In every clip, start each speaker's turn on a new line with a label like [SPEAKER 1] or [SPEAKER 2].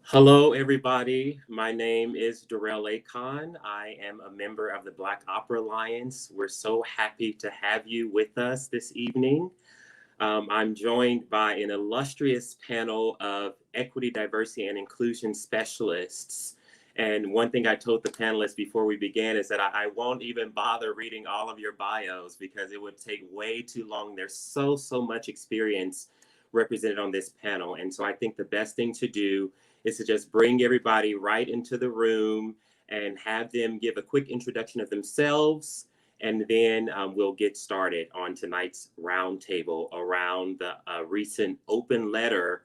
[SPEAKER 1] Hello, everybody. My name is Derrell Acon. I am a member of the Black Opera Alliance. We're so happy to have you with us this evening. I'm joined by an illustrious panel of equity, diversity, and inclusion specialists. And one thing I told the panelists before we began is that I won't even bother reading all of your bios because it would take way too long. There's so much experience represented on this panel. And so I think the best thing to do is to just bring everybody right into the room and have them give a quick introduction of themselves. And then we'll get started on tonight's roundtable around the recent open letter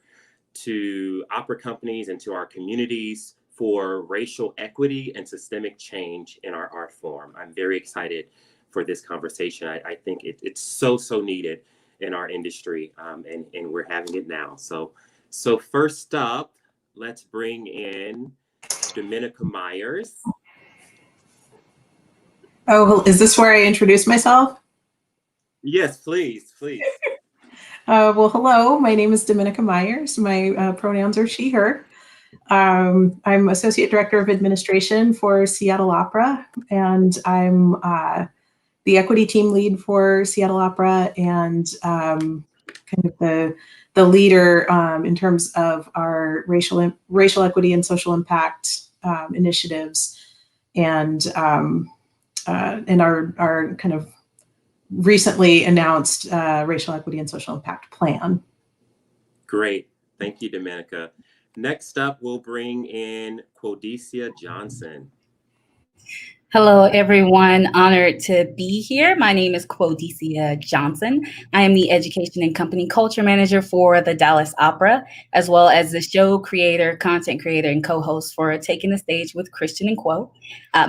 [SPEAKER 1] to opera companies and to our communities for racial equity and systemic change in our art form. I'm very excited for this conversation. I think it's so needed in our industry, and we're having it now. So first up, let's bring in Domenica Meyers.
[SPEAKER 2] Oh, is this where I introduce myself?
[SPEAKER 1] Yes, please.
[SPEAKER 2] Well, hello, my name is Domenica Meyers. My pronouns are she, her. I'm Associate Director of Administration for Seattle Opera, and I'm the equity team lead for Seattle Opera and kind of the leader in terms of our racial equity and social impact initiatives and our kind of recently announced racial equity and social impact plan.
[SPEAKER 1] Great, thank you, Dominica. Next up, we'll bring in Quodesia Johnson.
[SPEAKER 3] Hello, everyone. Honored to be here. My name is Quodesia Johnson. I am the Education and Company Culture Manager for the Dallas Opera, as well as the show creator, content creator, and co-host for Taking the Stage with Christian and Quo.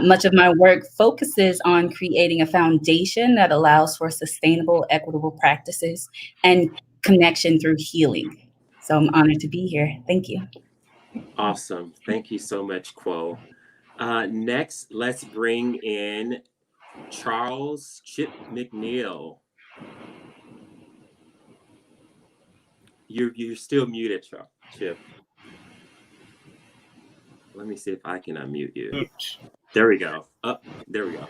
[SPEAKER 3] Much of my work focuses on creating a foundation that allows for sustainable, equitable practices and connection through healing. So I'm honored to be here. Thank you.
[SPEAKER 1] Awesome. Thank you so much, Quo. Next, let's bring in Charles Chip McNeal. You're still muted, Chip. Let me see if I can unmute you.
[SPEAKER 4] Oops.
[SPEAKER 1] There we go. There we go.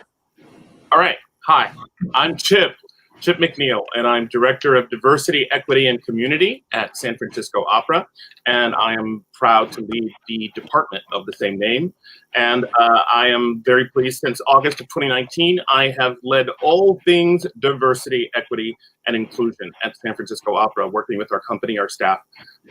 [SPEAKER 4] All right. Hi, I'm Chip McNeal, and I'm Director of Diversity, Equity, and Community at San Francisco Opera, and I am proud to lead the department of the same name. And I am very pleased. Since August of 2019, I have led all things diversity, equity, and inclusion at San Francisco Opera, working with our company, our staff,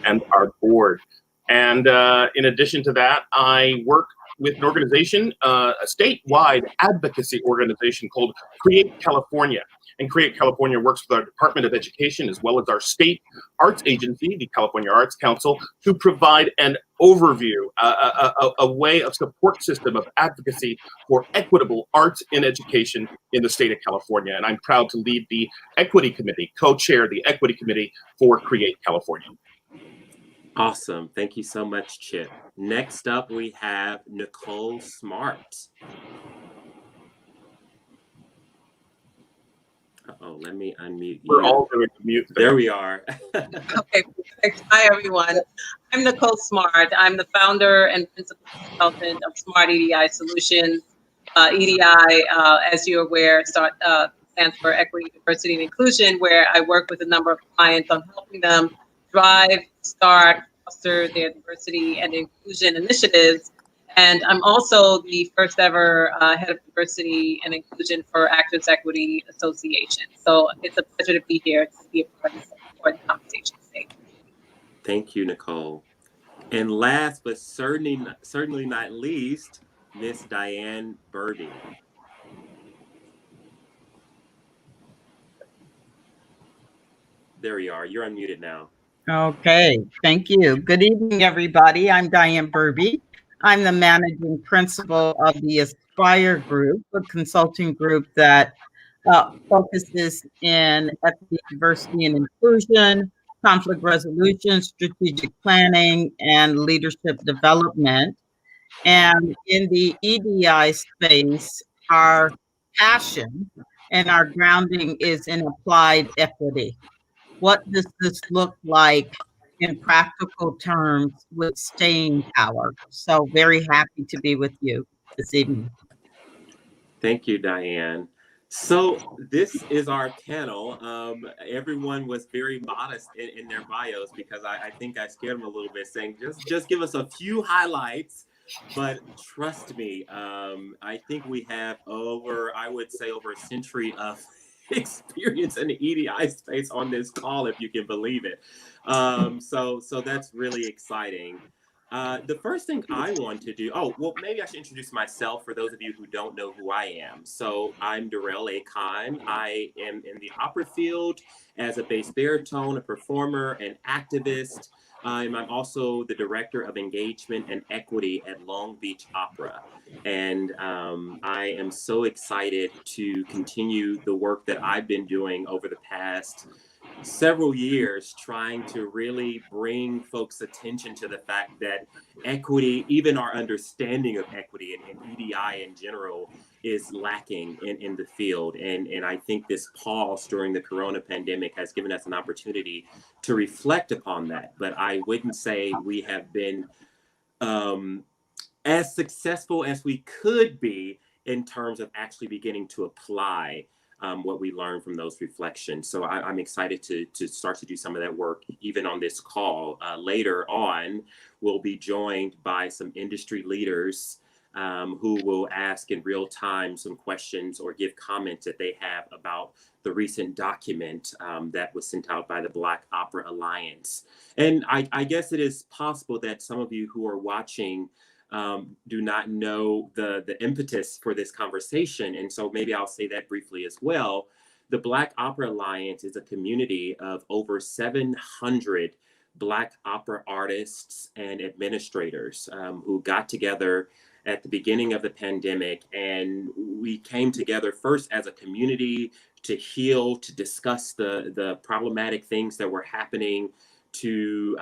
[SPEAKER 4] and our board. And in addition to that, I work with an organization, a statewide advocacy organization called Create California. And Create California works with our Department of Education as well as our state arts agency, the California Arts Council, to provide an overview, a way of support system of advocacy for equitable arts in education in the state of California. And I'm proud to lead the Equity Committee, co-chair the Equity Committee for Create California.
[SPEAKER 1] Awesome. Thank you so much, Chip. Next up, we have Nicole Smart. Uh-oh, let me unmute you.
[SPEAKER 4] We're all going to mute.
[SPEAKER 1] There we are.
[SPEAKER 5] Okay, perfect. Hi, everyone. I'm Nicole Smart. I'm the founder and principal consultant of Smart EDI Solutions. EDI, as you're aware, stands for Equity, Diversity, and Inclusion, where I work with a number of clients on helping them drive, start, foster their diversity and inclusion initiatives. And I'm also the first ever head of diversity and inclusion for Actors Equity Association. So it's a pleasure to be here to be a part of this important conversation today.
[SPEAKER 1] Thank you, Nicole. And last, but certainly not least, Miss Diane Burke. There you are. You're unmuted now.
[SPEAKER 6] Okay, thank you. Good evening, everybody. I'm Diane Burke. I'm the managing principal of the Aspire Group, a consulting group that focuses in equity, diversity, and inclusion, conflict resolution, strategic planning, and leadership development. And in the EDI space, our passion and our grounding is in applied equity. What does this look like in practical terms with staying power. So very happy to be with you this evening.
[SPEAKER 1] Thank you, Diane. So this is our panel. Everyone was very modest in their bios because I think I scared them a little bit, saying just give us a few highlights. But trust me, I think we have I would say over a century of experience in the EDI space on this call, if you can believe it. So that's really exciting. The first thing I want to do, maybe I should introduce myself for those of you who don't know who I am. So I'm Derrell Acon. I am in the opera field as a bass baritone, a performer, an activist. I'm also the Director of Engagement and Equity at Long Beach Opera. And I am so excited to continue the work that I've been doing over the past several years, trying to really bring folks' attention to the fact that equity, even our understanding of equity and EDI in general, is lacking in the field. And I think this pause during the corona pandemic has given us an opportunity to reflect upon that. But I wouldn't say we have been as successful as we could be in terms of actually beginning to apply what we learned from those reflections. So I'm excited to start to do some of that work even on this call. Later on, we'll be joined by some industry leaders who will ask in real time some questions or give comments that they have about the recent document that was sent out by the Black Opera Alliance. And I guess it is possible that some of you who are watching do not know the impetus for this conversation. And so maybe I'll say that briefly as well. The Black Opera Alliance is a community of over 700 Black opera artists and administrators who got together at the beginning of the pandemic. And we came together first as a community to heal, to discuss the problematic things that were happening, to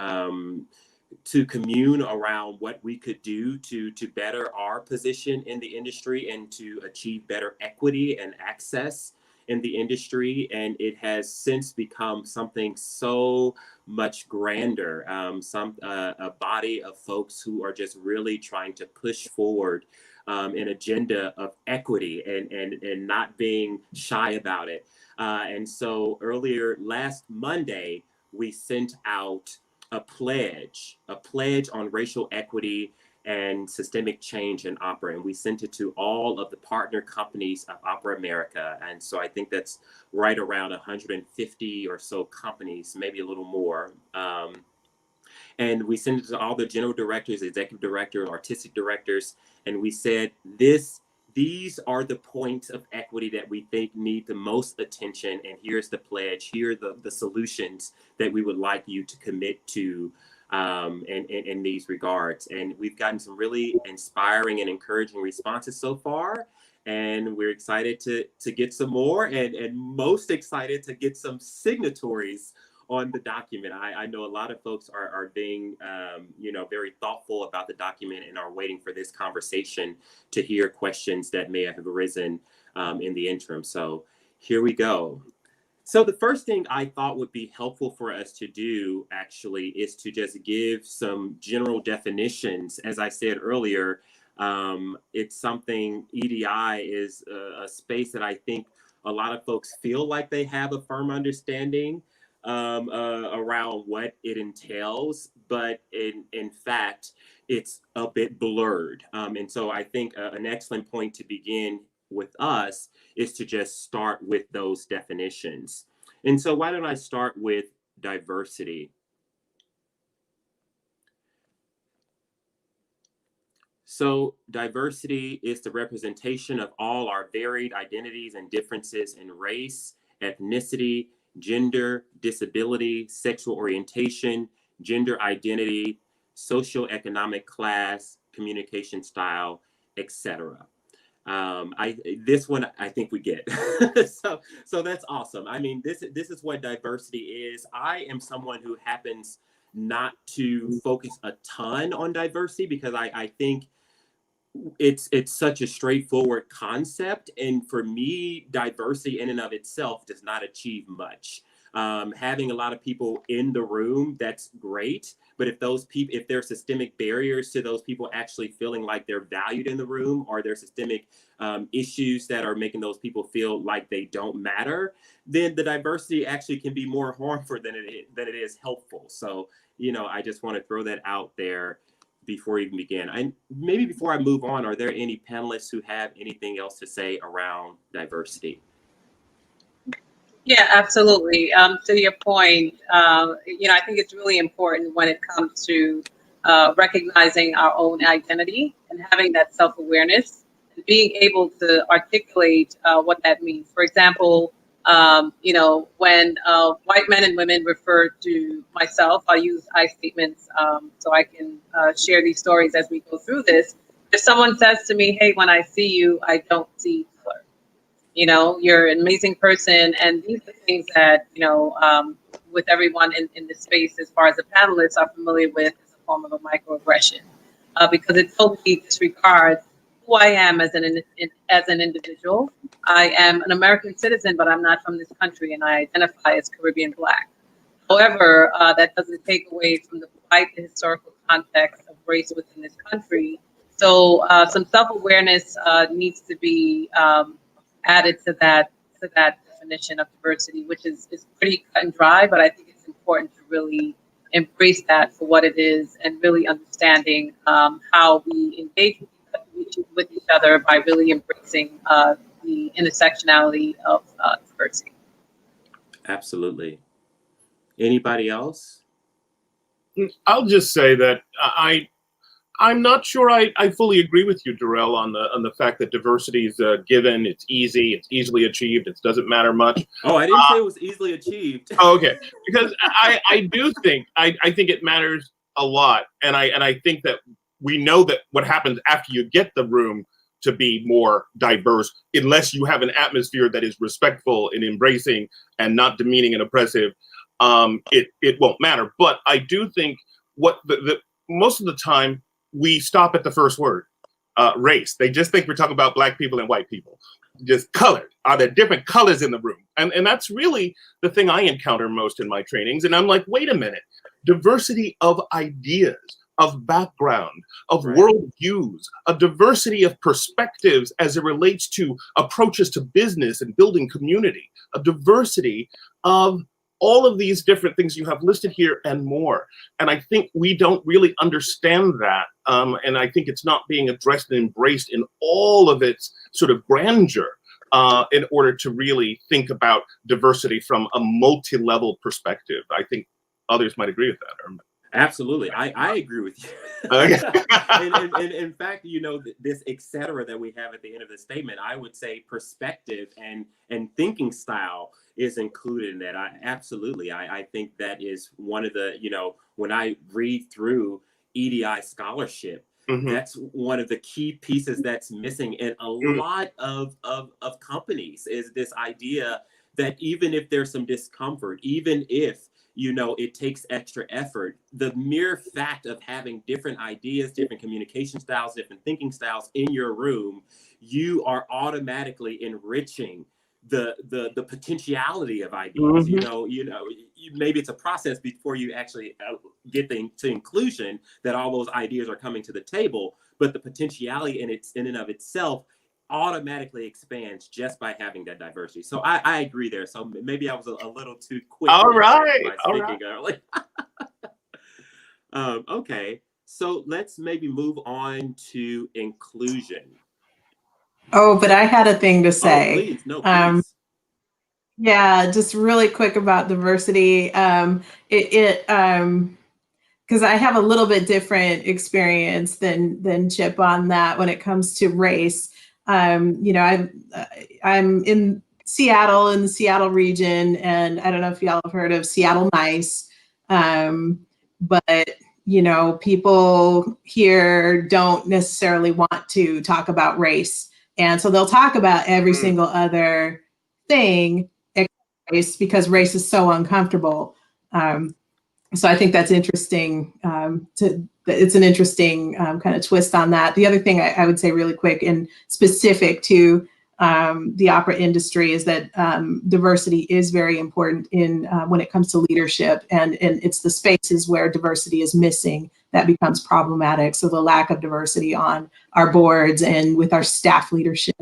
[SPEAKER 1] commune around what we could do to better our position in the industry and to achieve better equity and access in the industry. And it has since become something so much grander, a body of folks who are just really trying to push forward an agenda of equity and not being shy about it. And so earlier last Monday, we sent out a pledge on racial equity and systemic change in opera. And we sent it to all of the partner companies of Opera America. And so I think that's right around 150 or so companies, maybe a little more. And we sent it to all the general directors, executive directors, artistic directors. And we said, these are the points of equity that we think need the most attention. And here's the pledge. Here are the solutions that we would like you to commit to in these regards. And we've gotten some really inspiring and encouraging responses so far. And we're excited to get some more and most excited to get some signatories on the document. I know a lot of folks are being, very thoughtful about the document and are waiting for this conversation to hear questions that may have arisen in the interim. So here we go. So the first thing I thought would be helpful for us to do actually is to just give some general definitions. As I said earlier, it's something, EDI is a space that I think a lot of folks feel like they have a firm understanding around what it entails, but in fact, it's a bit blurred. And so I think an excellent point to begin with us is to just start with those definitions. And so why don't I start with diversity? So diversity is the representation of all our varied identities and differences in race, ethnicity, gender, disability, sexual orientation, gender identity, socioeconomic class, communication style, etc. This one I think we get. so that's awesome. I mean, this is what diversity is. I am someone who happens not to focus a ton on diversity because I think it's such a straightforward concept, and for me, diversity in and of itself does not achieve much. Having a lot of people in the room, that's great. But if those people, if there's systemic barriers to those people actually feeling like they're valued in the room, or there's systemic issues that are making those people feel like they don't matter, then the diversity actually can be more harmful than it is helpful. So, you know, I just want to throw that out there before we even begin. Maybe before I move on, are there any panelists who have anything else to say around diversity?
[SPEAKER 5] Yeah, absolutely. To your point, you know, I think it's really important when it comes to recognizing our own identity and having that self-awareness and being able to articulate what that means. For example, you know, when white men and women refer to myself, I'll use I statements so I can share these stories as we go through this. If someone says to me, hey, when I see you, I don't see color. You know, you're an amazing person. And these are things that, you know, with everyone in this space, as far as the panelists are familiar with, as a form of a microaggression, because it totally disregards who I am as an individual. I am an American citizen, but I'm not from this country, and I identify as Caribbean Black. However, that doesn't take away from the historical context of race within this country. So some self-awareness needs to be added to that definition of diversity, which is pretty cut and dry, but I think it's important to really embrace that for what it is, and really understanding how we engage with each other by really embracing the intersectionality of diversity.
[SPEAKER 1] Absolutely. Anybody else?
[SPEAKER 4] I'll just say that I'm not sure I fully agree with you, Derrell, on the fact that diversity is given, it's easy, it's easily achieved, it doesn't matter much.
[SPEAKER 1] Oh, I didn't say it was easily achieved.
[SPEAKER 4] Oh, okay, because I do think I think it matters a lot, and I think that we know that what happens after you get the room to be more diverse, unless you have an atmosphere that is respectful and embracing and not demeaning and oppressive, it won't matter. But I do think what the most of the time, we stop at the first word, race. They just think we're talking about Black people and white people. Just colored. Are there different colors in the room? And that's really the thing I encounter most in my trainings. And I'm like, wait a minute. Diversity of ideas, of background, of worldviews, a diversity of perspectives as it relates to approaches to business and building community, a diversity of all of these different things you have listed here and more. And I think we don't really understand that. And I think it's not being addressed and embraced in all of its sort of grandeur in order to really think about diversity from a multi-level perspective. I think others might agree with that.
[SPEAKER 1] Absolutely. I agree with you.
[SPEAKER 4] Okay.
[SPEAKER 1] and in fact, you know, this et cetera that we have at the end of the statement, I would say perspective and thinking style is included in that. I think that is one of the, you know, when I read through EDI scholarship, that's one of the key pieces that's missing in a lot of companies, is this idea that even if there's some discomfort, even if, you know, it takes extra effort, the mere fact of having different ideas, different communication styles, different thinking styles in your room, you are automatically enriching the potentiality of ideas. You know, maybe it's a process before you actually get to inclusion that all those ideas are coming to the table, but the potentiality in and of itself automatically expands just by having that diversity. So I agree there. So maybe I was a little too quick.
[SPEAKER 4] All right.
[SPEAKER 1] Early. Okay. So let's maybe move on to inclusion.
[SPEAKER 2] Oh, but I had a thing to say.
[SPEAKER 1] Oh, please. No, please.
[SPEAKER 2] Yeah, just really quick about diversity. Because I have a little bit different experience than Chip on that when it comes to race. You know, I'm in Seattle, in the Seattle region, and I don't know if y'all have heard of Seattle Nice, but you know, people here don't necessarily want to talk about race, and so they'll talk about every single other thing except race, because race is so uncomfortable. So I think that's interesting. It's an interesting kind of twist on that. The other thing I would say really quick and specific to the opera industry is that diversity is very important in when it comes to leadership, and it's the spaces where diversity is missing that becomes problematic. So the lack of diversity on our boards and with our staff leadership,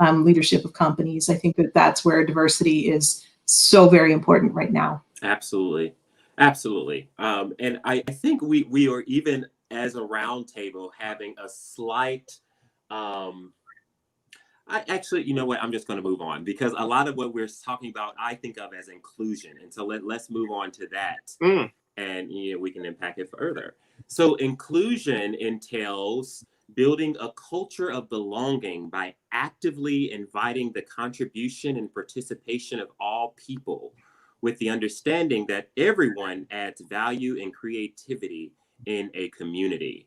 [SPEAKER 2] leadership of companies, I think that that's where diversity is so very important right now.
[SPEAKER 1] Absolutely. Absolutely. And I think we are, even as a roundtable, having a slight, I actually, you know what, I'm just going to move on, because a lot of what we're talking about, I think of as inclusion. And so let's move on to that. And we can unpack it further. So inclusion entails building a culture of belonging by actively inviting the contribution and participation of all people, with the understanding that everyone adds value and creativity in a community.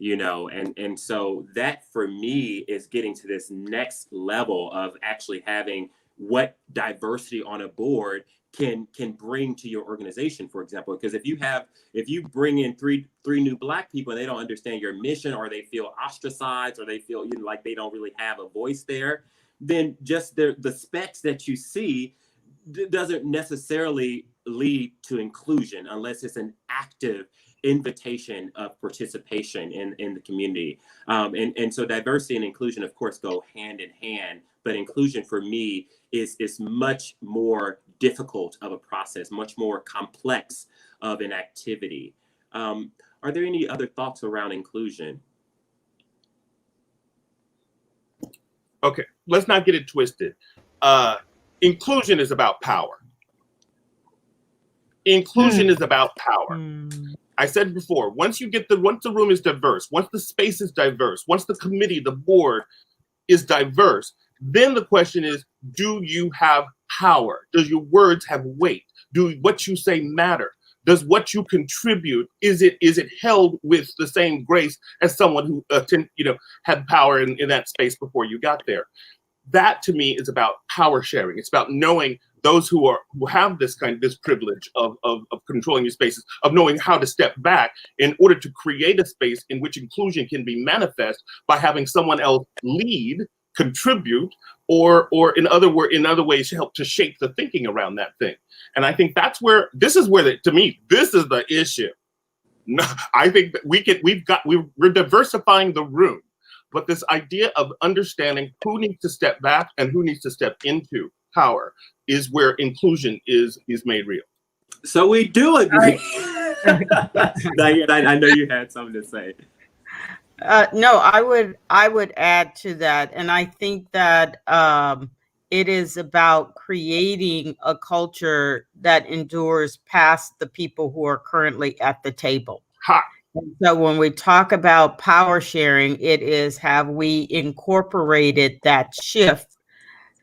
[SPEAKER 1] And so that for me is getting to this next level of actually having what diversity on a board can bring to your organization, for example. Because if you bring in three new Black people and they don't understand your mission, or they feel ostracized, or they feel like they don't really have a voice there, then just the specs that you see doesn't necessarily lead to inclusion unless it's an active invitation of participation in the community. And so diversity and inclusion, of course, go hand in hand, but inclusion for me is much more difficult of a process, much more complex of an activity. Are there any other thoughts around inclusion?
[SPEAKER 4] Okay, let's not get it twisted. Inclusion is about power. Inclusion is about power. I said before, once the room is diverse, once the space is diverse, once the committee, the board is diverse, then the question is, do you have power? Does your words have weight? Do what you say matter? Does what you contribute, is it held with the same grace as someone who had power in that space before you got there? That to me is about power sharing. It's about knowing those who have this privilege of controlling your spaces, of knowing how to step back in order to create a space in which inclusion can be manifest by having someone else lead, contribute, or in other ways help to shape the thinking around that thing. And I think to me, this is the issue. I think that we're diversifying the room, but this idea of understanding who needs to step back and who needs to step into power is where inclusion is made real.
[SPEAKER 1] So we do agree. Diane, I know you had something to say.
[SPEAKER 6] No, I would add to that, and I think that it is about creating a culture that endures past the people who are currently at the table. And so when we talk about power sharing, it is, have we incorporated that shift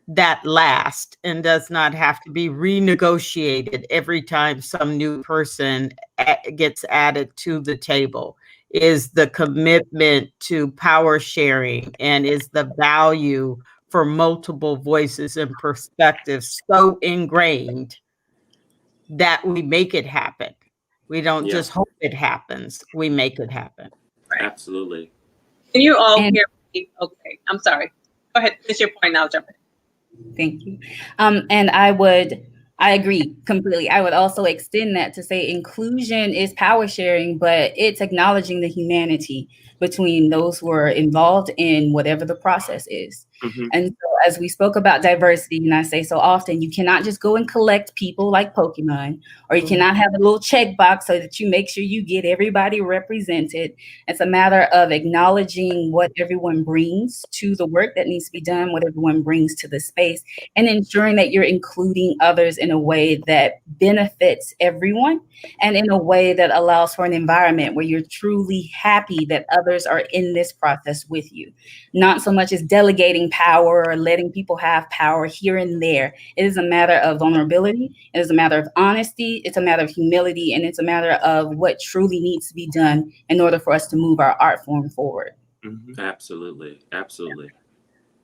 [SPEAKER 6] that lasts and does not have to be renegotiated every time some new person gets added to the table? Is the commitment to power sharing and is the value for multiple voices and perspectives so ingrained that we make it happen? We don't just hope it happens, we make it happen.
[SPEAKER 1] Absolutely.
[SPEAKER 5] Can you all hear me? Okay, I'm sorry. Go ahead, finish your point, I'll jump in.
[SPEAKER 3] Thank you. And I agree completely. I would also extend that to say inclusion is power sharing, but it's acknowledging the humanity between those who are involved in whatever the process is. Mm-hmm. And so as we spoke about diversity, and I say so often, you cannot just go and collect people like Pokemon, or you cannot have a little checkbox so that you make sure you get everybody represented. It's a matter of acknowledging what everyone brings to the work that needs to be done, what everyone brings to the space, and ensuring that you're including others in a way that benefits everyone and in a way that allows for an environment where you're truly happy that others are in this process with you. Not so much as delegating power or letting people have power here and there. It is a matter of vulnerability. It is a matter of honesty. It's a matter of humility. And it's a matter of what truly needs to be done in order for us to move our art form forward.
[SPEAKER 1] Mm-hmm. Absolutely. Absolutely.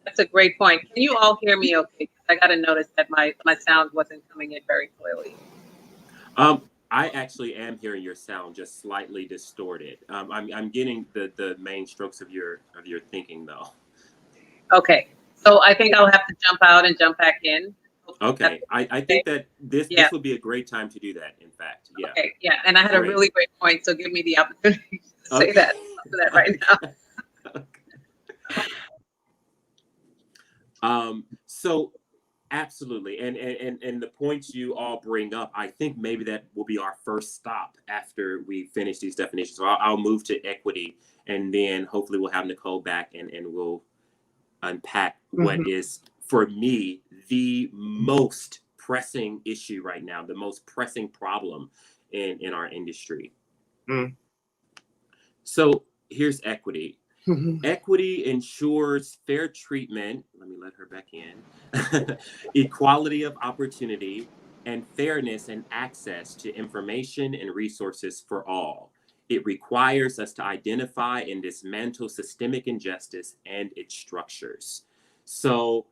[SPEAKER 5] That's a great point. Can you all hear me okay? I got to notice that my sound wasn't coming in very clearly.
[SPEAKER 1] I actually am hearing your sound just slightly distorted. I'm getting the main strokes of your thinking though.
[SPEAKER 5] Okay. So I think I'll have to jump out and jump back in.
[SPEAKER 1] Okay, I think that this would be a great time to do that, in fact. Yeah.
[SPEAKER 5] Okay, yeah, and I had a really great point, so give me the opportunity to say that right
[SPEAKER 1] now. So absolutely, and the points you all bring up, I think maybe that will be our first stop after we finish these definitions. So I'll move to equity, and then hopefully we'll have Nicole back, and we'll unpack what is, for me, the most pressing issue right now, the most pressing problem in our industry. So here's equity. Equity ensures fair treatment, let her back in, equality of opportunity, and fairness and access to information and resources for all. It requires us to identify and dismantle systemic injustice and its structures. So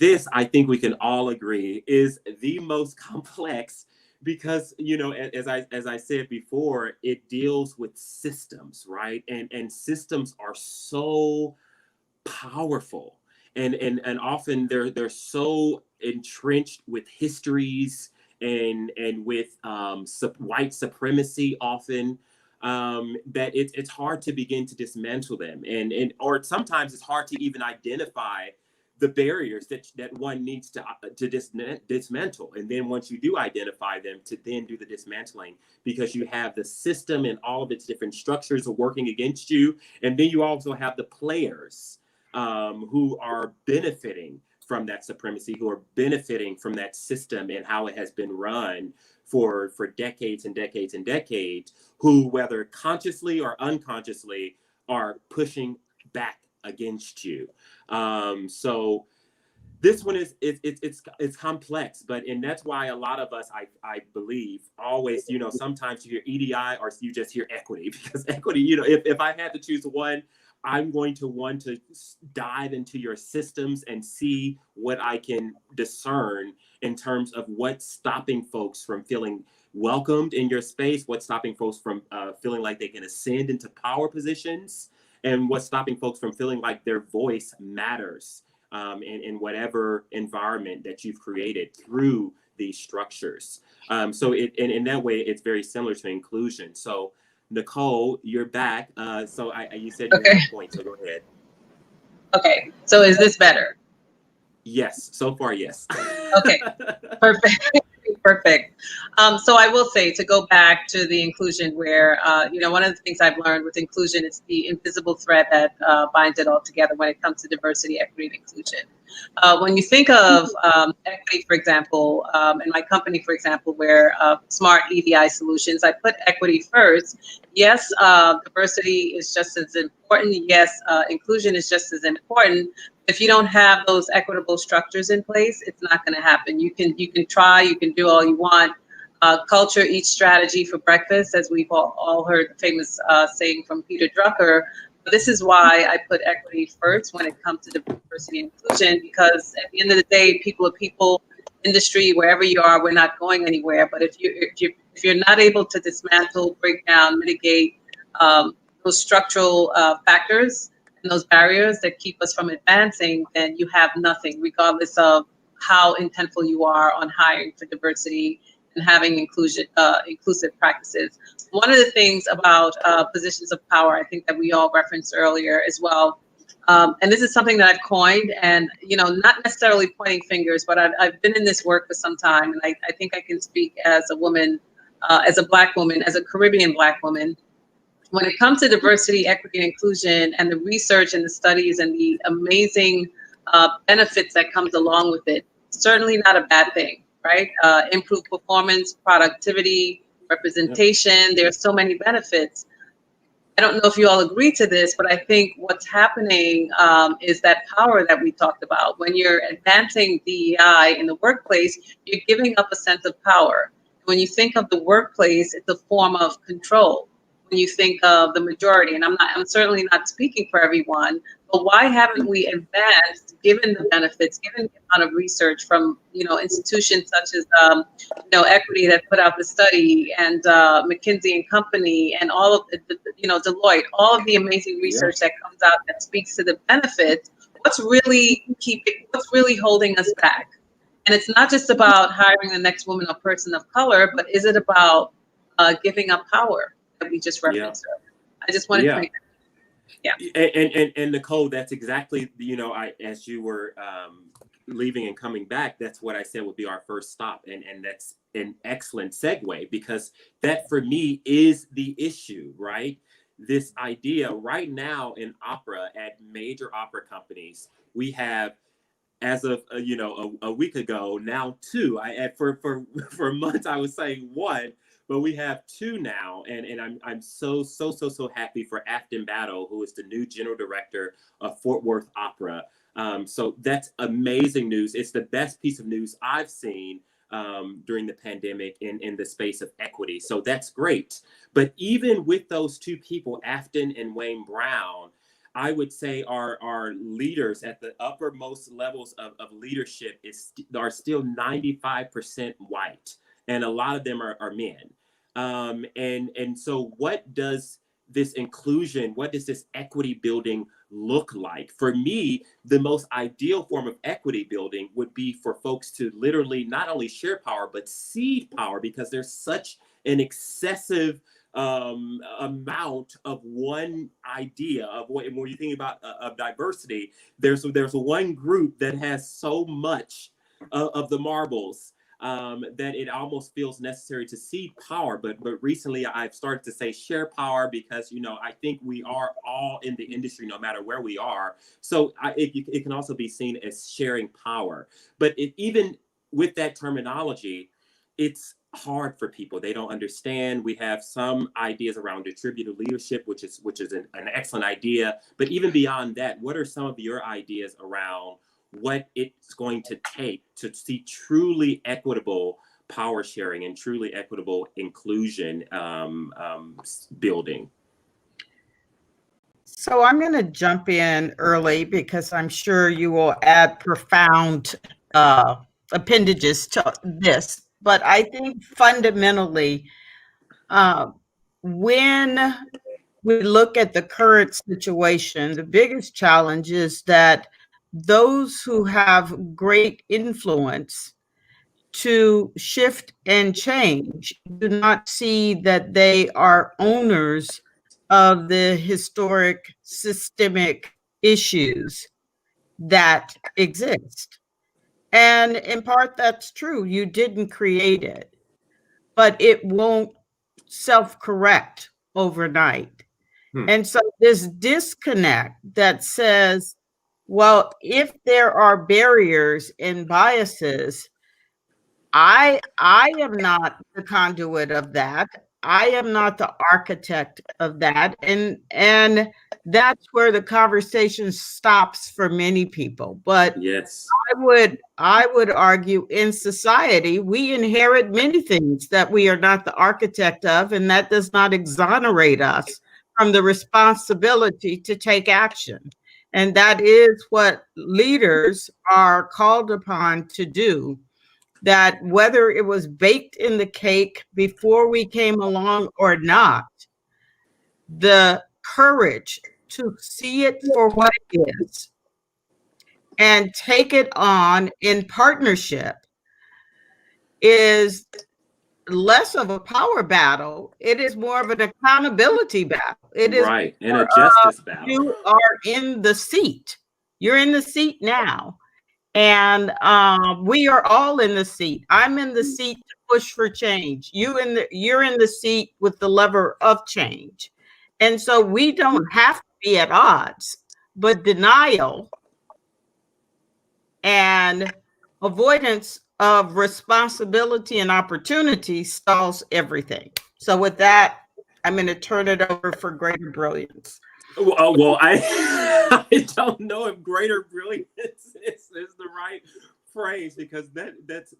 [SPEAKER 1] this, I think we can all agree, is the most complex because, you know, as I said before, it deals with systems, right? And systems are so powerful, and often they're so entrenched with histories and with white supremacy often, that it's hard to begin to dismantle them, and or sometimes it's hard to even identify the barriers that one needs to dismantle. And then once you do identify them, to then do the dismantling, because you have the system and all of its different structures are working against you. And then you also have the players who are benefiting from that supremacy, who are benefiting from that system and how it has been run for decades and decades and decades, who, whether consciously or unconsciously, are pushing back against you. So this one is it's complex, and that's why a lot of us, I believe, always, you know, sometimes you hear EDI or you just hear equity, because equity, you know, if I had to choose one, I'm going to want to dive into your systems and see what I can discern in terms of what's stopping folks from feeling welcomed in your space, what's stopping folks from feeling like they can ascend into power positions, and what's stopping folks from feeling like their voice matters in whatever environment that you've created through these structures. So in that way, it's very similar to inclusion. So Nicole, you're back. So you said you had a point, so go ahead.
[SPEAKER 5] Okay, so is this better?
[SPEAKER 1] Yes, so far, yes.
[SPEAKER 5] Okay, perfect. Perfect. So I will say, to go back to the inclusion where, you know, one of the things I've learned with inclusion is the invisible thread that binds it all together when it comes to diversity, equity, and inclusion. When you think of equity, for example, in my company, for example, where Smart EDI Solutions, I put equity first. Yes, diversity is just as important. Yes, inclusion is just as important. If you don't have those equitable structures in place, it's not going to happen. You can try, you can do all you want. Culture eats strategy for breakfast, as we've all heard the famous saying from Peter Drucker. But this is why I put equity first when it comes to diversity and inclusion, because at the end of the day, people are people. Industry, wherever you are, we're not going anywhere. But if you're not able to dismantle, break down, mitigate those structural factors and those barriers that keep us from advancing, then you have nothing, regardless of how intentful you are on hiring for diversity and having inclusive practices. One of the things about positions of power, I think that we all referenced earlier as well, and this is something that I've coined, and, you know, not necessarily pointing fingers, but I've been in this work for some time, and I think I can speak as a woman, as a Black woman, as a Caribbean Black woman. When it comes to diversity, equity, and inclusion, and the research and the studies and the amazing benefits that comes along with it, certainly not a bad thing, right? Improved performance, productivity, representation, there are so many benefits. I don't know if you all agree to this, but I think what's happening is that power that we talked about. When you're advancing DEI in the workplace, you're giving up a sense of power. When you think of the workplace, it's a form of control. When you think of the majority, and I'm certainly not speaking for everyone, but why haven't we advanced, given the benefits, given the amount of research from, you know, institutions such as, you know, Equity that put out the study, and McKinsey and Company, and all of the, you know, Deloitte, all of the amazing research that comes out that speaks to the benefits. what's really holding us back? And it's not just about hiring the next woman or person of color, but is it about giving up power that we just referenced? I just wanted to make that.
[SPEAKER 1] And Nicole, that's exactly, as you were leaving and coming back, that's what I said would be our first stop. And that's an excellent segue, because that for me is the issue, right? This idea right now in opera, at major opera companies, we have, as of a week ago, now two. For months I was saying one, but we have two now, and I'm so happy for Afton Battle, who is the new general director of Fort Worth Opera. So that's amazing news. It's the best piece of news I've seen during the pandemic in the space of equity. So that's great. But even with those two people, Afton and Wayne Brown, I would say our leaders at the uppermost levels of leadership are still 95% white, and a lot of them are men. And so what does this inclusion, what does this equity building look like? For me, the most ideal form of equity building would be for folks to literally not only share power, but cede power, because there's such an excessive amount of one idea of when you think about of diversity. There's one group that has so much of the marbles that it almost feels necessary to cede power. But recently I've started to say share power, because I think we are all in the industry, no matter where we are. So it can also be seen as sharing power. But even with that terminology, it's hard for people. They don't understand. We have some ideas around distributed leadership, which is an excellent idea. But even beyond that, what are some of your ideas around what it's going to take to see truly equitable power sharing and truly equitable inclusion building?
[SPEAKER 6] So I'm going to jump in early, because I'm sure you will add profound appendages to this. But I think fundamentally, when we look at the current situation, the biggest challenge is that those who have great influence to shift and change do not see that they are owners of the historic systemic issues that exist. And in part, that's true. You didn't create it, but it won't self-correct overnight. And so this disconnect that says, well, if there are barriers and biases, I am not the conduit of that. I am not the architect of that. And that's where the conversation stops for many people. But
[SPEAKER 1] yes,
[SPEAKER 6] I would argue in society, we inherit many things that we are not the architect of, and that does not exonerate us from the responsibility to take action. And that is what leaders are called upon to do. That whether it was baked in the cake before we came along or not, the courage to see it for what it is and take it on in partnership is less of a power battle. It is more of an accountability battle. It is
[SPEAKER 1] right, and a justice battle.
[SPEAKER 6] You are in the seat. You're in the seat now. And we are all in the seat. I'm in the seat to push for change. You're in the seat with the lever of change. And so we don't have to be at odds, but denial and avoidance of responsibility and opportunity stalls everything. So with that, I'm going to turn it over for greater brilliance.
[SPEAKER 1] Well, I don't know if greater brilliance is the right phrase, because that's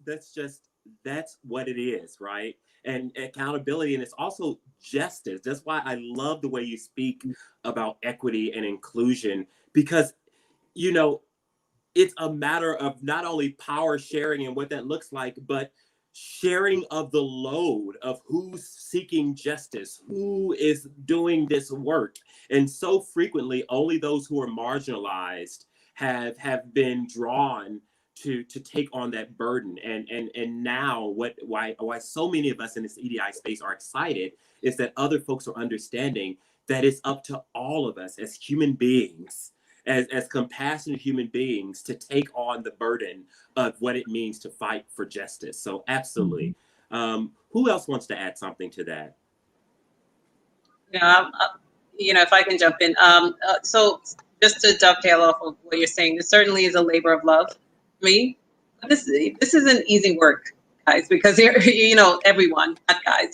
[SPEAKER 1] what it is, right? And accountability, and it's also justice. That's why I love the way you speak about equity and inclusion, because it's a matter of not only power sharing and what that looks like, but sharing of the load of who's seeking justice, who is doing this work. And so frequently, only those who are marginalized have been drawn to take on that burden. And now why so many of us in this EDI space are excited is that other folks are understanding that it's up to all of us as human beings, as compassionate human beings, to take on the burden of what it means to fight for justice. So absolutely. Who else wants to add something to that?
[SPEAKER 5] Yeah, if I can jump in. So just to dovetail off of what you're saying, this certainly is a labor of love for me. But this isn't easy work, guys, because everyone, not guys.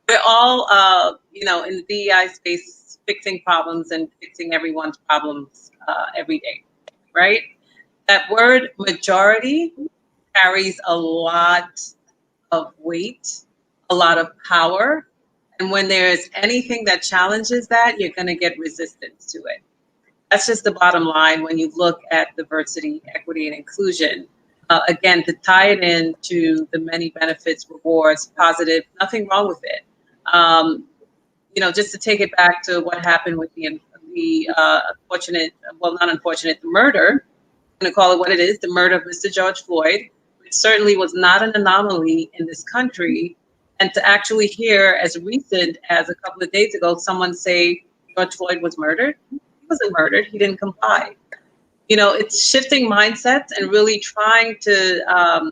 [SPEAKER 5] We're all, in the DEI space, fixing problems and fixing everyone's problems every day, right? That word majority carries a lot of weight, a lot of power. And when there's anything that challenges that, you're going to get resistance to it. That's just the bottom line when you look at diversity, equity, and inclusion. Again, to tie it into the many benefits, rewards, positive, nothing wrong with it. Just to take it back to what happened with the unfortunate, well, not unfortunate, the murder, I'm going to call it what it is, the murder of Mr. George Floyd, which certainly was not an anomaly in this country. And to actually hear as recent as a couple of days ago, someone say George Floyd was murdered. He wasn't murdered. He didn't comply. It's shifting mindsets and really trying to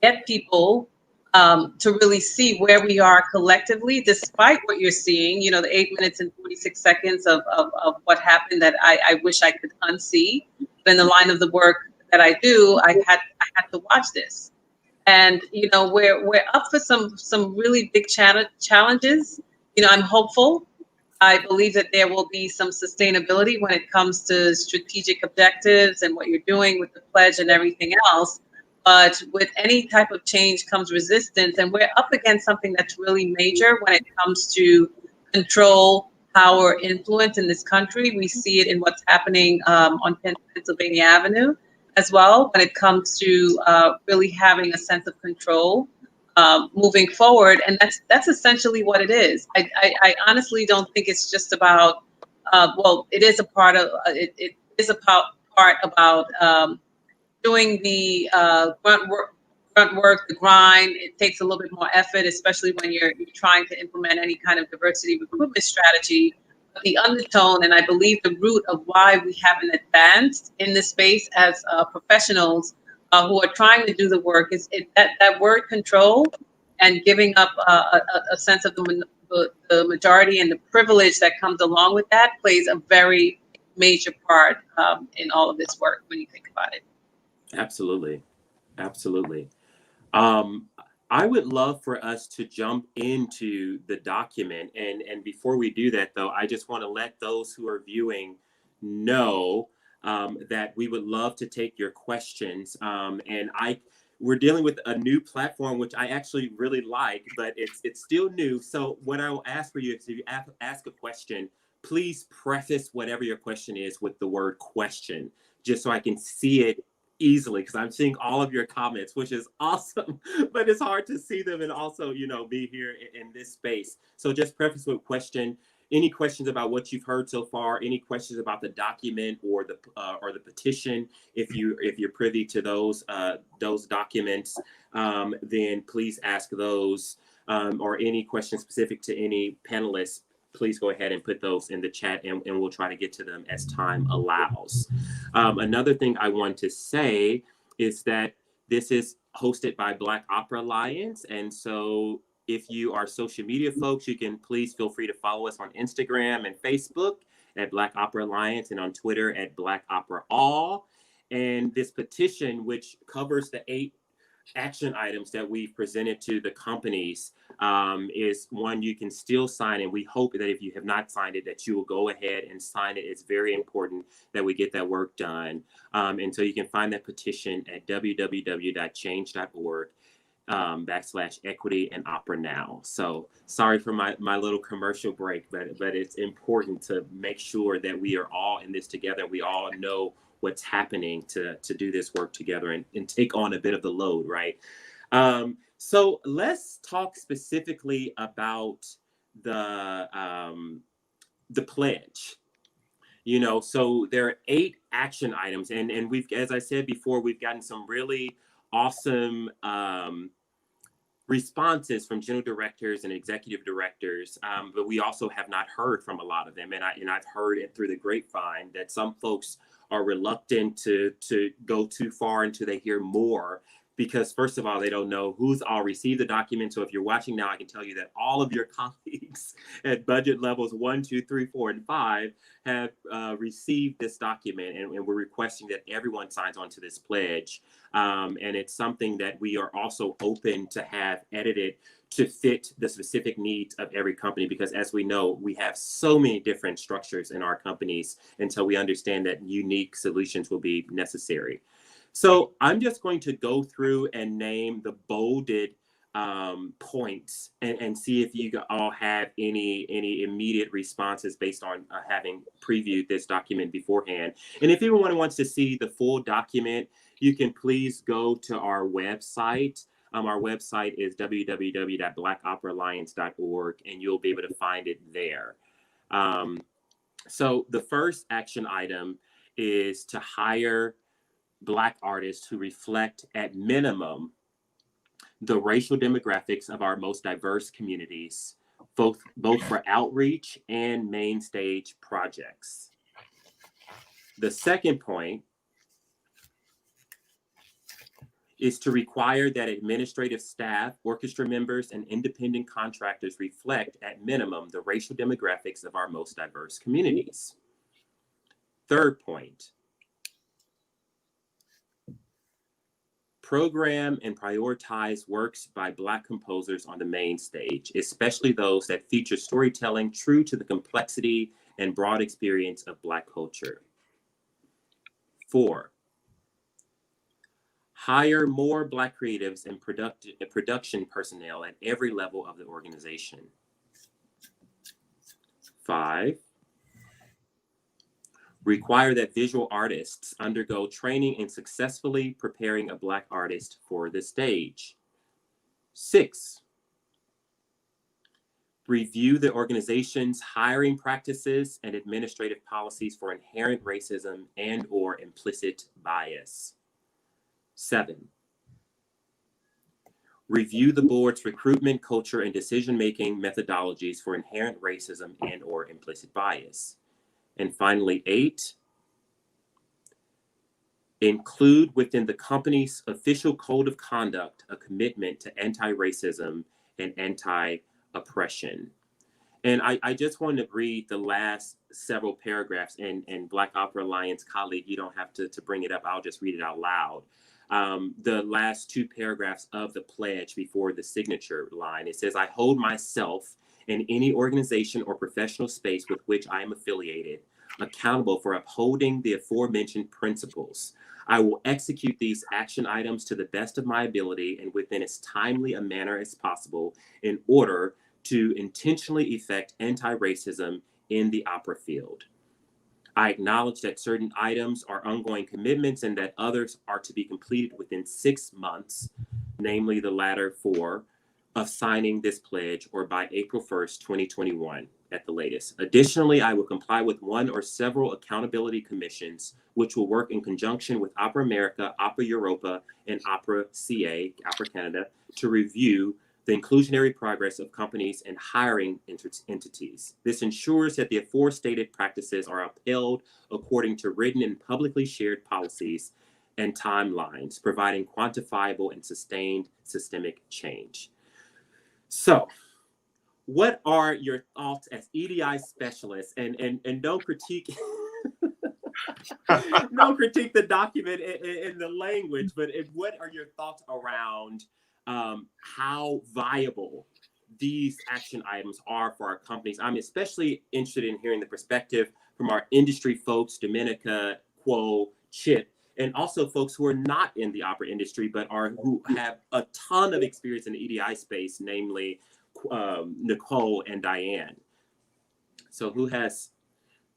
[SPEAKER 5] get people to really see where we are collectively, despite what you're seeing, the 8 minutes and 46 seconds of what happened that I wish I could unsee. But in the line of the work that I do, I had to watch this. And, we're up for some really big challenges. I'm hopeful. I believe that there will be some sustainability when it comes to strategic objectives and what you're doing with the pledge and everything else. But with any type of change comes resistance. And we're up against something that's really major when it comes to control, power, influence in this country. We see it in what's happening on Pennsylvania Avenue as well, when it comes to really having a sense of control moving forward. And that's essentially what it is. I honestly don't think it's just about, it is a part of, it is a part about doing the grunt work, the grind. It takes a little bit more effort, especially when you're trying to implement any kind of diversity recruitment strategy. But the undertone, and I believe the root of why we haven't advanced in this space as professionals who are trying to do the work, is that word control and giving up a sense of the majority and the privilege that comes along with that plays a very major part in all of this work when you think about it.
[SPEAKER 1] Absolutely. Absolutely. I would love for us to jump into the document. And before we do that, though, I just want to let those who are viewing know that we would love to take your questions. We're dealing with a new platform, which I actually really like, but it's still new. So what I will ask for you is, if you ask a question, please preface whatever your question is with the word question, just so I can see it easily, because I'm seeing all of your comments, which is awesome, but it's hard to see them and also, be here in this space. So just preface with question. Any questions about what you've heard so far? Any questions about the document or the petition? If you're privy to those documents, then please ask those. Or any questions specific to any panelists, please go ahead and put those in the chat, and we'll try to get to them as time allows. Another thing I want to say is that this is hosted by Black Opera Alliance, and so if you are social media folks, you can please feel free to follow us on Instagram and Facebook at Black Opera Alliance, and on Twitter at Black Opera All. And this petition, which covers the 8 action items that we've presented to the companies, is one you can still sign, and we hope that if you have not signed it, that you will go ahead and sign it. It's very important that we get that work done. And so you can find that petition at www.change.org /equity and opera now. So sorry for my little commercial break, but it's important to make sure that we are all in this together. We all know what's happening to do this work together and take on a bit of the load, right? So let's talk specifically about the pledge. So there are 8 action items, and we've, as I said before, we've gotten some really awesome responses from general directors and executive directors, but we also have not heard from a lot of them. And I've heard it through the grapevine that some folks are reluctant to go too far until they hear more, because first of all, they don't know who's all received the document. So if you're watching now, I can tell you that all of your colleagues at budget levels 1, 2, 3, 4, and 5 have received this document, and we're requesting that everyone signs on to this pledge. And it's something that we are also open to have edited to fit the specific needs of every company, because as we know, we have so many different structures in our companies, until we understand that unique solutions will be necessary. So I'm just going to go through and name the bolded points and see if you all have any immediate responses based on having previewed this document beforehand. And if anyone wants to see the full document, you can please go to our website. Our website is www.blackoperaalliance.org, and you'll be able to find it there. So the first action item is to hire Black artists who reflect at minimum the racial demographics of our most diverse communities, both for outreach and main stage projects. The second point is to require that administrative staff, orchestra members, and independent contractors reflect at minimum the racial demographics of our most diverse communities. Third point, program and prioritize works by Black composers on the main stage, especially those that feature storytelling true to the complexity and broad experience of Black culture. 4, hire more Black creatives and production personnel at every level of the organization. 5, require that visual artists undergo training in successfully preparing a Black artist for the stage. 6, review the organization's hiring practices and administrative policies for inherent racism and/or implicit bias. 7, review the board's recruitment, culture, and decision-making methodologies for inherent racism and/or implicit bias. And finally, 8, include within the company's official code of conduct a commitment to anti-racism and anti-oppression. And I just want to read the last several paragraphs, and Black Opera Alliance colleague, you don't have to bring it up, I'll just read it out loud. The last 2 paragraphs of the pledge before the signature line, it says, I hold myself and any organization or professional space with which I am affiliated accountable for upholding the aforementioned principles. I will execute these action items to the best of my ability and within as timely a manner as possible in order to intentionally effect anti-racism in the opera field. I acknowledge that certain items are ongoing commitments and that others are to be completed within 6 months, namely the latter 4, of signing this pledge or by April 1st, 2021 at the latest. Additionally, I will comply with one or several accountability commissions, which will work in conjunction with Opera America, Opera Europa, and Opera CA, Opera Canada, to review the inclusionary progress of companies and hiring entities. This ensures that the aforestated practices are upheld according to written and publicly shared policies and timelines, providing quantifiable and sustained systemic change. So, what are your thoughts as EDI specialists? And don't critique don't critique the document in the language, but what are your thoughts around how viable these action items are for our companies? I'm especially interested in hearing the perspective from our industry folks, Domenica, Quo, Chip, and also folks who are not in the opera industry, but who have a ton of experience in the EDI space, namely Nicole and Diane. So who has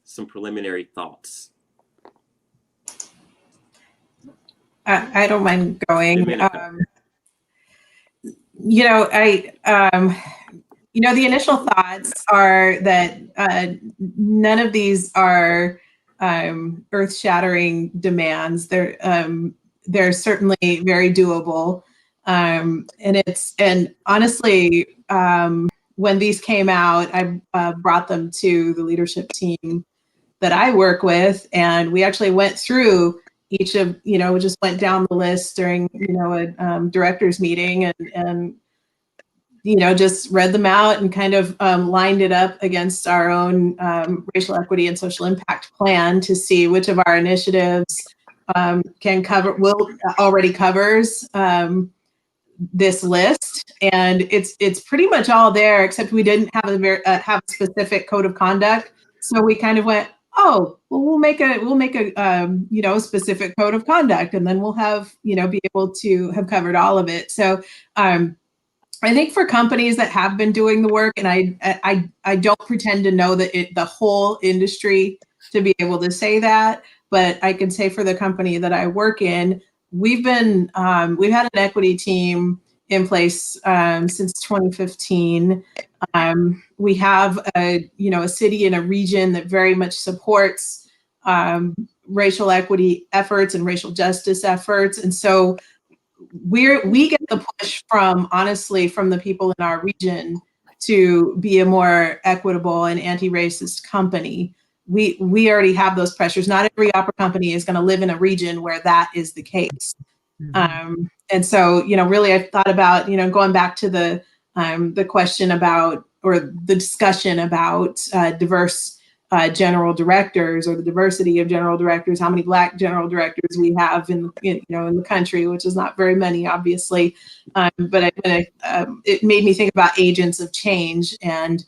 [SPEAKER 1] some preliminary thoughts?
[SPEAKER 2] I don't mind going. The initial thoughts are that none of these are earth-shattering demands. They're certainly very doable. And honestly, when these came out, I brought them to the leadership team that I work with, and we actually went through each of, just went down the list during, a director's meeting and just read them out and kind of lined it up against our own racial equity and social impact plan to see which of our initiatives already covers this list. And it's pretty much all there, except we didn't have have a specific code of conduct. So we kind of went, oh, well, we'll make a specific code of conduct, and then we'll have, be able to have covered all of it. So I think for companies that have been doing the work, and I don't pretend to know the whole industry to be able to say that, but I can say for the company that I work in, we've had an equity team in place since 2015. We have a city and a region that very much supports racial equity efforts and racial justice efforts, and so we get the push from the people in our region to be a more equitable and anti-racist company. We already have those pressures. Not every opera company is going to live in a region where that is the case. Mm-hmm. And so, really, I thought about, going back to the question about, or the discussion about diverse general directors, or the diversity of general directors, how many Black general directors we have in the country, which is not very many, obviously. But it made me think about agents of change, and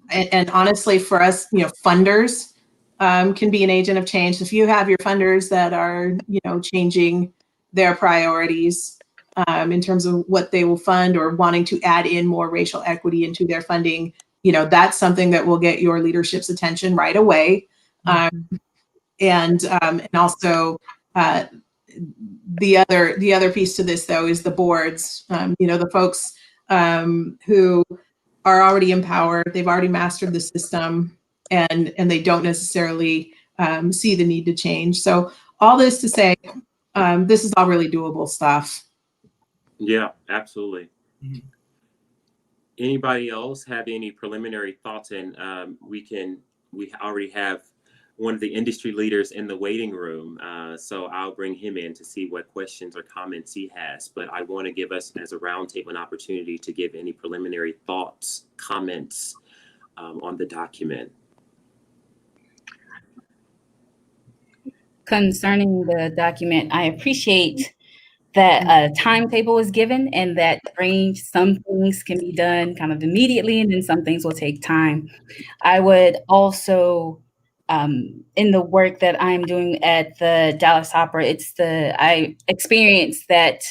[SPEAKER 2] and honestly, for us, funders can be an agent of change. If you have your funders that are, changing their priorities in terms of what they will fund, or wanting to add in more racial equity into their funding, that's something that will get your leadership's attention right away. And also the other piece to this, though, is the boards. The folks who are already empowered, they've already mastered the system, and they don't necessarily see the need to change. So all this to say, this is all really doable stuff.
[SPEAKER 1] Yeah, absolutely. Mm-hmm. Anybody else have any preliminary thoughts? And we already have one of the industry leaders in the waiting room. So I'll bring him in to see what questions or comments he has. But I want to give us, as a roundtable, an opportunity to give any preliminary thoughts, comments on the document.
[SPEAKER 3] Concerning the document, I appreciate that a timetable is given, and that some things can be done kind of immediately, and then some things will take time. I would also, in the work that I'm doing at the Dallas Opera, I experienced that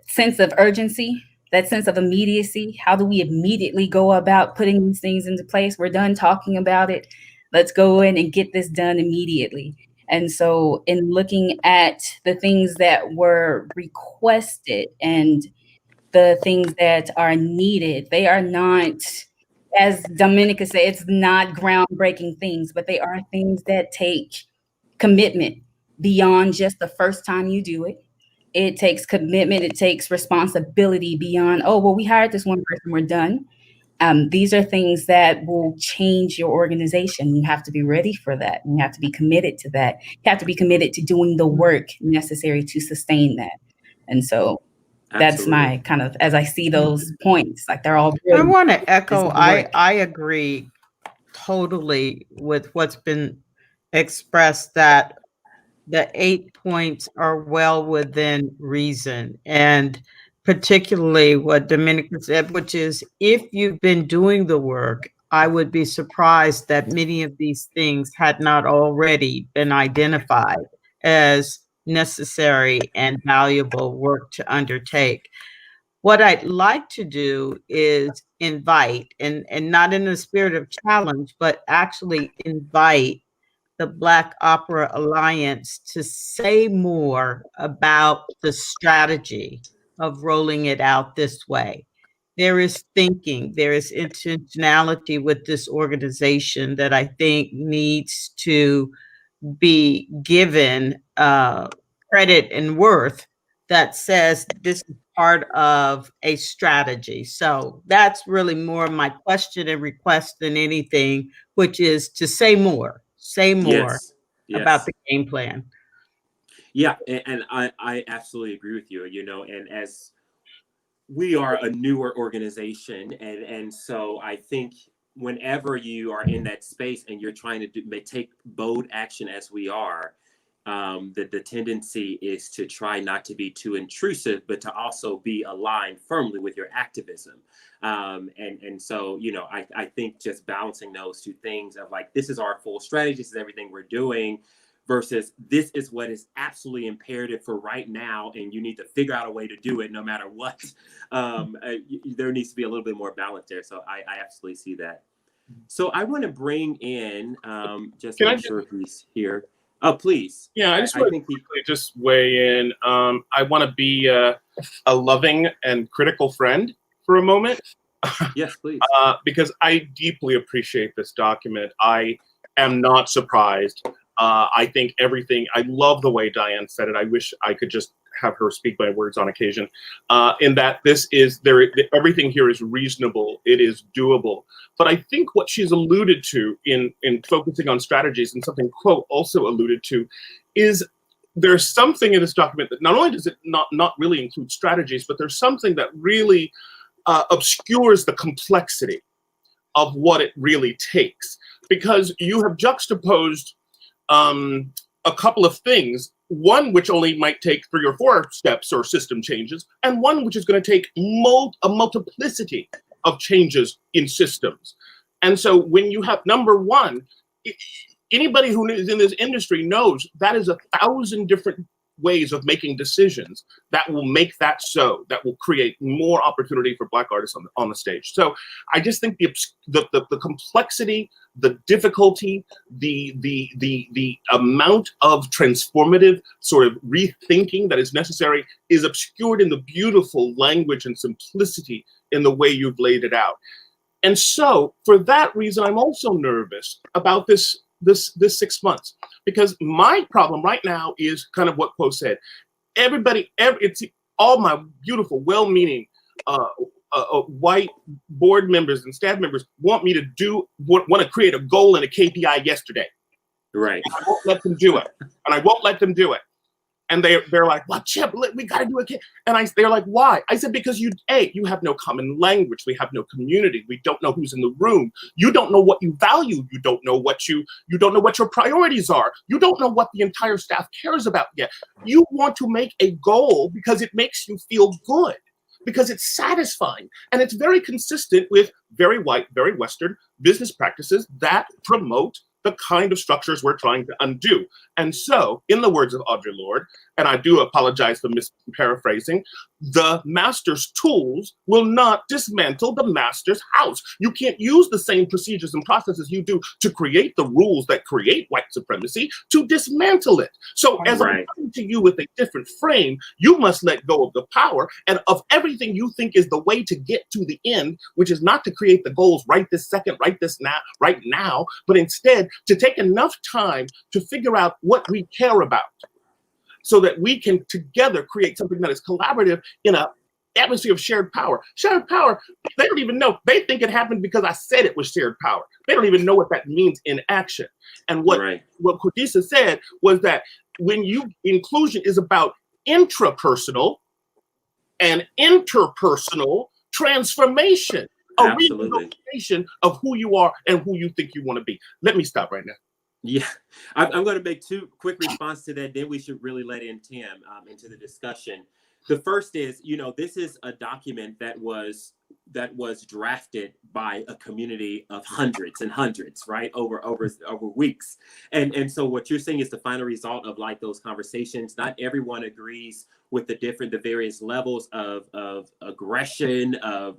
[SPEAKER 3] sense of urgency, that sense of immediacy. How do we immediately go about putting these things into place? We're done talking about it. Let's go in and get this done immediately. And so in looking at the things that were requested and the things that are needed, they are not, as Dominica said, it's not groundbreaking things, but they are things that take commitment beyond just the first time you do it. It takes commitment, it takes responsibility beyond, oh, well, we hired this one person, we're done. These are things that will change your organization. You have to be ready for that. You have to be committed to that. You have to be committed to doing the work necessary to sustain that. And so that's my kind of, as I see those points, like they're all good.
[SPEAKER 6] I want to echo, I agree totally with what's been expressed, that the 8 points are well within reason. And particularly what Dominica said, which is, if you've been doing the work, I would be surprised that many of these things had not already been identified as necessary and valuable work to undertake. What I'd like to do is invite, and not in the spirit of challenge, but actually invite the Black Opera Alliance to say more about the strategy of rolling it out this way. there is thinking, there is intentionality with this organization that I think needs to be given credit and worth that says this is part of a strategy. So that's really more my question and request than anything, which is to say more
[SPEAKER 1] Yes.
[SPEAKER 6] about the game plan.
[SPEAKER 1] Yeah, and I absolutely agree with you, and as we are a newer organization, and so I think whenever you are in that space and you're trying to take bold action as we are, the tendency is to try not to be too intrusive, but to also be aligned firmly with your activism. And so, I think just balancing those two things of like, this is our full strategy, this is everything we're doing, versus this is what is absolutely imperative for right now, and you need to figure out a way to do it no matter what. There needs to be a little bit more balance there. So I absolutely see that. So I want to bring in, just make sure he's here. Oh, please.
[SPEAKER 4] Yeah, I just want to quickly just weigh in. I want to be a loving and critical friend for a moment.
[SPEAKER 1] Yes, please.
[SPEAKER 4] Because I deeply appreciate this document. I am not surprised. I think I love the way Diane said it. I wish I could just have her speak my words on occasion, in that everything here is reasonable, it is doable. But I think what she's alluded to in focusing on strategies, and something Quote also alluded to, is there's something in this document that not only does it not really include strategies, but there's something that really obscures the complexity of what it really takes. Because you have juxtaposed a couple of things, one which only might take 3 or 4 steps or system changes, and one which is going to take a multiplicity of changes in systems. And so when you have number one, anybody who is in this industry knows that is 1,000 different ways of making decisions that will make that so, that will create more opportunity for Black artists on the stage. So I just think the complexity, the difficulty, the amount of transformative sort of rethinking that is necessary is obscured in the beautiful language and simplicity in the way you've laid it out. And so for that reason, I'm also nervous about this 6 months, because my problem right now is kind of what Poe said. It's all my beautiful, well-meaning white board members and staff members want me to want to create a goal and a KPI yesterday.
[SPEAKER 1] Right.
[SPEAKER 4] I won't let them do it, and I won't let them do it. And they're like, well, Chip, we got to do it. And they're like, why? I said, because you have no common language. We have no community. We don't know who's in the room. You don't know what you value. You don't know what you don't know what your priorities are. You don't know what the entire staff cares about yet. You want to make a goal because it makes you feel good, because it's satisfying. And it's very consistent with very white, very Western business practices that promote the kind of structures we're trying to undo. And so, in the words of Audre Lorde, and I do apologize for misparaphrasing, the master's tools will not dismantle the master's house. You can't use the same procedures and processes you do to create the rules that create white supremacy to dismantle it. So as I'm coming to you with a different frame, you must let go of the power and of everything you think is the way to get to the end, which is not to create the goals right this second, right now, but instead to take enough time to figure out what we care about, so that we can together create something that is collaborative in an atmosphere of shared power. Shared power, they don't even know. They think it happened because I said it was shared power. They don't even know what that means in action. And what Quodesia said was that inclusion is about intrapersonal and interpersonal transformation, a renegotiation of who you are and who you think you want to be. Let me stop right now.
[SPEAKER 1] Yeah, I'm going to make 2 quick responses to that. Then we should really let in Tim into the discussion. The first is, this is a document that was drafted by a community of hundreds and hundreds, right, over weeks, and so what you're saying is the final result of like those conversations. Not everyone agrees with the various levels of aggression, of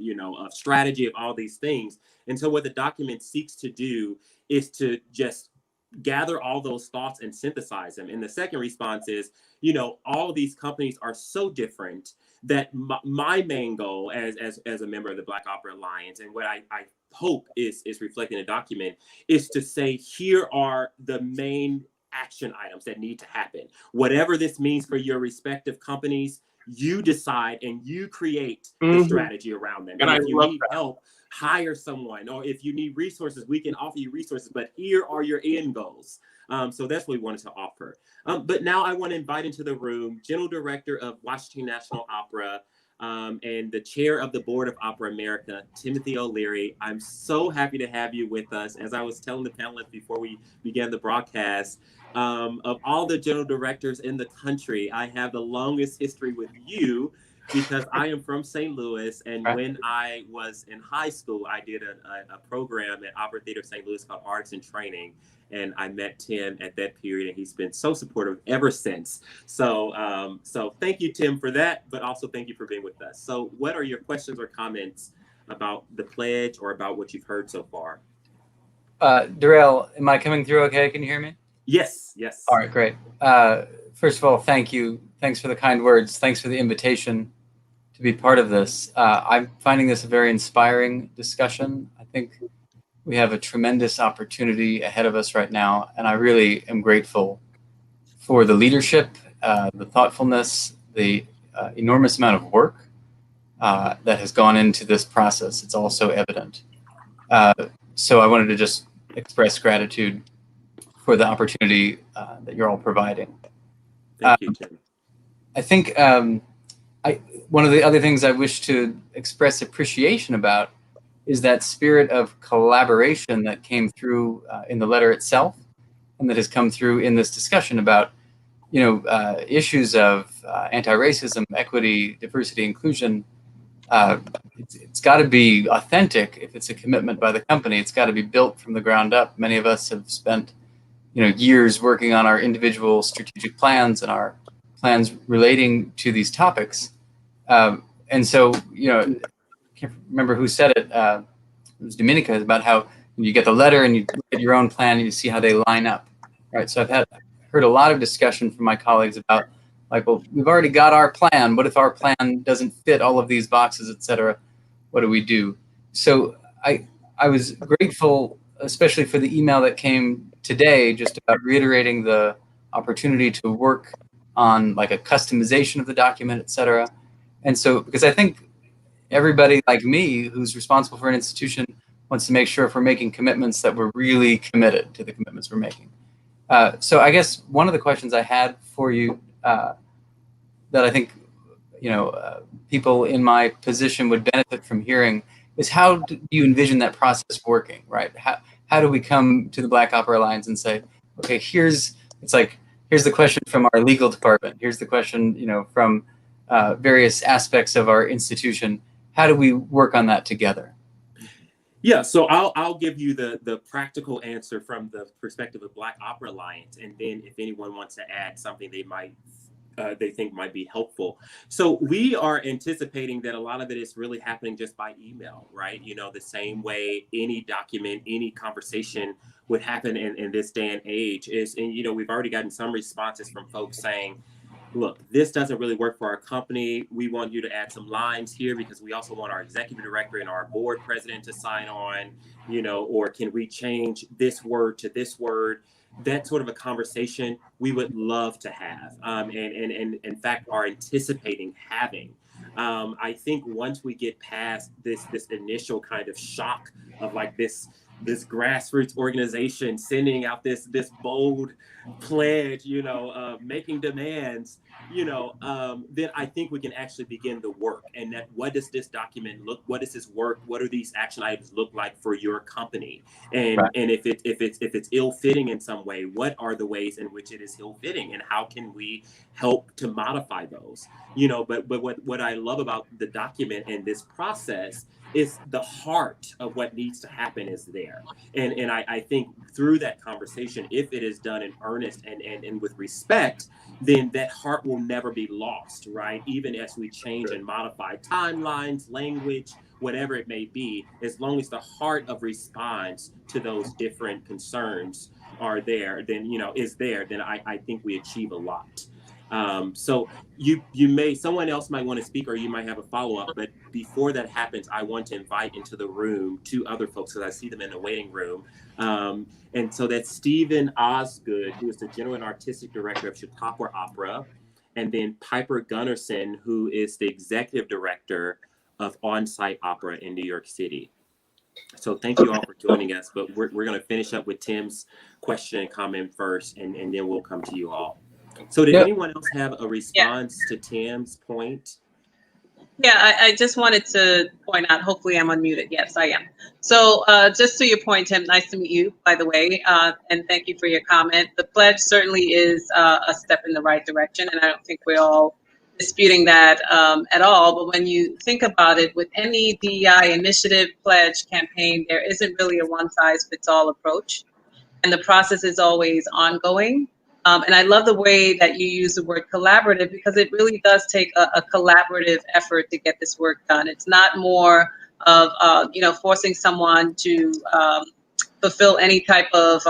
[SPEAKER 1] strategy, of all these things. And so what the document seeks to do is to just gather all those thoughts and synthesize them. And the second response is, all of these companies are so different that my main goal as a member of the Black Opera Alliance, and what I hope is reflected in the document, is to say, here are the main action items that need to happen. Whatever this means for your respective companies, you decide and you create the strategy around them. And if you need help, hire someone, or if you need resources, we can offer you resources, but here are your end goals. So that's what we wanted to offer. But now I want to invite into the room General Director of Washington National Opera and the Chair of the Board of Opera America, Timothy O'Leary. I'm so happy to have you with us. As I was telling the panelists before we began the broadcast, of all the general directors in the country, I have the longest history with you, because I am from St. Louis, and when I was in high school, I did a program at Opera Theater of St. Louis called Arts and Training, and I met Tim at that period, and he's been so supportive ever since. So, so thank you, Tim, for that, but also thank you for being with us. So what are your questions or comments about the pledge or about what you've heard so far?
[SPEAKER 7] Derrell, am I coming through okay? Can you hear me?
[SPEAKER 1] Yes, yes.
[SPEAKER 7] All right, great. First of all, thank you. Thanks for the kind words. Thanks for the invitation to be part of this. I'm finding this a very inspiring discussion. I think we have a tremendous opportunity ahead of us right now, and I really am grateful for the leadership, the thoughtfulness, the enormous amount of work that has gone into this process. It's also evident. So I wanted to just express gratitude for the opportunity that you're all providing.
[SPEAKER 1] Thank you, Tim.
[SPEAKER 7] I think one of the other things I wish to express appreciation about is that spirit of collaboration that came through in the letter itself, and that has come through in this discussion about, issues of anti-racism, equity, diversity, inclusion. It's got to be authentic. If it's a commitment by the company, it's got to be built from the ground up. Many of us have spent, years working on our individual strategic plans and our plans relating to these topics. And so, I can't remember who said it. It was Dominica, about how you get the letter and you get your own plan and you see how they line up. Right. So I've heard a lot of discussion from my colleagues about, like, well, we've already got our plan. What if our plan doesn't fit all of these boxes, et cetera? What do we do? So I was grateful, especially for the email that came today, just about reiterating the opportunity to work on like a customization of the document, et cetera. And so, because I think everybody like me who's responsible for an institution wants to make sure if we're making commitments that we're really committed to the commitments we're making. So I guess one of the questions I had for you that I think, people in my position would benefit from hearing is, how do you envision that process working, right? How do we come to the Black Opera Alliance and say, okay, here's the question from our legal department. Here's the question, from various aspects of our institution. How do we work on that together?
[SPEAKER 1] Yeah, so I'll give you the practical answer from the perspective of Black Opera Alliance, and then if anyone wants to add something they think might be helpful. So we are anticipating that a lot of it is really happening just by email, right? The same way any document, any conversation would happen in this day and age is, and we've already gotten some responses from folks saying, look, this doesn't really work for our company. We want you to add some lines here because we also want our executive director and our board president to sign on, or can we change this word to this word? That sort of a conversation we would love to have, and in fact are anticipating having. I think once we get past this initial kind of shock of like this grassroots organization sending out this bold pledge, making demands, then I think we can actually begin the work. And that, what does this document look? What does this work? What do these action items look like for your company? And
[SPEAKER 7] right.
[SPEAKER 1] And if it's ill-fitting in some way, what are the ways in which it is ill-fitting, and how can we help to modify those? But what I love about the document and this process is the heart of what needs to happen is there. And I think through that conversation, if it is done in earnest and with respect, then that heart will never be lost, right? Even as we change and modify timelines, language, whatever it may be, as long as the heart of response to those different concerns are there, then, then I think we achieve a lot. So someone else might want to speak, or you might have a follow-up, but before that happens, I want to invite into the room two other folks, because I see them in the waiting room. And so that's Stephen Osgood, who is the General and Artistic Director of Chautauqua Opera, and then Piper Gunnarsson, who is the Executive Director of On-Site Opera in New York City. So thank you all for joining us, but we're going to finish up with Tim's question and comment first, and then we'll come to you all. So did anyone else have a response to Tim's point?
[SPEAKER 5] Yeah, I just wanted to point out, hopefully I'm unmuted. Yes, I am. So just to your point, Tim, nice to meet you, by the way, and thank you for your comment. The pledge certainly is a step in the right direction, and I don't think we're all disputing that at all. But when you think about it, with any DEI initiative, pledge, campaign, there isn't really a one-size-fits-all approach, and the process is always ongoing. And I love the way that you use the word collaborative, because it really does take a collaborative effort to get this work done. It's not more of, forcing someone to fulfill any type of,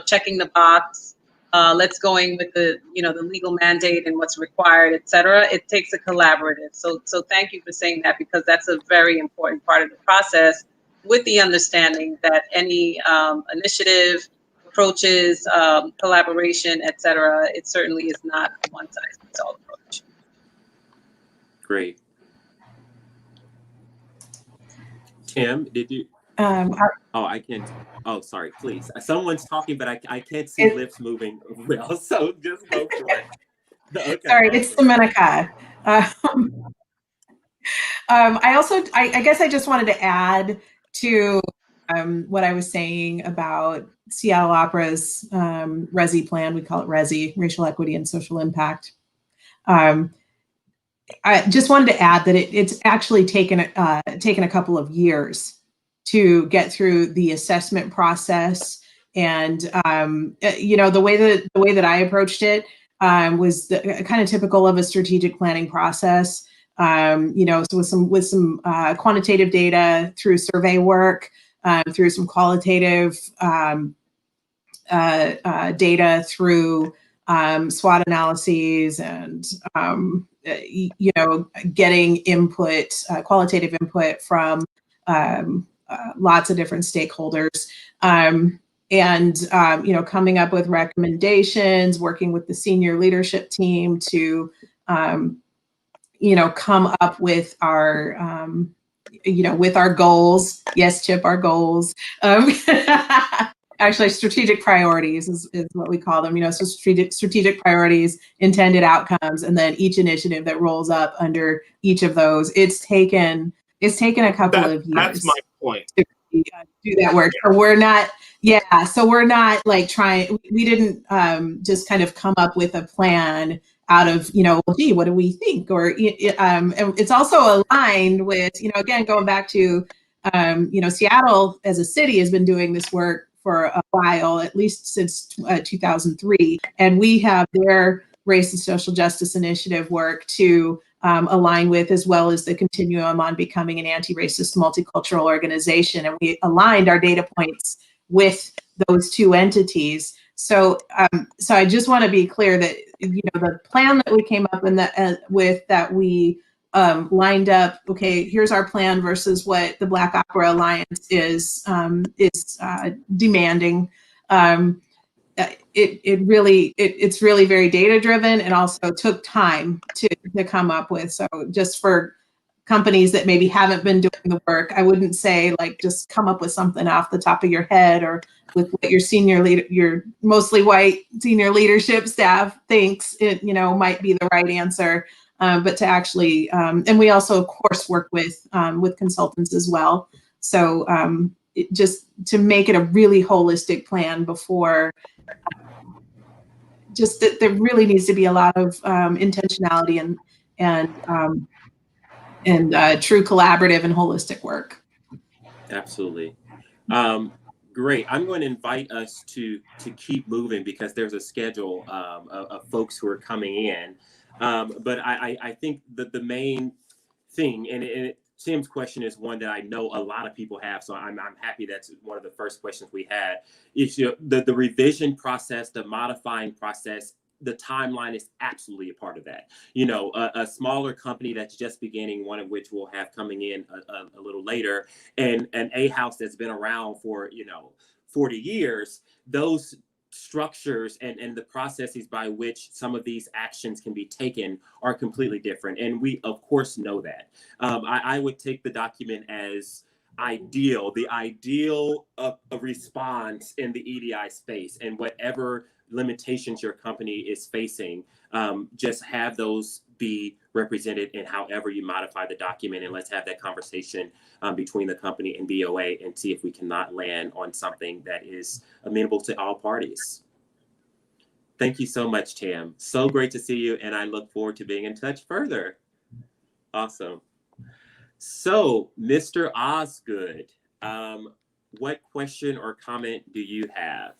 [SPEAKER 5] checking the box, let's going with the legal mandate and what's required, et cetera. It takes a collaborative. So thank you for saying that, because that's a very important part of the process, with the understanding that any initiative, approaches, collaboration, et cetera, it certainly is not a one-size-fits-all approach.
[SPEAKER 1] Great. Tim, did you? I can't. Oh, sorry, please. Someone's talking, but I can't see lips moving well, so just go for it. Okay,
[SPEAKER 2] sorry, it's Domenica. I guess I just wanted to add to what I was saying about Seattle Opera's RESI plan. We call it RESI, Racial Equity and Social Impact. I just wanted to add that it's actually taken a couple of years to get through the assessment process, and the way that I approached it was kind of typical of a strategic planning process. So with some quantitative data, through survey work, through some qualitative data, through SWOT analyses, and getting input, qualitative input from lots of different stakeholders, and coming up with recommendations, working with the senior leadership team to come up with our goals. Yes, Chip, our goals. Actually, strategic priorities is what we call them. So strategic priorities, intended outcomes, and then each initiative that rolls up under each of those. It's taken a couple of years.
[SPEAKER 4] That's my point.
[SPEAKER 2] To do that work. So we're not. Yeah. So we're not like trying. We didn't just kind of come up with a plan out of, gee, what do we think? Or and it's also aligned with, again, going back to, Seattle as a city has been doing this work for a while, at least since 2003. And we have their Race and Social Justice Initiative work to align with, as well as the Continuum on Becoming an Anti-Racist Multicultural Organization. And we aligned our data points with those two entities. So I just want to be clear that, the plan that we came up with, that we lined up, okay, here's our plan versus what the Black Opera Alliance is demanding. It's really very data driven, and also took time to come up with. So just for companies that maybe haven't been doing the work, I wouldn't say like just come up with something off the top of your head or with what your mostly white senior leadership staff thinks it might be the right answer, but to actually and we also of course work with consultants as well. So just to make it a really holistic plan before. Just that there really needs to be a lot of intentionality and true collaborative and holistic work.
[SPEAKER 1] Absolutely. Great. I'm going to invite us to keep moving, because there's a schedule of folks who are coming in. But I think that the main thing, and Tim's question is one that I know a lot of people have, so I'm happy that's one of the first questions we had. Is the revision process, the modifying process, the timeline is absolutely a part of that. You know, a smaller company that's just beginning, one of which we'll have coming in a little later, and a house that's been around for, 40 years, those structures and the processes by which some of these actions can be taken are completely different. And we, of course, know that. I would take the document as the ideal of a response in the EDI space, and whatever limitations your company is facing, just have those be represented in however you modify the document, and let's have that conversation between the company and BOA and see if we cannot land on something that is amenable to all parties. Thank you so much, Tam. So great to see you, and I look forward to being in touch further. Awesome. So, Mr. Osgood, what question or comment do you have?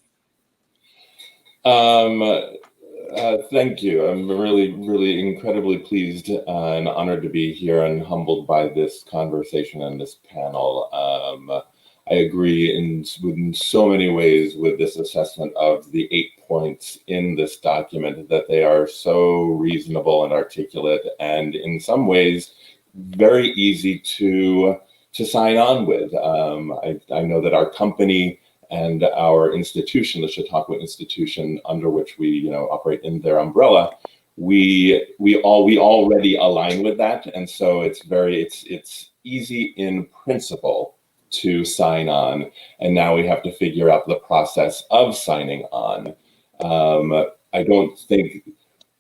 [SPEAKER 8] Thank you. I'm really incredibly pleased and honored to be here and humbled by this conversation and this panel. I agree in so many ways with this assessment of the 8 points in this document, that they are so reasonable and articulate, and in some ways very easy to sign on with. I know that our company and our institution, the Chautauqua Institution, under which we operate in their umbrella, we already align with that, and so it's easy in principle to sign on, and now we have to figure out the process of signing on. I don't think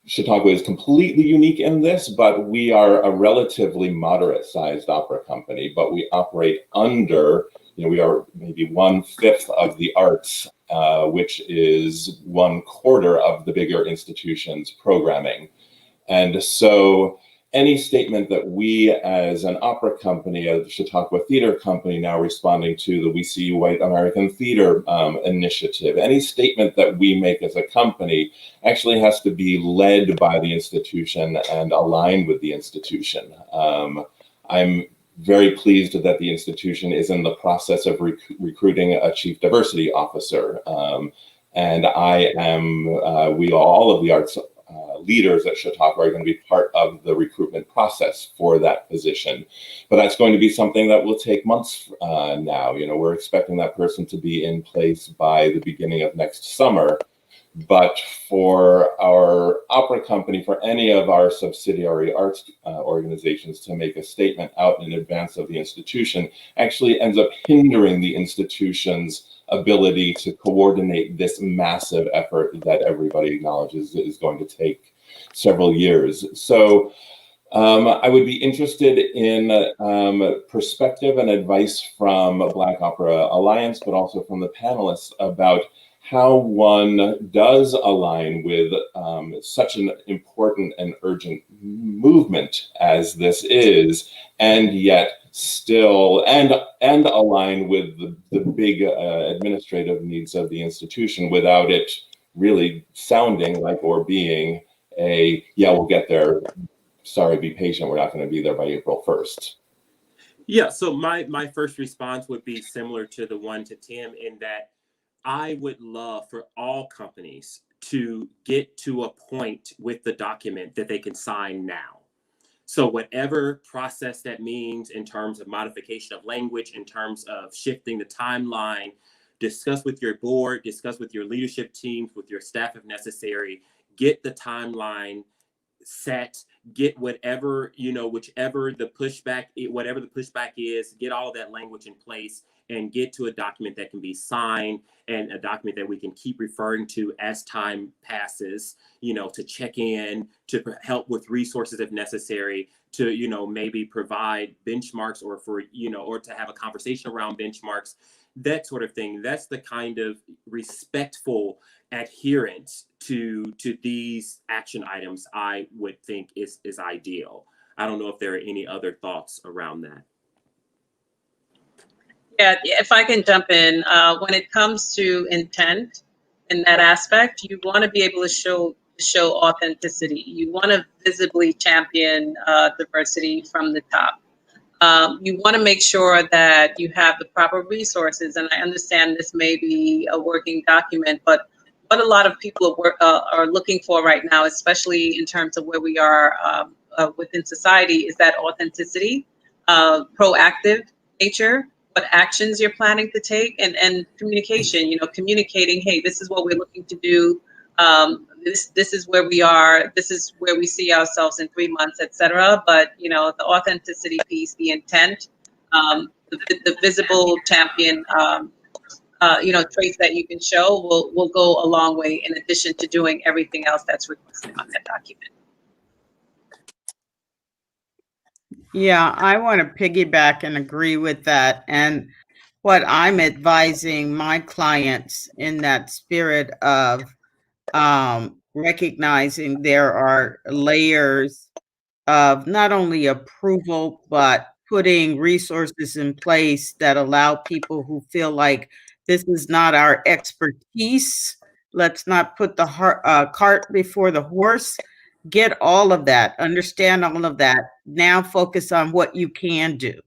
[SPEAKER 8] Chautauqua is completely unique in this, but we are a relatively moderate-sized opera company, but we operate under, we are maybe 1/5 of the arts, which is 1/4 of the bigger institution's programming. And so any statement that we as an opera company, as the Chautauqua Theater Company, now responding to the We See You White American Theater initiative, any statement that we make as a company actually has to be led by the institution and aligned with the institution. I'm very pleased that the institution is in the process of recruiting a chief diversity officer. And all of the arts leaders at Chautauqua are going to be part of the recruitment process for that position. But that's going to be something that will take months now. We're expecting that person to be in place by the beginning of next summer. But for our opera company, for any of our subsidiary arts organizations to make a statement out in advance of the institution actually ends up hindering the institution's ability to coordinate this massive effort that everybody acknowledges is going to take several years. So I would be interested in perspective and advice from Black Opera Alliance, but also from the panelists about how one does align with such an important and urgent movement as this is, and yet still and align with the big administrative needs of the institution without it really sounding like or being a, yeah, we'll get there. Sorry, be patient. We're not going to be there by April 1st.
[SPEAKER 1] Yeah, so my first response would be similar to the one to Tim, in that I would love for all companies to get to a point with the document that they can sign now. So whatever process that means in terms of modification of language, in terms of shifting the timeline, discuss with your board, discuss with your leadership teams, with your staff if necessary, get the timeline set, get whatever, whatever the pushback is, get all of that language in place and get to a document that can be signed and a document that we can keep referring to as time passes, to check in, to help with resources if necessary, to, maybe provide benchmarks or or to have a conversation around benchmarks, that sort of thing. That's the kind of respectful adherence to these action items I would think is ideal. I don't know if there are any other thoughts around that.
[SPEAKER 5] Yeah, if I can jump in, when it comes to intent in that aspect, you want to be able to show authenticity. You want to visibly champion diversity from the top. You want to make sure that you have the proper resources. And I understand this may be a working document, but what a lot of people are looking for right now, especially in terms of where we are within society, is that authenticity, proactive nature, what actions you're planning to take, and communication, communicating, hey, this is what we're looking to do. This is where we are. This is where we see ourselves in 3 months, etc. But, the authenticity piece, the intent, the visible champion, traits that you can show will go a long way in addition to doing everything else that's requested on that document.
[SPEAKER 6] Yeah, I want to piggyback and agree with that. And what I'm advising my clients in that spirit of recognizing there are layers of not only approval, but putting resources in place that allow people who feel like this is not our expertise. Let's not put the cart before the horse. Get all of that, understand all of that. Now focus on what you can do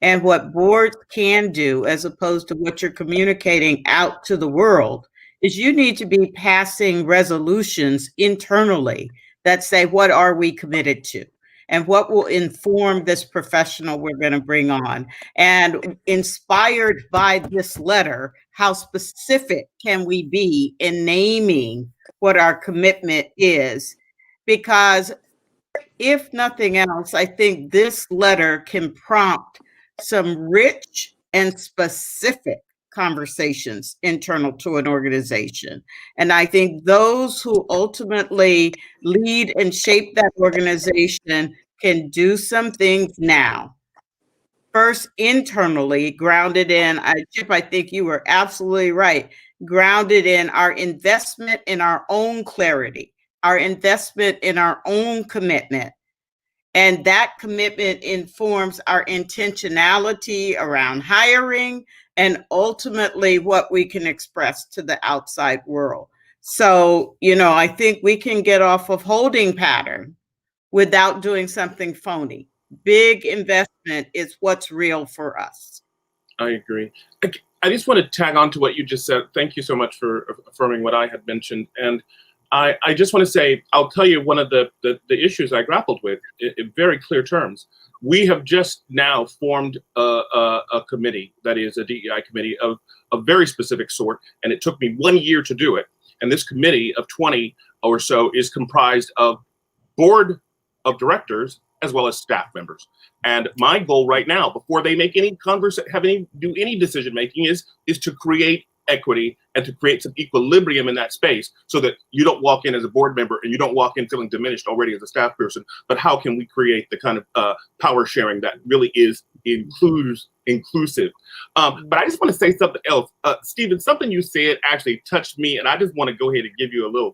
[SPEAKER 6] and what boards can do, as opposed to what you're communicating out to the world, is you need to be passing resolutions internally that say, what are we committed to? And what will inform this professional we're going to bring on? And inspired by this letter, how specific can we be in naming what our commitment is? Because if nothing else, I think this letter can prompt some rich and specific conversations internal to an organization. And I think those who ultimately lead and shape that organization can do some things now. First, internally, grounded in, Chip, I think you were absolutely right, grounded in our investment in our own clarity, our investment in our own commitment. And that commitment informs our intentionality around hiring and ultimately what we can express to the outside world. So, I think we can get off of holding pattern without doing something phony. Big investment is what's real for us.
[SPEAKER 4] I agree. I just want to tag on to what you just said. Thank you so much for affirming what I had mentioned. And I just want to say, I'll tell you one of the issues I grappled with in very clear terms. We have just now formed a committee that is a DEI committee of a very specific sort, and it took me 1 year to do it. And this committee of 20 or so is comprised of board of directors as well as staff members. And my goal right now, before they make any do any decision making, is to create equity and to create some equilibrium in that space, so that you don't walk in as a board member and you don't walk in feeling diminished already as a staff person. But how can we create the kind of power sharing that really is inclusive? But I just want to say something else. Stephen, something you said actually touched me, and I just want to go ahead and give you a little,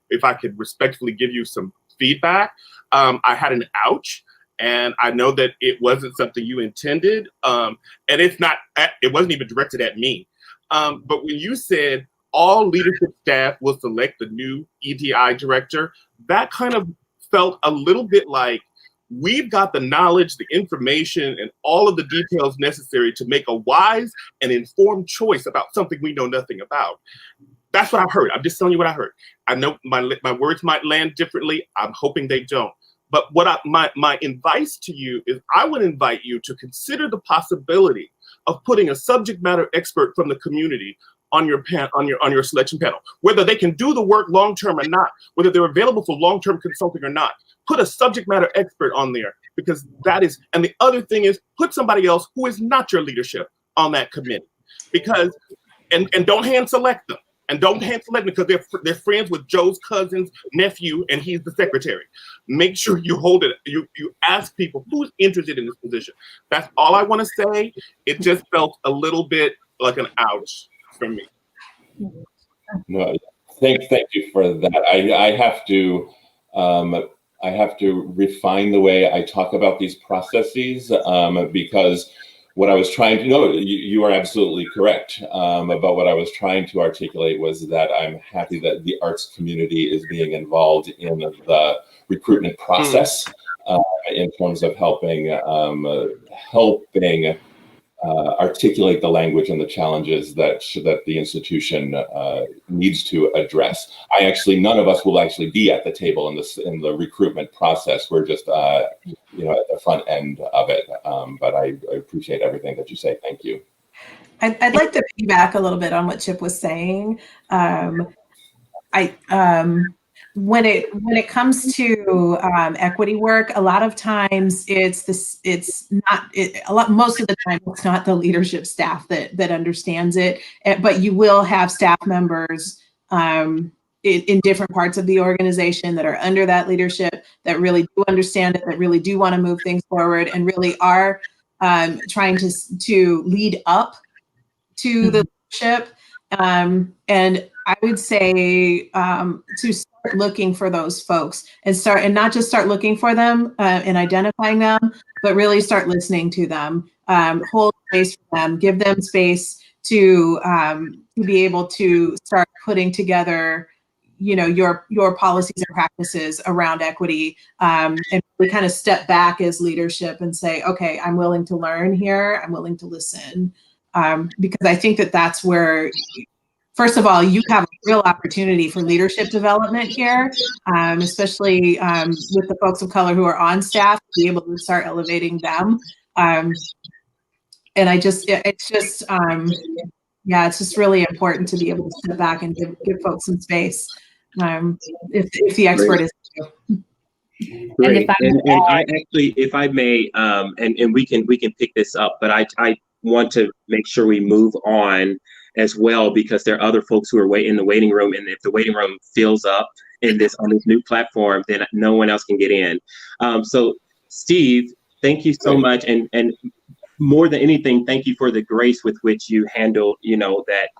[SPEAKER 4] if I could respectfully give you some feedback. I had an ouch, and I know that it wasn't something you intended, and it wasn't even directed at me. But when you said all leadership staff will select the new EDI director, that kind of felt a little bit like we've got the knowledge, the information, and all of the details necessary to make a wise and informed choice about something we know nothing about. That's what I've heard. I'm just telling you what I heard. I know my words might land differently. I'm hoping they don't. But my advice to you is, I would invite you to consider the possibility of putting a subject matter expert from the community on your selection panel, whether they can do the work long term or not, whether they're available for long term consulting or not. Put a subject matter expert on there, because that is. And the other thing is, put somebody else who is not your leadership on that committee, because and don't hand select them. And don't hand select them because they're friends with Joe's cousin's nephew, and he's the secretary. Make sure you hold it. You ask people who's interested in this position. That's all I want to say. It just felt a little bit like an ouch for me.
[SPEAKER 8] No, thank you for that. I have to refine the way I talk about these processes, because what I was trying to know, you are absolutely correct. But what I was trying to articulate was that I'm happy that the arts community is being involved in the recruitment process, in terms of helping articulate the language and the challenges that the institution needs to address. None of us will actually be at the table in the recruitment process. We're just at the front end of it. But I appreciate everything that you say. Thank you.
[SPEAKER 2] I'd like to piggyback a little bit on what Chip was saying. When it comes to equity work, a lot of times most of the time it's not the leadership staff that understands it, but you will have staff members in different parts of the organization that are under that leadership that really do understand it, that really do want to move things forward, and really are trying to lead up to the leadership. And I would say to start looking for those folks and not just start looking for them and identifying them, but really start listening to them, hold space for them, give them space to be able to start putting together, your policies and practices around equity, and we kind of step back as leadership and say, okay, I'm willing to learn here. I'm willing to listen. Because I think that's where, first of all, you have a real opportunity for leadership development here, especially with the folks of color who are on staff, to be able to start elevating them. And it's just really important to be able to step back and give folks some space if the expert is.
[SPEAKER 1] Great. And I actually, if I may, and we can pick this up, but I want to make sure we move on as well, because there are other folks who are in the waiting room, and if the waiting room fills up on this new platform, then no one else can get in. So Steve, thank you so much, and more than anything, thank you for the grace with which you handled, that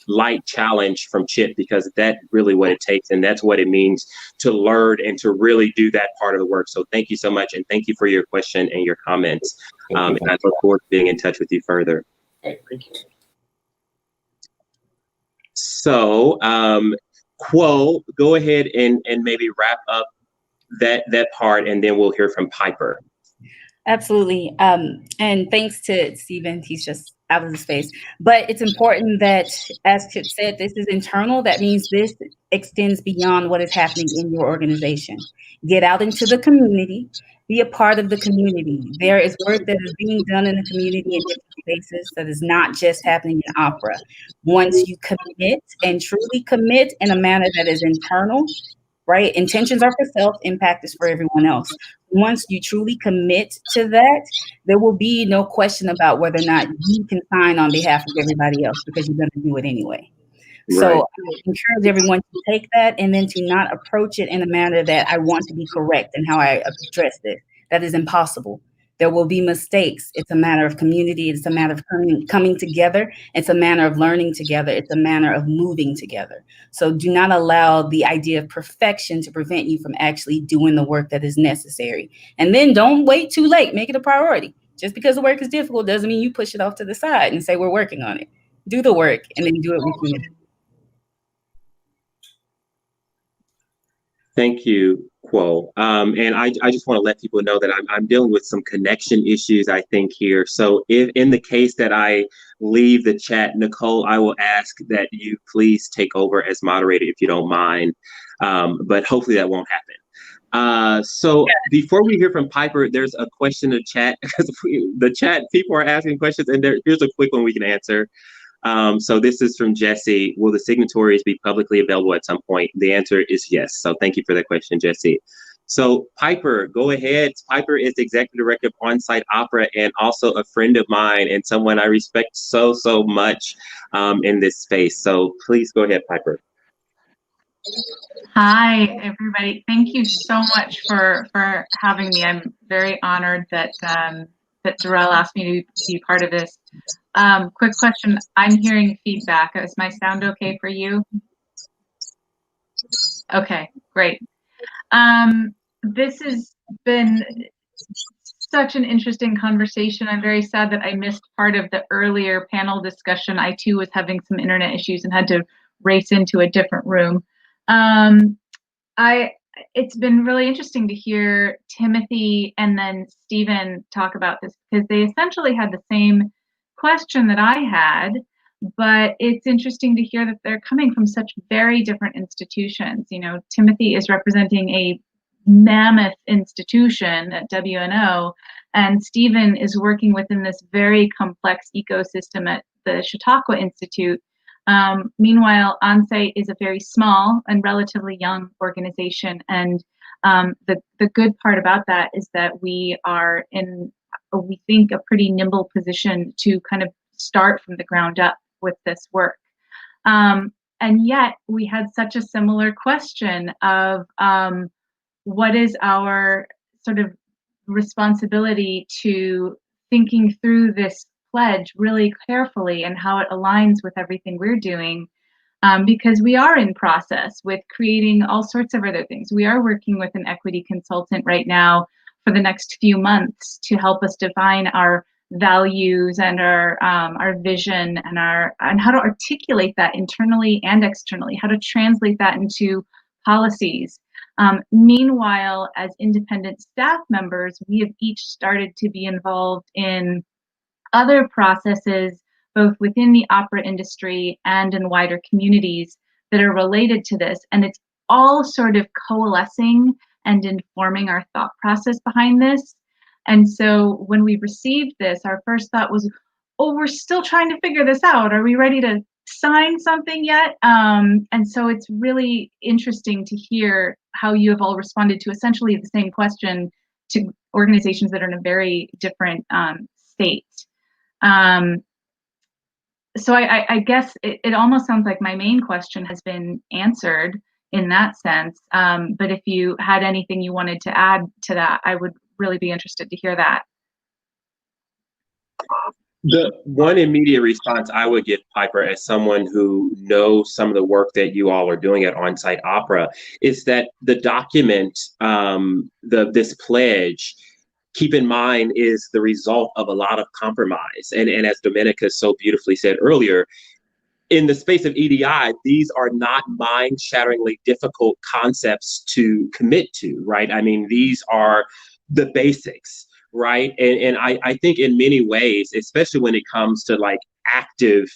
[SPEAKER 1] light challenge from Chip, because that's really what it takes, and that's what it means to learn and to really do that part of the work. So thank you so much, and thank you for your question and your comments. And I look forward to being in touch with you further.
[SPEAKER 8] Okay, thank you.
[SPEAKER 1] So, Quo, go ahead and maybe wrap up that part, and then we'll hear from Piper.
[SPEAKER 3] Absolutely. And thanks to Stephen, he's just out of the space. But it's important that, as Chip said, this is internal. That means this extends beyond what is happening in your organization. Get out into the community, be a part of the community. There is work that is being done in the community in different spaces that is not just happening in opera. Once you commit and truly commit in a manner that is internal, right? Intentions are for self, impact is for everyone else. Once you truly commit to that, there will be no question about whether or not you can sign on behalf of everybody else, because you're going to do it anyway. Right. So I encourage everyone to take that and then to not approach it in a manner that I want to be correct in how I address it. That is impossible. There will be mistakes. It's a matter of community. It's a matter of coming together. It's a matter of learning together. It's a matter of moving together. So do not allow the idea of perfection to prevent you from actually doing the work that is necessary. And then don't wait too late. Make it a priority. Just because the work is difficult doesn't mean you push it off to the side and say, we're working on it. Do the work and then do it with unity.
[SPEAKER 1] Thank you, Quo. And I just want to let people know that I'm dealing with some connection issues, I think, here. So if in the case that I leave the chat, Nicole, I will ask that you please take over as moderator if you don't mind. But hopefully that won't happen. So before we hear from Piper, there's a question in the chat, because the chat people are asking questions, and here's a quick one we can answer. So this is from Jesse. Will the signatories be publicly available at some point? The answer is yes. So thank you for that question, Jesse. So Piper, go ahead. Piper is the executive director of On-Site Opera and also a friend of mine and someone I respect so much in this space. So please go ahead, Piper.
[SPEAKER 9] Hi, everybody. Thank you so much for having me. I'm very honored that Derrell asked me to be part of this. Quick question. I'm hearing feedback. Is my sound okay for you? Okay, great. This has been such an interesting conversation. I'm very sad that I missed part of the earlier panel discussion. I too was having some internet issues and had to race into a different room. it's been really interesting to hear Timothy and then Stephen talk about this, because they essentially had the same question that I had, but it's interesting to hear that they're coming from such very different institutions. You know, Timothy is representing a mammoth institution at WNO, and Stephen is working within this very complex ecosystem at the Chautauqua Institute. Meanwhile, OnSite is a very small and relatively young organization, and the good part about that is that we are in, we think, a pretty nimble position to kind of start from the ground up with this work. And yet we had such a similar question of what is our sort of responsibility to thinking through this pledge really carefully and how it aligns with everything we're doing, because we are in process with creating all sorts of other things. We are working with an equity consultant right now for the next few months to help us define our values and our vision and how to articulate that internally and externally, how to translate that into policies. Meanwhile, as independent staff members, we have each started to be involved in other processes, both within the opera industry and in wider communities that are related to this. And it's all sort of coalescing and informing our thought process behind this. And so when we received this, our first thought was, oh, we're still trying to figure this out. Are we ready to sign something yet? And so it's really interesting to hear how you have all responded to essentially the same question to organizations that are in a very different state. So I guess it almost sounds like my main question has been answered in that sense. But if you had anything you wanted to add to that, I would really be interested to hear that.
[SPEAKER 1] The one immediate response I would give, Piper, as someone who knows some of the work that you all are doing at OnSite Opera, is that the document, this pledge, keep in mind, is the result of a lot of compromise. And as Dominica so beautifully said earlier, in the space of EDI, these are not mind-shatteringly difficult concepts to commit to, right? I mean, these are the basics, right? And I think in many ways, especially when it comes to like active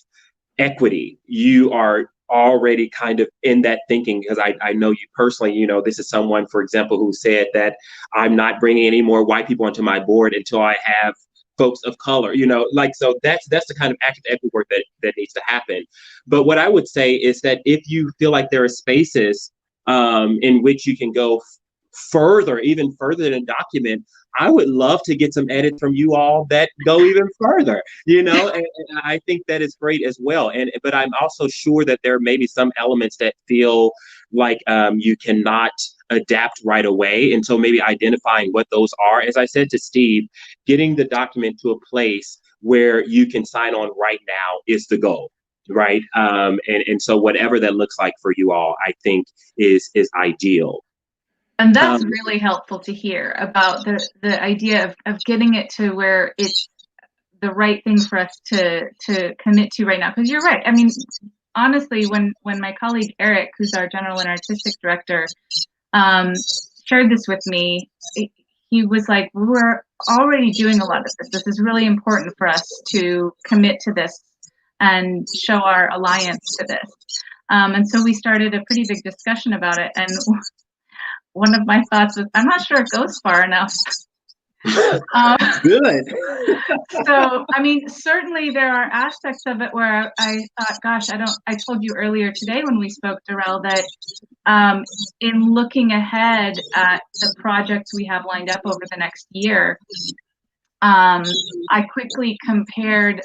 [SPEAKER 1] equity, you are already kind of in that thinking, because I know you personally. You know, this is someone, for example, who said that I'm not bringing any more white people onto my board until I have folks of color, you know, like, so that's the kind of active equity work that needs to happen. But what I would say is that if you feel like there are spaces in which you can go further, even further than document, I would love to get some edits from you all that go even further, you know, and I think that is great as well. But I'm also sure that there may be some elements that feel like you cannot adapt right away. And so maybe identifying what those are, as I said to Steve, getting the document to a place where you can sign on right now is the goal, right? And so whatever that looks like for you all, I think is ideal.
[SPEAKER 9] And that's really helpful to hear about the idea of getting it to where it's the right thing for us to commit to right now. Because you're right. I mean, honestly, when my colleague Eric, who's our general and artistic director, shared this with me, he was like, we're already doing a lot of this. This is really important for us to commit to this and show our alliance to this. And so we started a pretty big discussion about it. And one of my thoughts was, I'm not sure it goes far enough.
[SPEAKER 1] Good.
[SPEAKER 9] So, I mean, certainly there are aspects of it where I thought, gosh, I told you earlier today when we spoke, Derrell, that in looking ahead at the projects we have lined up over the next year, I quickly compared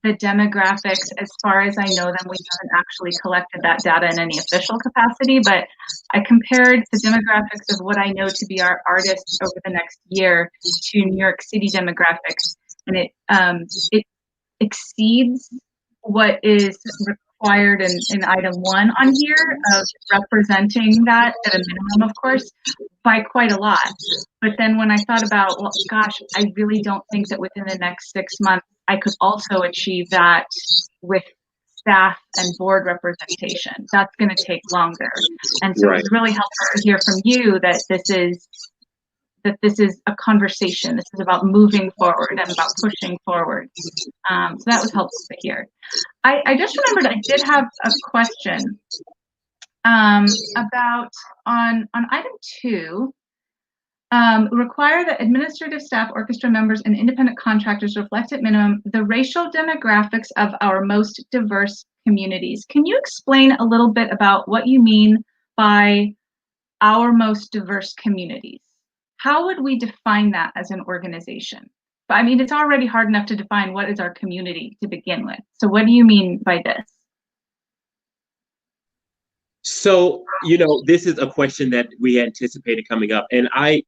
[SPEAKER 9] the demographics. As far as I know them, we haven't actually collected that data in any official capacity, but I compared the demographics of what I know to be our artists over the next year to New York City demographics, and it exceeds what is required in item 1 on here of representing that at a minimum, of course, by quite a lot. But then when I thought about, well, gosh, I really don't think that within the next 6 months I could also achieve that with staff and board representation. That's going to take longer. And so it's really helpful to hear from you that this is a conversation. This is about moving forward and about pushing forward. So that was helpful to hear. I just remembered I did have a question about on item 2. Require that administrative staff, orchestra members, and independent contractors reflect at minimum the racial demographics of our most diverse communities. Can you explain a little bit about what you mean by our most diverse communities? How would we define that as an organization? But I mean, it's already hard enough to define what is our community to begin with. So what do you mean by this?
[SPEAKER 1] So, this is a question that we anticipated coming up, and I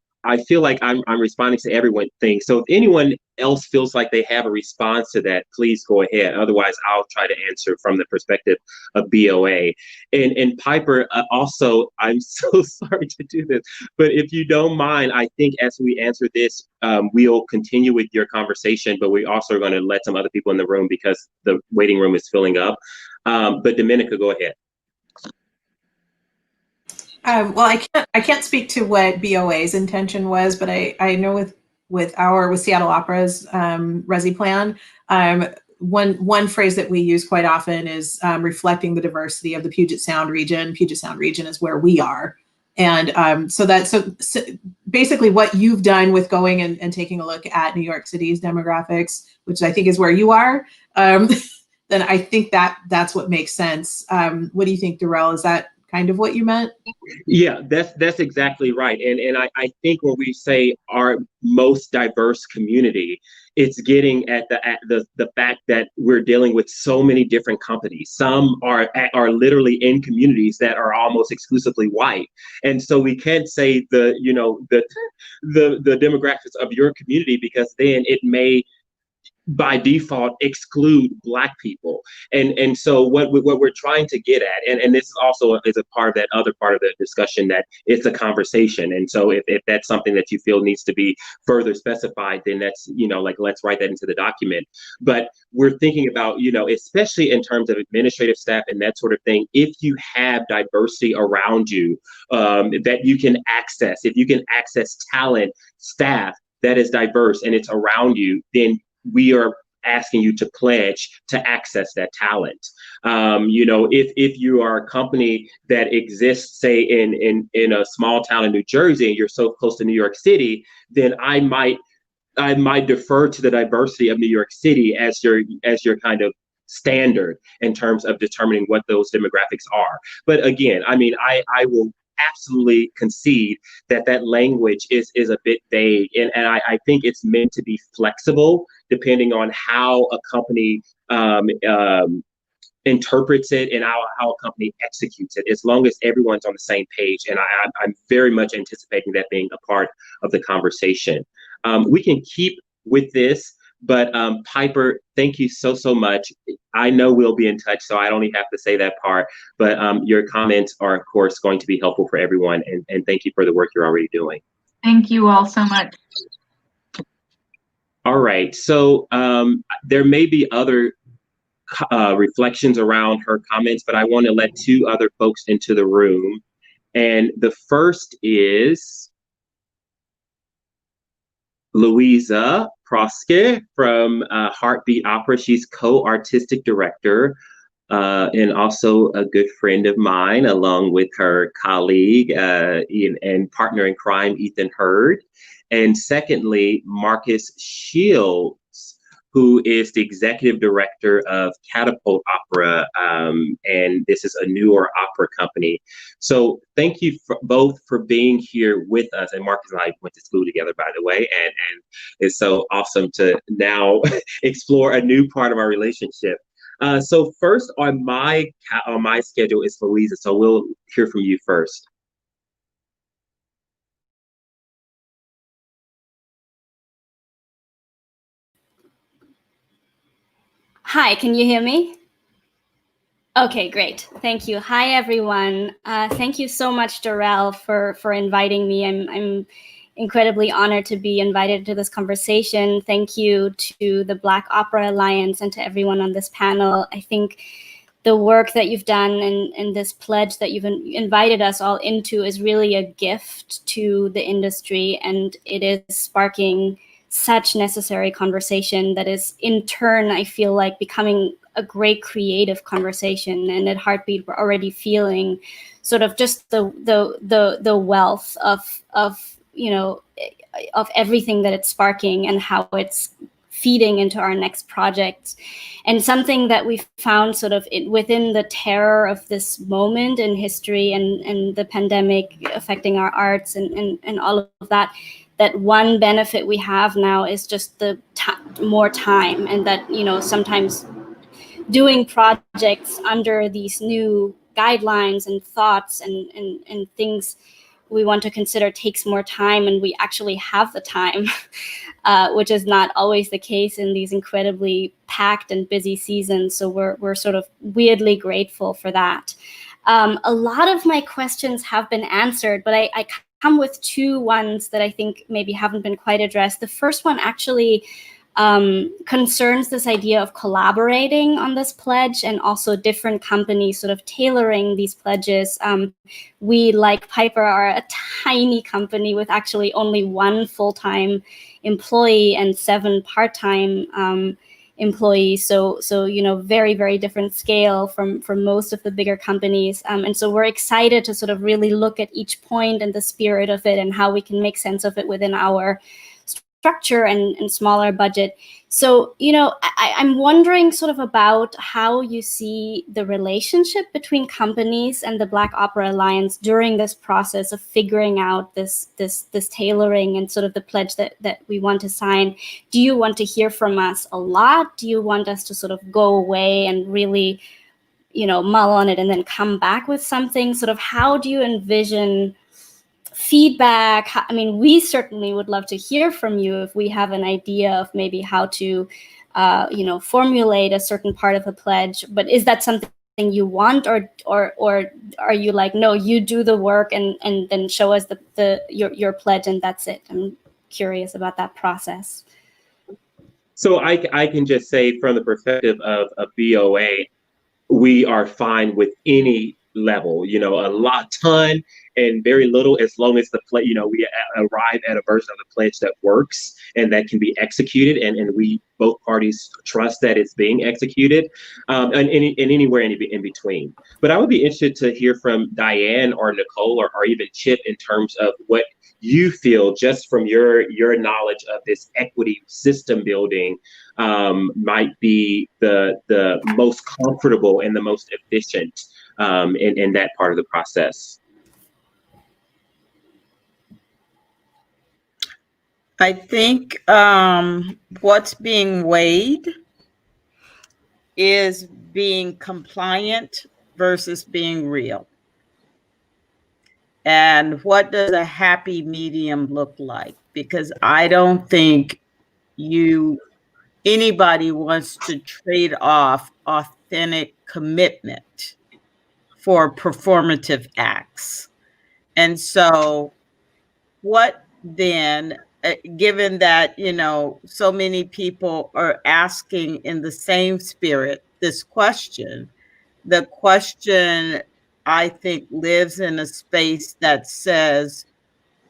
[SPEAKER 1] feel like I'm responding to everyone's thing. So if anyone else feels like they have a response to that, please go ahead. Otherwise, I'll try to answer from the perspective of BOA. And Piper, also, I'm so sorry to do this, but if you don't mind, I think as we answer this, we'll continue with your conversation, but we also are going to let some other people in the room because the waiting room is filling up. But Dominica, go ahead.
[SPEAKER 2] Well, I can't speak to what BOA's intention was, but I know with Seattle Opera's Resi plan, one phrase that we use quite often is reflecting the diversity of the Puget Sound region. Puget Sound region is where we are, and so basically what you've done with going and taking a look at New York City's demographics, which I think is where you are, then I think that's what makes sense. What do you think, Derrell? Is that kind of what you meant?
[SPEAKER 1] Yeah, that's exactly right. And I think when we say our most diverse community, it's getting at the fact that we're dealing with so many different companies. Some are literally in communities that are almost exclusively white. And so we can't say the demographics of your community, because then it may by default exclude Black people. And so what we're trying to get at, and this is also is a part of that other part of the discussion, that it's a conversation. And so if that's something that you feel needs to be further specified, then that's, let's write that into the document. But we're thinking about, especially in terms of administrative staff and that sort of thing, if you have diversity around you that you can access, if you can access talent, staff that is diverse and it's around you, then we are asking you to pledge to access that talent. If you are a company that exists, say in a small town in New Jersey, and you're so close to New York City, then I might defer to the diversity of New York City as your kind of standard in terms of determining what those demographics are. But again, I mean, I will absolutely concede that language is a bit vague, and I think it's meant to be flexible depending on how a company interprets it and how a company executes it, as long as everyone's on the same page. And I'm very much anticipating that being a part of the conversation. We can keep with this, but Piper, thank you so much. I know we'll be in touch, so I don't even have to say that part, but your comments are, of course, going to be helpful for everyone, and thank you for the work you're already doing.
[SPEAKER 9] Thank you all so much.
[SPEAKER 1] All right, so there may be other reflections around her comments, but I want to let two other folks into the room. And the first is Louisa Proske from Heartbeat Opera. She's co-artistic director and also a good friend of mine, along with her colleague and partner in crime, Ethan Hurd. And secondly, Marcus Shields, who is the executive director of Catapult Opera, and this is a newer opera company. So thank you both for being here with us. And Marcus and I went to school together, by the way, and it's so awesome to now explore a new part of our relationship. So first on my schedule is Louisa, so we'll hear from you first.
[SPEAKER 10] Hi, can you hear me? Okay, great. Thank you. Hi, everyone. Thank you so much, Derrell, for inviting me. I'm incredibly honored to be invited to this conversation. Thank you to the Black Opera Alliance and to everyone on this panel. I think the work that you've done and this pledge that you've invited us all into is really a gift to the industry, and it is sparking such necessary conversation that is in turn, I feel like, becoming a great creative conversation. And at Heartbeat, we're already feeling sort of just the wealth of everything that it's sparking and how it's feeding into our next project. And something that we found sort of within the terror of this moment in history and the pandemic affecting our arts and all of that, that one benefit we have now is just the more time, and that, sometimes doing projects under these new guidelines and thoughts and things we want to consider takes more time, and we actually have the time, which is not always the case in these incredibly packed and busy seasons. So we're sort of weirdly grateful for that. A lot of my questions have been answered, but I come with two ones that I think maybe haven't been quite addressed. The first one actually concerns this idea of collaborating on this pledge, and also different companies sort of tailoring these pledges. We, like Piper, are a tiny company with actually only one full-time employee and 7 part-time employees. So very, very different scale from most of the bigger companies. And so we're excited to sort of really look at each point and the spirit of it and how we can make sense of it within our structure and smaller budget. So, I'm wondering sort of about how you see the relationship between companies and the Black Opera Alliance during this process of figuring out this tailoring and sort of the pledge that we want to sign. Do you want to hear from us a lot? Do you want us to sort of go away and really, mull on it and then come back with something? Sort of how do you envision feedback? I mean, we certainly would love to hear from you if we have an idea of maybe how to, formulate a certain part of a pledge. But is that something you want, or are you like, no, you do the work and then show us your pledge and that's it? I'm curious about that process.
[SPEAKER 1] So I can just say, from the perspective of BOA, we are fine with any level, a ton and very little, as long as we arrive at a version of the pledge that works and that can be executed, and we both parties trust that it's being executed, and anywhere in between. But I would be interested to hear from Diane or Nicole or even Chip in terms of what you feel, just from your knowledge of this equity system building, might be the most comfortable and the most efficient in that part of the process.
[SPEAKER 6] I think what's being weighed is being compliant versus being real. And what does a happy medium look like? Because I don't think anybody wants to trade off authentic commitment for performative acts. And so what then, given that, so many people are asking in the same spirit this question, the question, I think, lives in a space that says,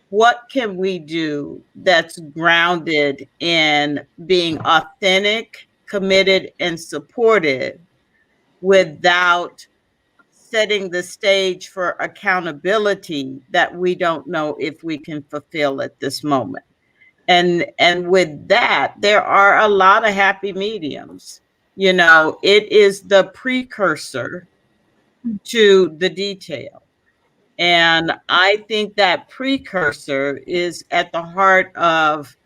[SPEAKER 6] what can we do that's grounded in being authentic, committed, and supported without setting the stage for accountability that we don't know if we can fulfill at this moment? And with that, there are a lot of happy mediums. It is the precursor to the detail. And I think that precursor is at the heart of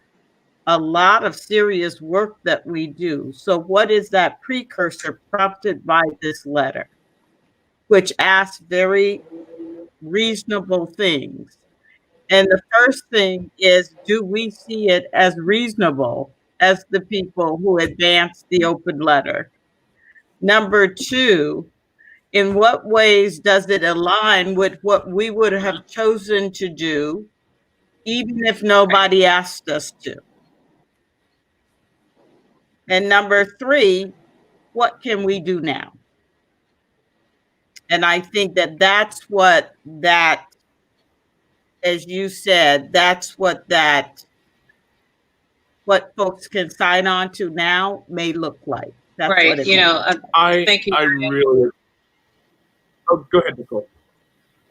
[SPEAKER 6] a lot of serious work that we do. So what is that precursor prompted by this letter, which asks very reasonable things? And the first thing is, do we see it as reasonable as the people who advanced the open letter? Number two, in what ways does it align with what we would have chosen to do, even if nobody asked us to? And number three, what can we do now? And I think that that's what that, as you said, that's what folks can sign on to now may look like. That's
[SPEAKER 5] Right.
[SPEAKER 6] what it
[SPEAKER 5] You know, thank you.
[SPEAKER 4] I really. Oh, go ahead, Nicole.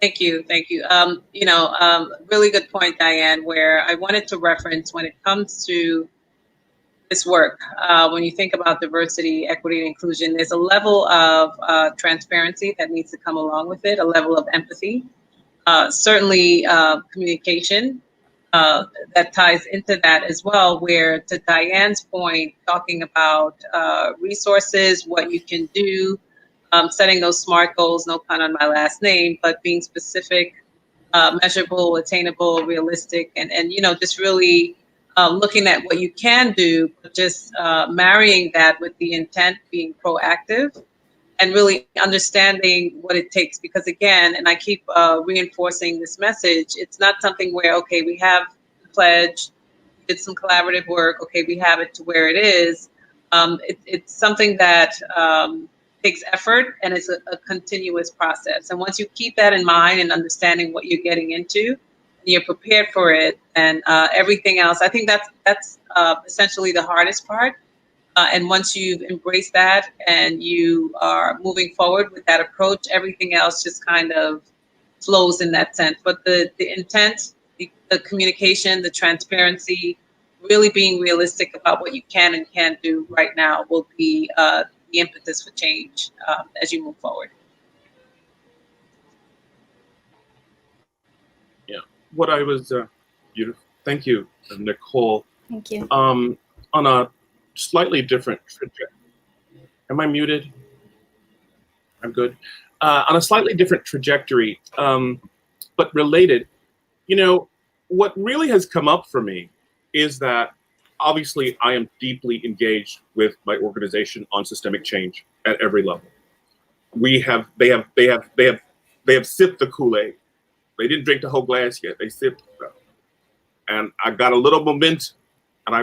[SPEAKER 5] Thank you. Thank you. You know, really good point, Diane, where I wanted to reference when it comes to this work, when you think about diversity, equity, and inclusion, there's a level of transparency that needs to come along with it, a level of empathy, certainly communication that ties into that as well, where to Diane's point, talking about resources, what you can do, setting those SMART goals, no pun on my last name, but being specific, measurable, attainable, realistic, and you know, just really looking at what you can do, but just marrying that with the intent, being proactive, and really understanding what it takes. Because again, and I keep reinforcing this message, it's not something where, okay, we have the pledge, did some collaborative work, okay, we have it to where it is. It's something that takes effort, and it's a continuous process. And once you keep that in mind and understanding what you're getting into, and you're prepared for it, and everything else, I think that's essentially the hardest part. And once you've embraced that and you are moving forward with that approach, everything else just kind of flows in that sense. But the intent, the communication, the transparency, really being realistic about what you can and can't do right now will be the impetus for change as you move forward.
[SPEAKER 4] Yeah, what I was, beautiful. Thank you, Nicole.
[SPEAKER 10] Thank you.
[SPEAKER 4] On a slightly different trajectory. Am I muted? I'm good. On a slightly different trajectory, but related, you know, what really has come up for me is that obviously I am deeply engaged with my organization on systemic change at every level. They have sipped the Kool-Aid. They didn't drink the whole glass yet. They sipped it. And I got a little momentum, and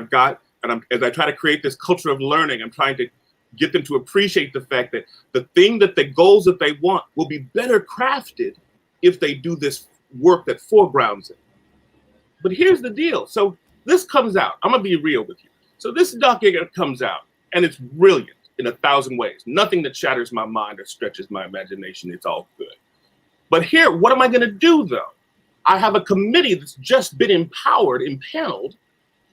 [SPEAKER 4] as I try to create this culture of learning, I'm trying to get them to appreciate the fact that the goals that they want will be better crafted if they do this work that foregrounds it. But here's the deal. So this comes out. I'm gonna be real with you. So this document comes out, and it's brilliant in 1,000 ways. Nothing that shatters my mind or stretches my imagination. It's all good. But here, what am I gonna do though? I have a committee that's just been impaneled.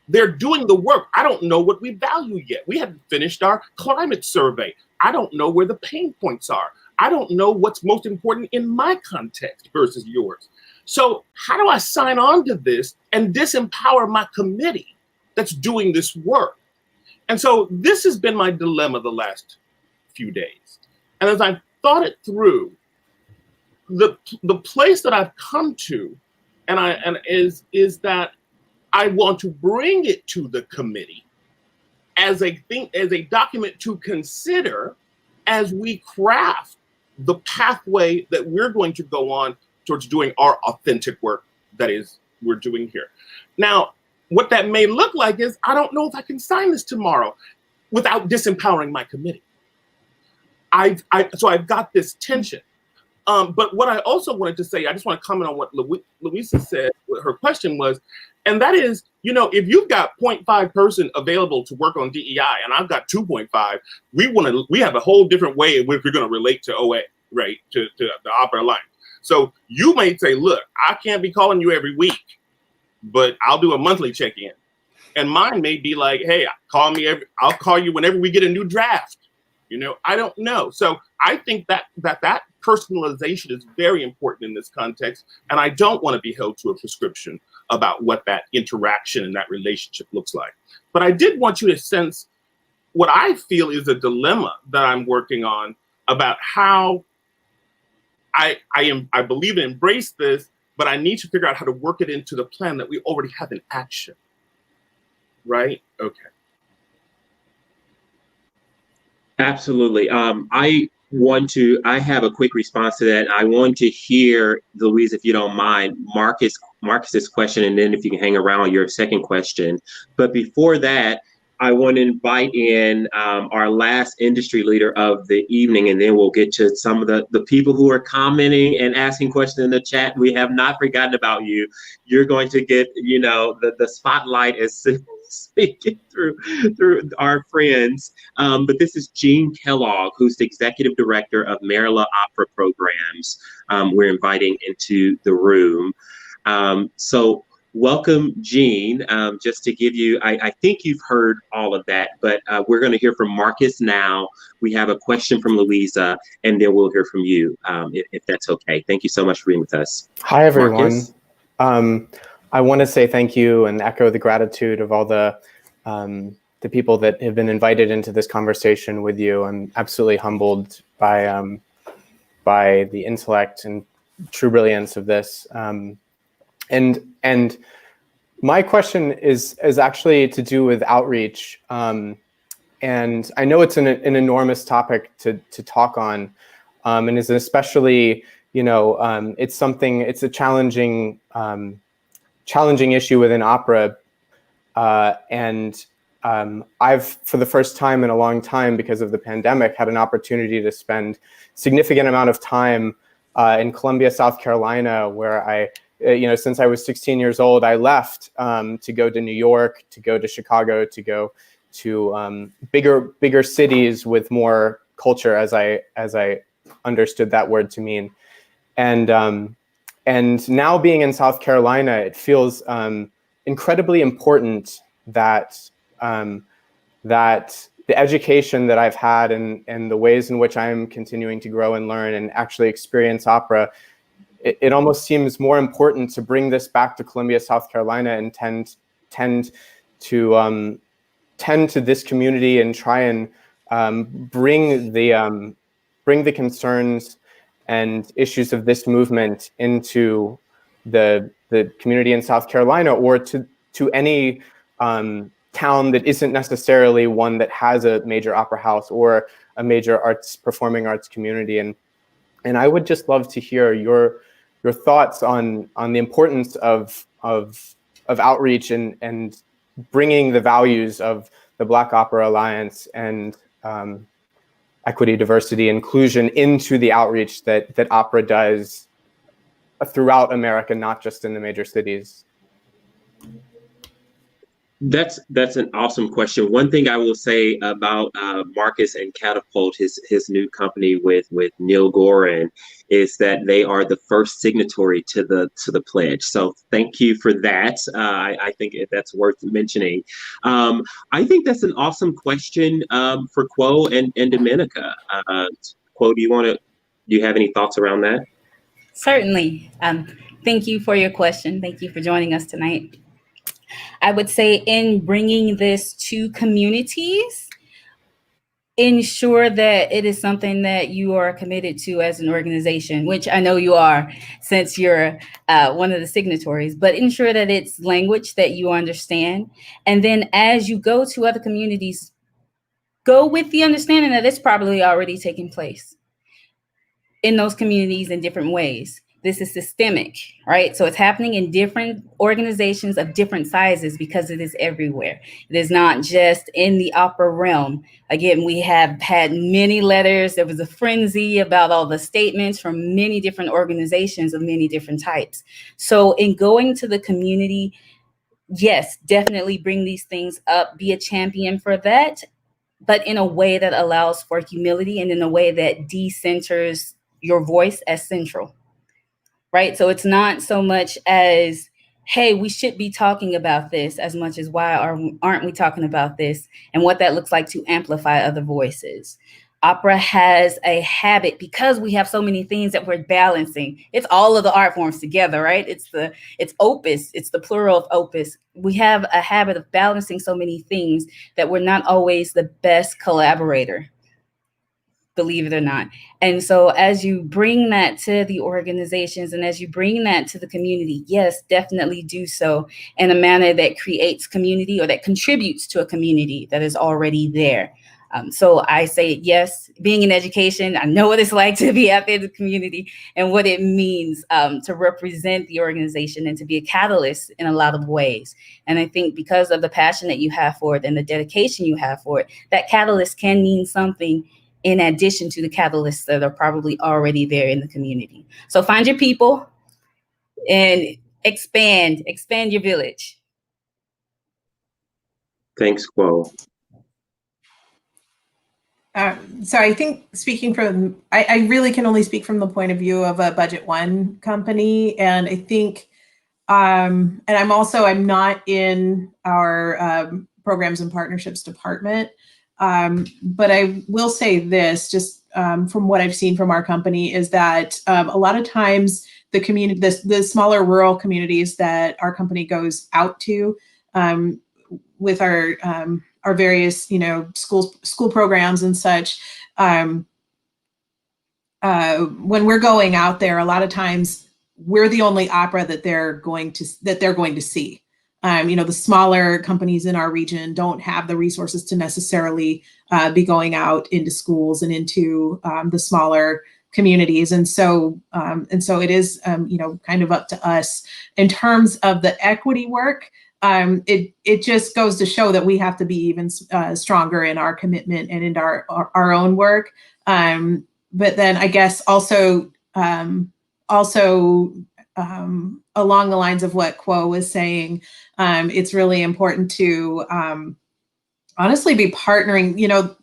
[SPEAKER 4] They're doing the work. I don't know what we value yet. We haven't finished our climate survey. I don't know where the pain points are. I don't know what's most important in my context versus yours. So how do I sign on to this and disempower my committee that's doing this work? And so this has been my dilemma the last few days. And as I've thought it through, the place that I've come to is that I want to bring it to the committee as a document to consider as we craft the pathway that we're going to go on towards doing our authentic work that is we're doing here. Now, what that may look like is I don't know if I can sign this tomorrow without disempowering my committee. So I've got this tension. But what I also wanted to say, I just want to comment on what Louisa said, what her question was, and that is, you know, if you've got 0.5 person available to work on DEI and I've got 2.5, we have a whole different way in which we're going to relate to OA, right, to the Opera Alliance. So you may say, look, I can't be calling you every week, but I'll do a monthly check-in. And mine may be like, hey, I'll call you whenever we get a new draft. You know, I don't know. So I think that personalization is very important in this context. And I don't want to be held to a prescription about what that interaction and that relationship looks like. But I did want you to sense what I feel is a dilemma that I'm working on about how I believe and embrace this, but I need to figure out how to work it into the plan that we already have in action. Right? Okay.
[SPEAKER 1] Absolutely. I have a quick response to that. I want to hear, Louise, if you don't mind, Marcus's question, and then if you can hang around your second question. But before that, I want to invite in our last industry leader of the evening, and then we'll get to some of the people who are commenting and asking questions in the chat. We have not forgotten about you. You're going to get, you know, the spotlight as speaking through our friends. But this is Jean Kellogg, who's the executive director of Maryland Opera Programs. We're inviting into the room. So welcome, Jean. Just to give you, I think you've heard all of that, but we're going to hear from Marcus now. We have a question from Louisa, and then we'll hear from you, if that's okay. Thank you so much for being with us.
[SPEAKER 11] Hi, everyone.
[SPEAKER 1] Marcus?
[SPEAKER 11] I want to say thank you and echo the gratitude of all the people that have been invited into this conversation with you. I'm absolutely humbled by the intellect and true brilliance of this. And my question is actually to do with outreach. And I know it's an enormous topic to talk on, and is especially, you know, it's a challenging issue within opera. And I've, for the first time in a long time, because of the pandemic, had an opportunity to spend significant amount of time in Columbia, South Carolina, where I, you know, since I was 16 years old, I left to go to New York, to go to Chicago, to go to bigger cities with more culture, as I understood that word to mean. And now being in South Carolina, it feels incredibly important that that the education that I've had and the ways in which I'm continuing to grow and learn and actually experience opera, it almost seems more important to bring this back to Columbia, South Carolina, and tend to this community and try and bring the concerns and issues of this movement into the community in South Carolina, or to any town that isn't necessarily one that has a major opera house or a major performing arts community. And I would just love to hear your thoughts on the importance of outreach and bringing the values of the Black Opera Alliance and equity, diversity, inclusion into the outreach that opera does throughout America, not just in the major cities.
[SPEAKER 1] That's an awesome question. One thing I will say about Marcus and Catapult, his new company with Neal Gorin, is that they are the first signatory to the pledge. So thank you for that. I think that's worth mentioning. I think that's an awesome question for Quo and Dominica. Quo, do you have any thoughts around that?
[SPEAKER 3] Certainly. Thank you for your question. Thank you for joining us tonight. I would say in bringing this to communities, ensure that it is something that you are committed to as an organization, which I know you are since you're one of the signatories, but ensure that it's language that you understand. And then as you go to other communities, go with the understanding that it's probably already taking place in those communities in different ways. This is systemic, right? So it's happening in different organizations of different sizes because it is everywhere. It is not just in the opera realm. Again, we have had many letters. There was a frenzy about all the statements from many different organizations of many different types. So in going to the community, yes, definitely bring these things up, be a champion for that, but in a way that allows for humility and in a way that decenters your voice as central. Right? So it's not so much as, hey, we should be talking about this, as much as why aren't we talking about this, and what that looks like to amplify other voices. Opera has a habit, because we have so many things that we're balancing. It's all of the art forms together, right? It's opus, it's the plural of opus. We have a habit of balancing so many things that we're not always the best collaborator, believe it or not. And so as you bring that to the organizations and as you bring that to the community, yes, definitely do so in a manner that creates community or that contributes to a community that is already there. So I say, yes, being in education, I know what it's like to be out there in the community and what it means to represent the organization and to be a catalyst in a lot of ways. And I think because of the passion that you have for it and the dedication you have for it, that catalyst can mean something in addition to the catalysts that are probably already there in the community. So find your people and expand your village.
[SPEAKER 1] Thanks, Quo.
[SPEAKER 2] So I think speaking from, I really can only speak from the point of view of a Budget One company. And I think, and I'm not in our programs and partnerships department. But I will say this, just from what I've seen from our company, is that a lot of times the community, the smaller rural communities that our company goes out to with our various, school programs and such. When we're going out there, a lot of times we're the only opera that they're going to see. The smaller companies in our region don't have the resources to necessarily be going out into schools and into the smaller communities, and so it is kind of up to us in terms of the equity work. It just goes to show that we have to be even stronger in our commitment and in our own work. But then I guess also along the lines of what Quo was saying, it's really important to honestly be partnering.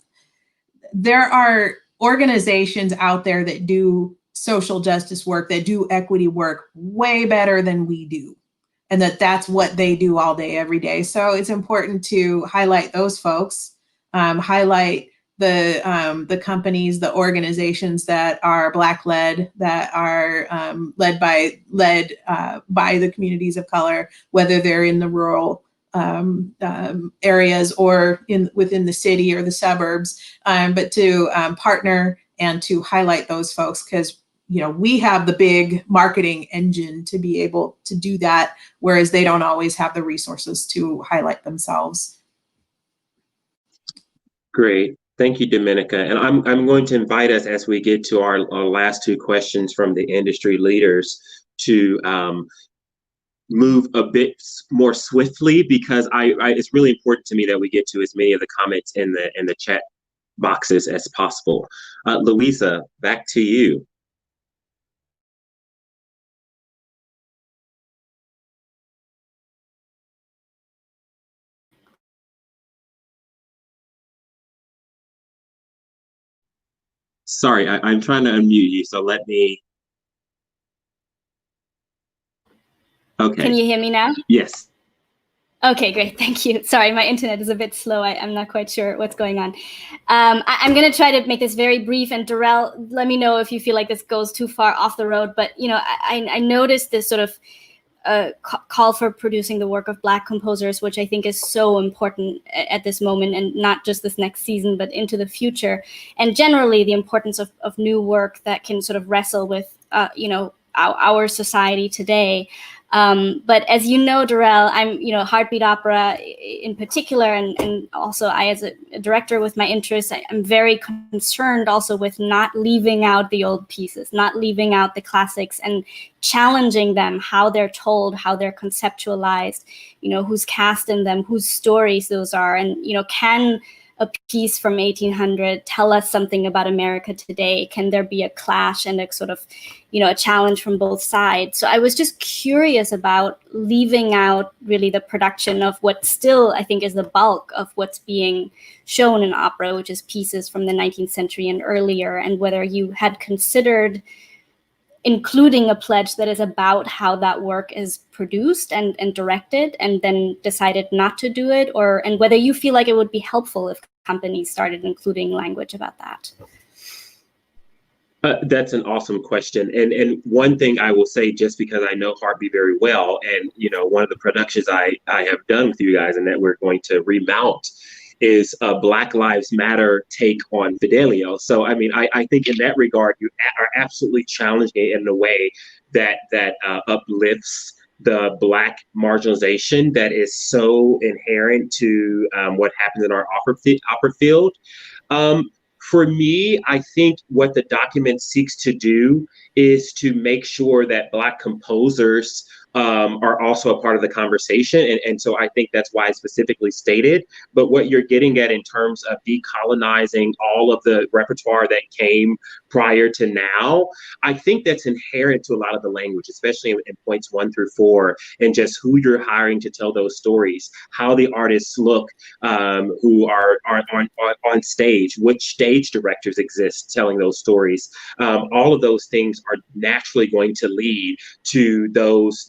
[SPEAKER 2] There are organizations out there that do social justice work, that do equity work way better than we do. And that's what they do all day, every day. So it's important to highlight those folks, highlight the companies, the organizations that are Black-led, that are led by the communities of color, whether they're in the rural areas or within the city or the suburbs, but to partner and to highlight those folks, because we have the big marketing engine to be able to do that, whereas they don't always have the resources to highlight themselves.
[SPEAKER 1] Great. Thank you, Dominica. And I'm going to invite us, as we get to our last two questions from the industry leaders, to move a bit more swiftly, because it's really important to me that we get to as many of the comments in the chat boxes as possible. Louisa, back to you. Sorry, I'm trying to unmute you, so let me. Okay.
[SPEAKER 10] Can you hear me now?
[SPEAKER 1] Yes.
[SPEAKER 10] Okay, great. Thank you. Sorry, my internet is a bit slow. I'm not quite sure what's going on. I'm going to try to make this very brief. And Derrell, let me know if you feel like this goes too far off the road. But, I noticed this sort of call for producing the work of Black composers, which I think is so important at this moment, and not just this next season, but into the future. And generally the importance of new work that can sort of wrestle with, our society today. But as you know, Derrell, I'm, Heartbeat Opera in particular, and also I, as a director with my interests, I'm very concerned also with not leaving out the old pieces, not leaving out the classics, and challenging them, how they're told, how they're conceptualized, who's cast in them, whose stories those are, and, can a piece from 1800 tell us something about America today? Can there be a clash and a sort of, a challenge from both sides? So I was just curious about leaving out really the production of what still I think is the bulk of what's being shown in opera, which is pieces from the 19th century and earlier, and whether you had considered including a pledge that is about how that work is produced and directed, and then decided not to do it, and whether you feel like it would be helpful if companies started including language about that.
[SPEAKER 1] That's an awesome question. And one thing I will say, just because I know Heartbeat very well, and one of the productions I have done with you guys and that we're going to remount, is a Black Lives Matter take on Fidelio. So, I think in that regard, you are absolutely challenging it in a way that uplifts the Black marginalization that is so inherent to what happens in our opera field. For me, I think what the document seeks to do is to make sure that Black composers are also a part of the conversation. And so I think that's why it's specifically stated. But what you're getting at in terms of decolonizing all of the repertoire that came prior to now, I think that's inherent to a lot of the language, especially in points 1 through 4, and just who you're hiring to tell those stories, how the artists look who are on stage, which stage directors exist telling those stories. All of those things are naturally going to lead to those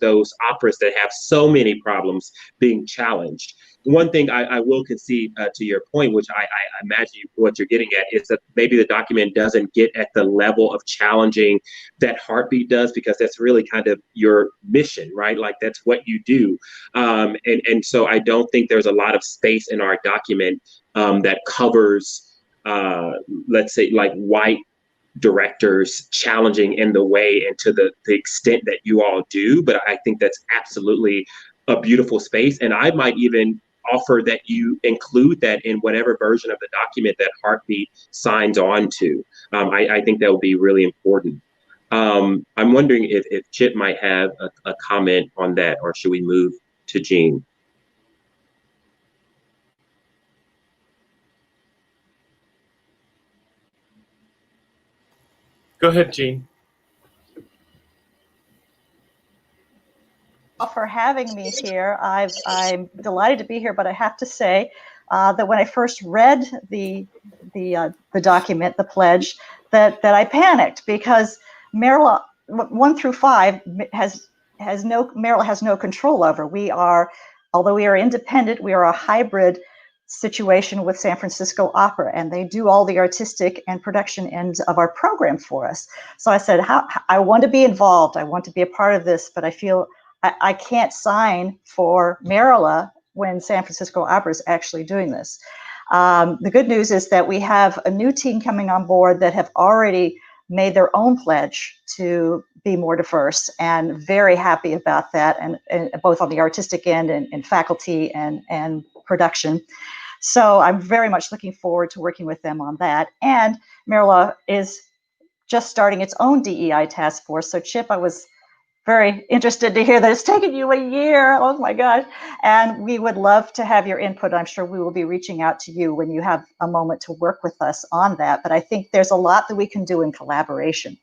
[SPEAKER 1] operas that have so many problems being challenged. One thing I will concede to your point, which I imagine what you're getting at, is that maybe the document doesn't get at the level of challenging that Heartbeat does, because that's really kind of your mission, right? Like that's what you do. And so I don't think there's a lot of space in our document that covers, let's say, like white directors challenging in the way and to the extent that you all do. But I think that's absolutely a beautiful space. And I might even offer that you include that in whatever version of the document that Heartbeat signs on to. I think that would be really important. I'm wondering if Chip might have a comment on that, or should we move to Jean?
[SPEAKER 4] Go ahead, Jean.
[SPEAKER 12] For having me here. I'm delighted to be here, but I have to say that when I first read the document, the pledge, that I panicked, because Maryland 1 through 5 Maryland has no control over. We are, although we are independent, we are a hybrid situation with San Francisco Opera, and they do all the artistic and production ends of our program for us. So I said, I want to be involved. I want to be a part of this, but I feel I can't sign for Maryland when San Francisco Opera is actually doing this. The good news is that we have a new team coming on board that have already made their own pledge to be more diverse, and very happy about that, and both on the artistic end and faculty and production. So I'm very much looking forward to working with them on that. And Maryland is just starting its own DEI task force. So Chip, I was very interested to hear that it's taken you a year. Oh my gosh. And we would love to have your input. I'm sure we will be reaching out to you when you have a moment to work with us on that. But I think there's a lot that we can do in collaboration.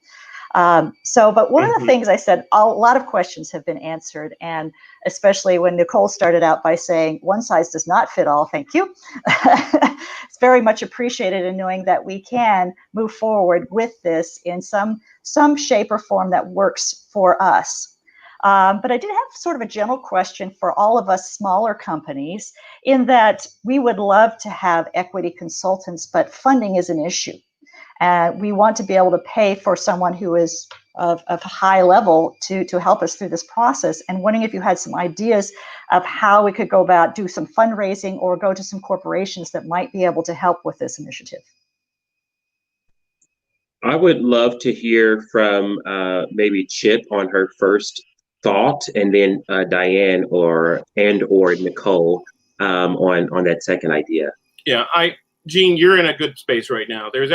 [SPEAKER 12] But one of the things I said, a lot of questions have been answered, and especially when Nicole started out by saying one size does not fit all, thank you. It's very much appreciated in knowing that we can move forward with this in some shape or form that works for us. But I did have sort of a general question for all of us smaller companies, in that we would love to have equity consultants, but funding is an issue. We want to be able to pay for someone who is of a high level to help us through this process, and wondering if you had some ideas of how we could go about do some fundraising or go to some corporations that might be able to help with this initiative.
[SPEAKER 1] I would love to hear from maybe Chip on her first thought, and then Diane or Nicole on that second idea.
[SPEAKER 4] Yeah, Jean, you're in a good space right now. There's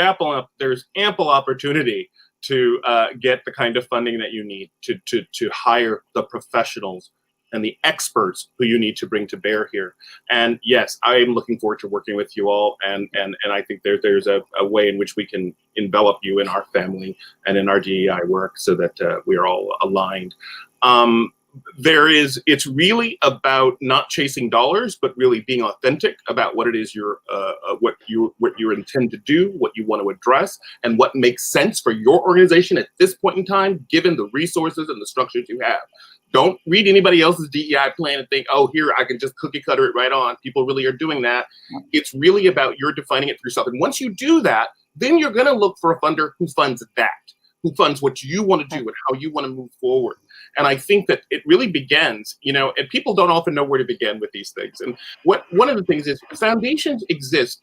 [SPEAKER 4] ample opportunity to get the kind of funding that you need to hire the professionals and the experts who you need to bring to bear here. And yes, I am looking forward to working with you all. And I think there's a way in which we can envelop you in our family and in our DEI work, so that we are all aligned. It's really about not chasing dollars, but really being authentic about what it is what you intend to do, what you want to address, and what makes sense for your organization at this point in time, given the resources and the structures you have. Don't read anybody else's DEI plan and think, oh, here, I can just cookie cutter it right on. People really are doing that. It's really about you're defining it for yourself. And once you do that, then you're going to look for a funder who funds that, who funds what you want to do and how you want to move forward. And I think that it really begins, and people don't often know where to begin with these things. And one of the things is foundations exist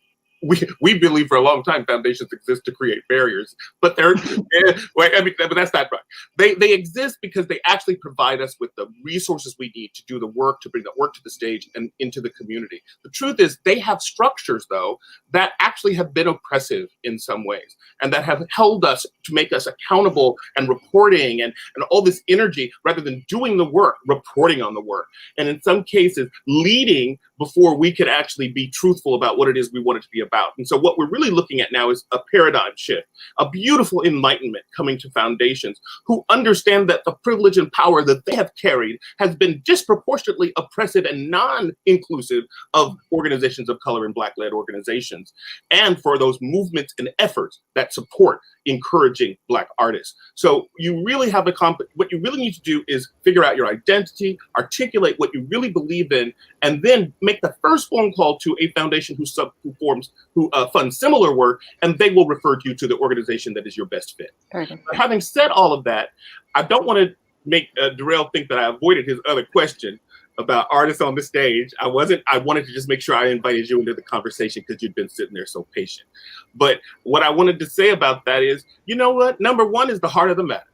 [SPEAKER 4] we believe for a long time foundations exist to create barriers, but but that's not right. They exist because they actually provide us with the resources we need to do the work, to bring the work to the stage and into the community. The truth is they have structures, though, that actually have been oppressive in some ways and that have held us to make us accountable and reporting and all this energy rather than doing the work, reporting on the work. And in some cases, leading before we could actually be truthful about what it is we want it to be about. And so what we're really looking at now is a paradigm shift, a beautiful enlightenment coming to foundations who understand that the privilege and power that they have carried has been disproportionately oppressive and non-inclusive of organizations of color and Black-led organizations, and for those movements and efforts that support encouraging Black artists. So you really have what you really need to do is figure out your identity, articulate what you really believe in, and then make the first phone call to a foundation who funds similar work, and they will refer you to the organization that is your best fit.
[SPEAKER 12] Okay.
[SPEAKER 4] Having said all of that, I don't want to make Derrell think that I avoided his other question about artists on the stage. I wanted to just make sure I invited you into the conversation because you'd been sitting there so patient. But what I wanted to say about that is, you know what? Number one is the heart of the matter.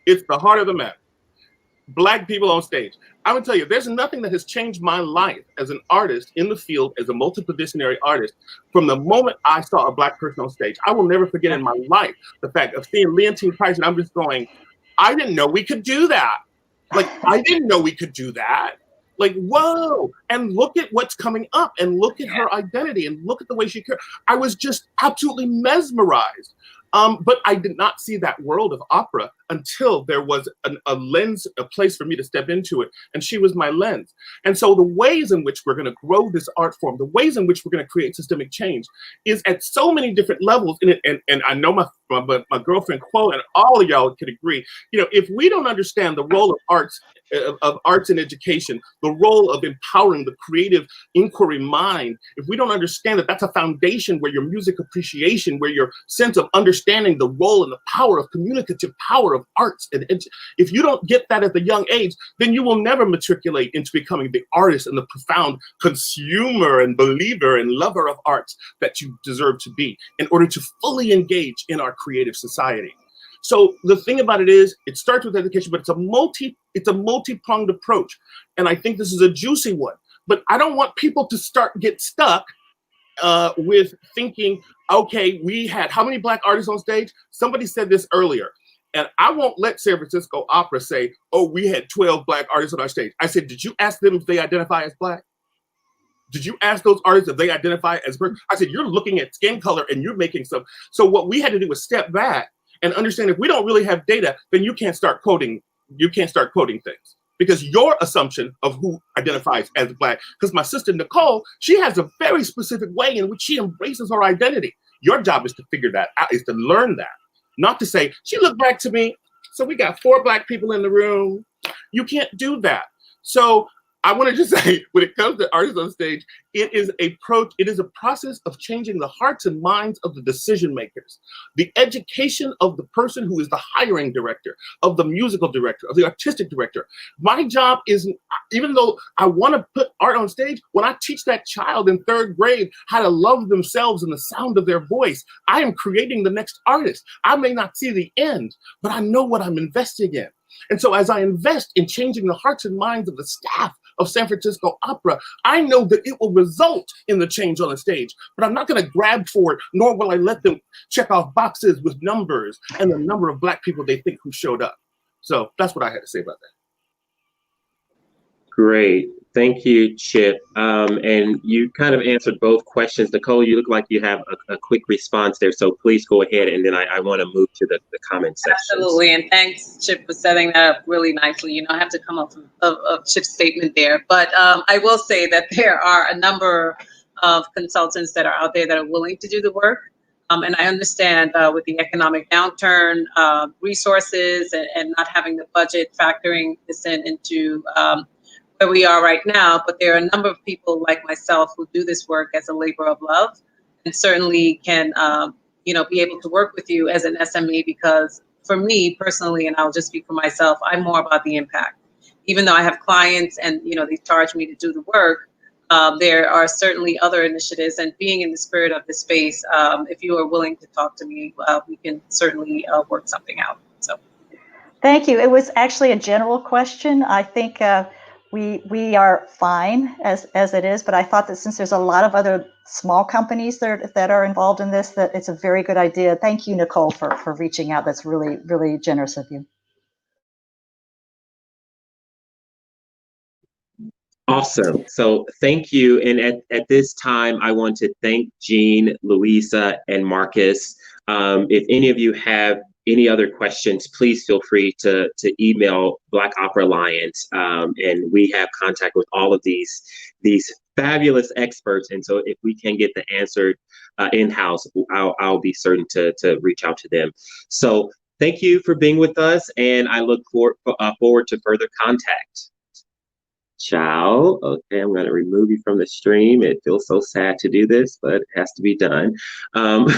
[SPEAKER 4] It's the heart of the matter. Black people on stage. I would tell you, there's nothing that has changed my life as an artist in the field, as a multidisciplinary artist, from the moment I saw a Black person on stage. I will never forget in my life the fact of seeing Leontine Price, and I'm just going, I didn't know we could do that. Like, I didn't know we could do that. Like, whoa, and look at what's coming up, and look at her identity, and look at the way she cared. I was just absolutely mesmerized. But I did not see that world of opera until there was a lens, a place for me to step into it, and she was my lens. And so the ways in which we're going to grow this art form, the ways in which we're going to create systemic change is at so many different levels. And I know my girlfriend Quo and all of y'all could agree, you know, if we don't understand the role of arts and education, the role of empowering the creative inquiry mind, if we don't understand that that's a foundation where your music appreciation, where your sense of understanding the role and the power of communicative power of arts, and if you don't get that at the young age, then you will never matriculate into becoming the artist and the profound consumer and believer and lover of arts that you deserve to be in order to fully engage in our creative society. So the thing about it is, it starts with education, but it's a multi-pronged approach. And I think this is a juicy one. But I don't want people to get stuck with thinking, okay, we had how many Black artists on stage? Somebody said this earlier. And I won't let San Francisco Opera say, oh, we had 12 Black artists on our stage. I said, did you ask them if they identify as Black? Did you ask those artists if they identify as Black? I said, you're looking at skin color and you're making some. So what we had to do was step back and understand if we don't really have data, then you can't start quoting things. Because your assumption of who identifies as Black, because my sister Nicole, she has a very specific way in which she embraces her identity. Your job is to figure that out, is to learn that. Not to say, she looked Black to me, so we got 4 Black people in the room. You can't do that. So I want to just say, when it comes to artists on stage, it is a process of changing the hearts and minds of the decision makers. The education of the person who is the hiring director, of the musical director, of the artistic director. My job is, even though I want to put art on stage, when I teach that child in 3rd grade how to love themselves and the sound of their voice, I am creating the next artist. I may not see the end, but I know what I'm investing in. And so as I invest in changing the hearts and minds of the staff of San Francisco Opera, I know that it will result in the change on the stage, but I'm not going to grab for it, nor will I let them check off boxes with numbers and the number of Black people they think who showed up. So that's what I had to say about that.
[SPEAKER 1] Great. Thank you, Chip. And you kind of answered both questions. Nicole, you look like you have a quick response there, so please go ahead, and then I want to move to the comment section.
[SPEAKER 5] Absolutely, and thanks, Chip, for setting that up really nicely. You know, I have to come up of Chip's statement there, but I will say that there are a number of consultants that are out there that are willing to do the work. And I understand with the economic downturn, resources, and not having the budget factoring this into where we are right now, but there are a number of people like myself who do this work as a labor of love, and certainly can, be able to work with you as an SME, because for me personally, and I'll just speak for myself, I'm more about the impact. Even though I have clients and, they charge me to do the work, there are certainly other initiatives, and being in the spirit of the space, if you are willing to talk to me, we can certainly work something out. So,
[SPEAKER 12] thank you. It was actually a general question. I think we are fine as it is, but I thought that since there's a lot of other small companies that are involved in this, that it's a very good idea. Thank you, Nicole, for reaching out. That's really, really generous of you.
[SPEAKER 1] Awesome. So thank you. And at this time, I want to thank Jean, Louisa, and Marcus. If any of you have any other questions, please feel free to email Black Opera Alliance. And we have contact with all of these fabulous experts. And so if we can get the answer in-house, I'll be certain to reach out to them. So thank you for being with us. And I look forward to further contact. Ciao. Okay, I'm going to remove you from the stream. It feels so sad to do this, but it has to be done. And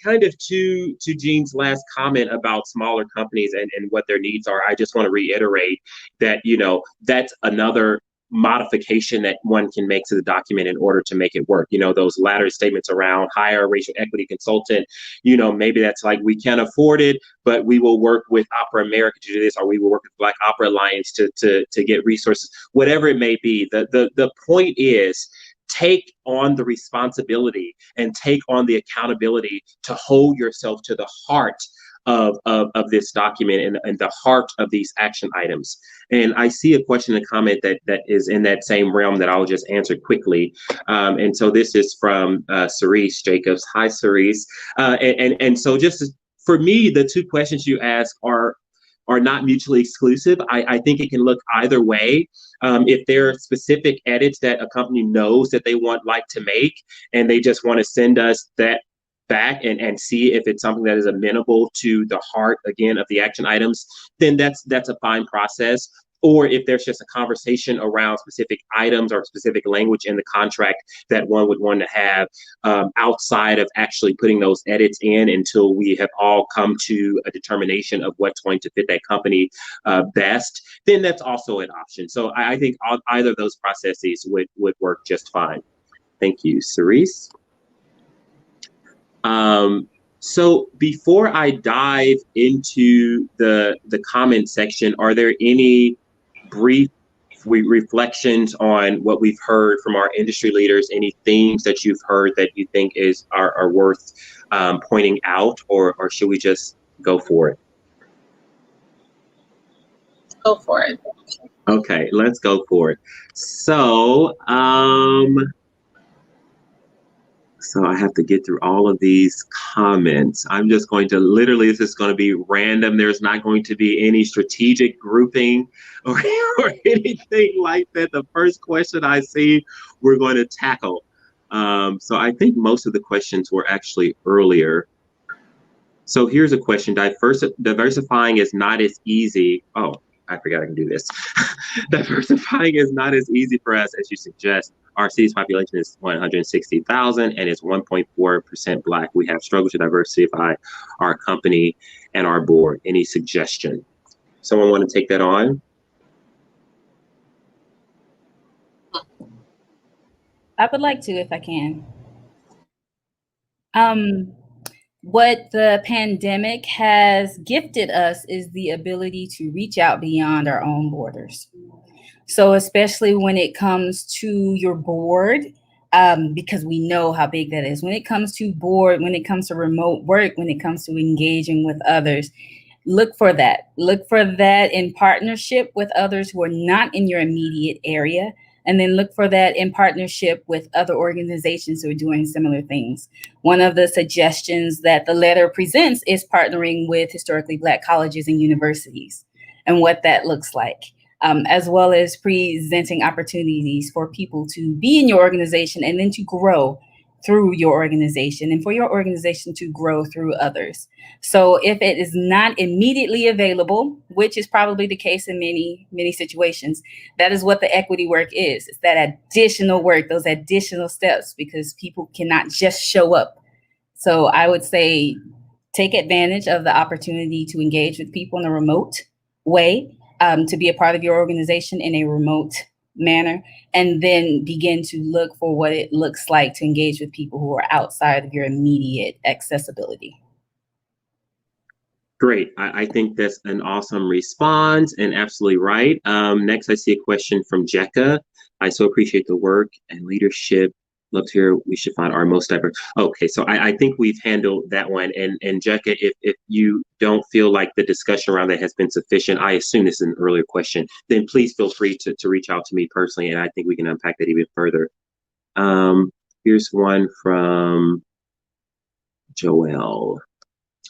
[SPEAKER 1] kind of to Jean's last comment about smaller companies and what their needs are, I just want to reiterate that, you know, that's another modification that one can make to the document in order to make it work. You know, those latter statements around hire a racial equity consultant, you know, maybe that's like, we can't afford it, but we will work with Opera America to do this, or we will work with Black Opera Alliance to get resources, whatever it may be. The point is, take on the responsibility and take on the accountability to hold yourself to the heart of this document and the heart of these action items. And I see a question and comment that is in that same realm that I'll just answer quickly. And so this is from Cerise Jacobs. Hi, Cerise. And so just for me, the two questions you ask are not mutually exclusive. I think it can look either way. If there are specific edits that a company knows that they like to make, and they just want to send us that back and see if it's something that is amenable to the heart, again, of the action items, then that's a fine process. Or if there's just a conversation around specific items or specific language in the contract that one would want to have outside of actually putting those edits in until we have all come to a determination of what's going to fit that company best, then that's also an option. So I think either of those processes would work just fine. Thank you, Cerise. So before I dive into the comment section, are there any brief reflections on what we've heard from our industry leaders? Any themes that you've heard that you think are worth pointing out, or should we just go for it?
[SPEAKER 5] Go for it.
[SPEAKER 1] Okay, let's go for it. So, so I have to get through all of these comments. I'm just going to literally, this is going to be random. There's not going to be any strategic grouping or anything like that. The first question I see, we're going to tackle. So I think most of the questions were actually earlier. So here's a question. Diversifying is not as easy. Oh, I forgot I can do this. Diversifying is not as easy for us as you suggest. Our city's population is 160,000 and it's 1.4% Black. We have struggled to diversify our company and our board. Any suggestion? Someone want to take that on?
[SPEAKER 3] I would like to, if I can. What the pandemic has gifted us is the ability to reach out beyond our own borders. So especially when it comes to your board, because we know how big that is. When it comes to board, when it comes to remote work, when it comes to engaging with others, look for that. Look for that in partnership with others who are not in your immediate area. And then look for that in partnership with other organizations who are doing similar things. One of the suggestions that the letter presents is partnering with historically Black colleges and universities and what that looks like, as well as presenting opportunities for people to be in your organization and then to grow through your organization and for your organization to grow through others. So if it is not immediately available, which is probably the case in many situations, that is what the equity work is. It's that additional work, those additional steps, because people cannot just show up. So I would say take advantage of the opportunity to engage with people in a remote way, to be a part of your organization in a remote manner, and then begin to look for what it looks like to engage with people who are outside of your immediate accessibility.
[SPEAKER 1] Great. I think that's an awesome response and absolutely right. Next, I see a question from Jekka. I so appreciate the work and leadership. Love to hear we should find our most diverse. Okay, so I think we've handled that one. And Jekka, if you don't feel like the discussion around that has been sufficient, I assume this is an earlier question, then please feel free to reach out to me personally, and I think we can unpack that even further. Here's one from Joelle.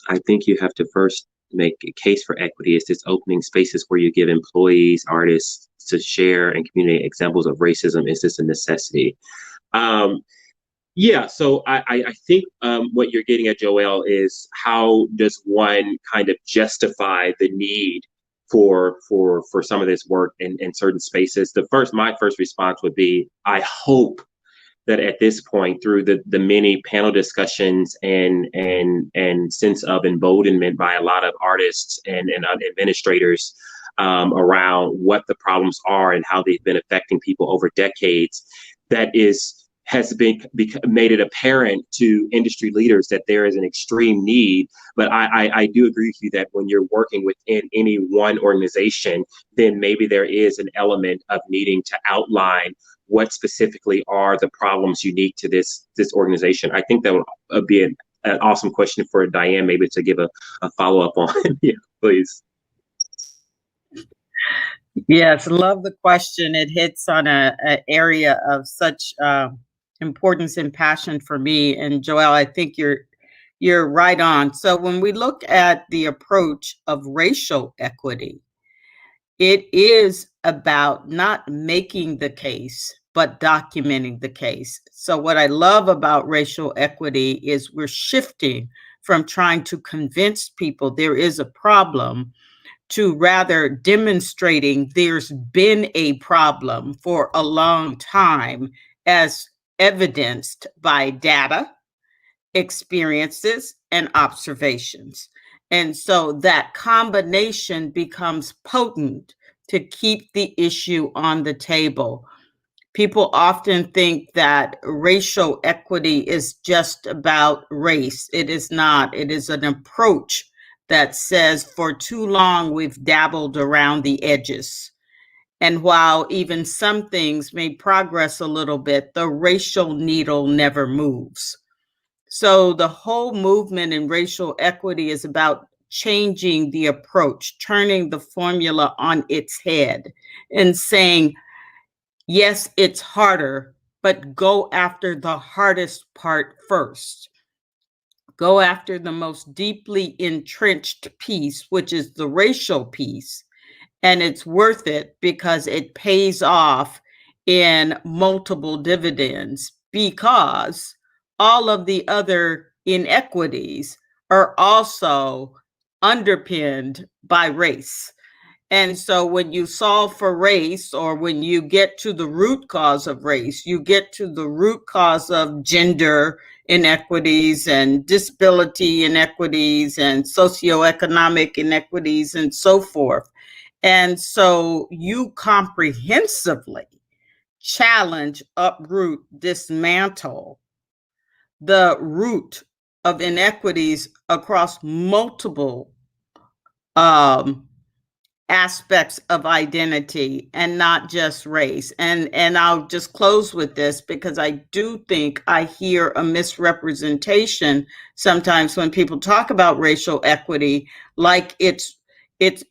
[SPEAKER 1] I think you have to first make a case for equity. Is this opening spaces where you give employees, artists to share and communicate examples of racism? Is this a necessity? Yeah, so I think what you're getting at, Joelle, is how does one kind of justify the need for some of this work in certain spaces? My first response would be, I hope that at this point, through the many panel discussions and sense of emboldenment by a lot of artists and administrators around what the problems are and how they've been affecting people over decades, has made it apparent to industry leaders that there is an extreme need. But I do agree with you that when you're working within any one organization, then maybe there is an element of needing to outline what specifically are the problems unique to this organization. I think that would be an awesome question for Diane, maybe to give a follow-up on. Yeah, please.
[SPEAKER 6] Yes, love the question. It hits on a area of such importance and passion for me. And Joelle, I think you're right on. So when we look at the approach of racial equity, it is about not making the case, but documenting the case. So what I love about racial equity is we're shifting from trying to convince people there is a problem to rather demonstrating there's been a problem for a long time, as evidenced by data, experiences, and observations. And so that combination becomes potent to keep the issue on the table. People often think that racial equity is just about race. It is not. It is an approach that says for too long we've dabbled around the edges. And while even some things may progress a little bit, the racial needle never moves. So the whole movement in racial equity is about changing the approach, turning the formula on its head and saying, yes, it's harder, but go after the hardest part first. Go after the most deeply entrenched piece, which is the racial piece. And it's worth it because it pays off in multiple dividends, because all of the other inequities are also underpinned by race. And so when you solve for race, or when you get to the root cause of race, you get to the root cause of gender inequities and disability inequities and socioeconomic inequities and so forth. And so you comprehensively challenge, uproot, dismantle the root of inequities across multiple aspects of identity and not just race. And I'll just close with this, because I do think I hear a misrepresentation sometimes when people talk about racial equity, like it's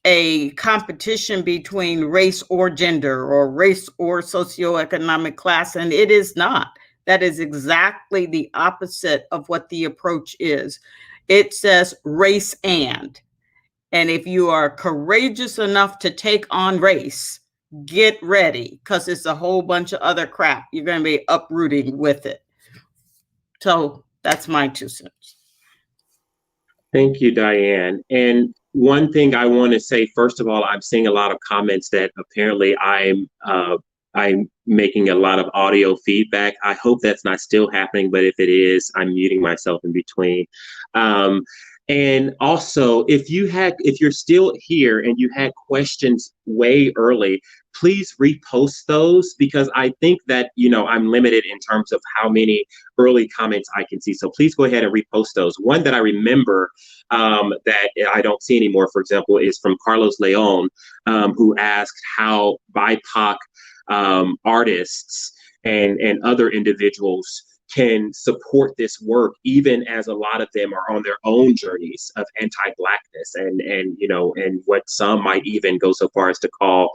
[SPEAKER 6] a competition between race or gender, or race or socioeconomic class, and it is not. That is exactly the opposite of what the approach is. It says race and if you are courageous enough to take on race, get ready, because it's a whole bunch of other crap you're going to be uprooting with it. So that's my 2 cents.
[SPEAKER 1] Thank you, Diane. And one thing I want to say, first of all, I'm seeing a lot of comments that apparently I'm making a lot of audio feedback. I hope that's not still happening, but if it is, I'm muting myself in between. And also, if you're still here and you had questions way early, please repost those, because I think that, I'm limited in terms of how many early comments I can see. So please go ahead and repost those. One that I remember that I don't see anymore, for example, is from Carlos Leon, who asked how BIPOC artists and other individuals can support this work, even as a lot of them are on their own journeys of anti-Blackness and what some might even go so far as to call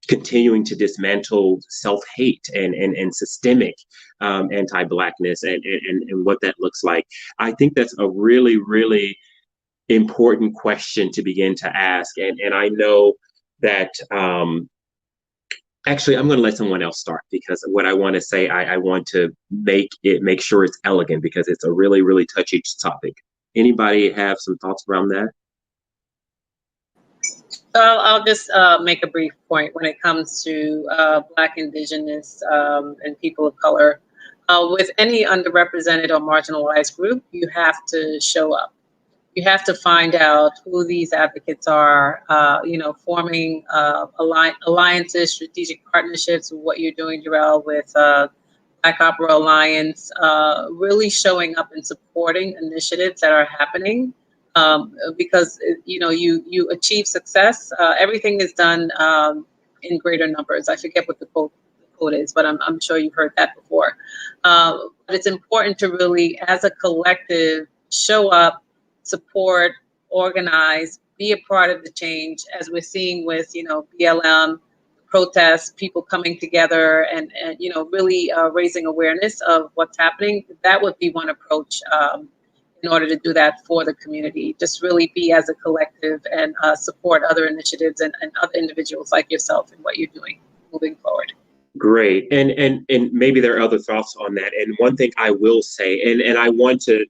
[SPEAKER 1] continuing to dismantle self-hate and systemic anti-Blackness and what that looks like. I think that's a really, really important question to begin to ask. And I know that actually, I'm going to let someone else start, because what I want to say, I want to make sure it's elegant, because it's a really, really touchy topic. Anybody have some thoughts around that?
[SPEAKER 5] So I'll just make a brief point when it comes to Black, Indigenous, and people of color. With any underrepresented or marginalized group, you have to show up. You have to find out who these advocates are, forming alliances, strategic partnerships, what you're doing, Derrell, with Black Opera Alliance, really showing up and supporting initiatives that are happening, because, you achieve success. Everything is done in greater numbers. I forget what the quote is, but I'm sure you've heard that before. But it's important to really, as a collective, show up, support, organize, be a part of the change, as we're seeing with, BLM protests, people coming together and really raising awareness of what's happening. That would be one approach in order to do that for the community. Just really be as a collective and support other initiatives and other individuals like yourself in what you're doing moving forward.
[SPEAKER 1] Great. And maybe there are other thoughts on that. And one thing I will say, and I want to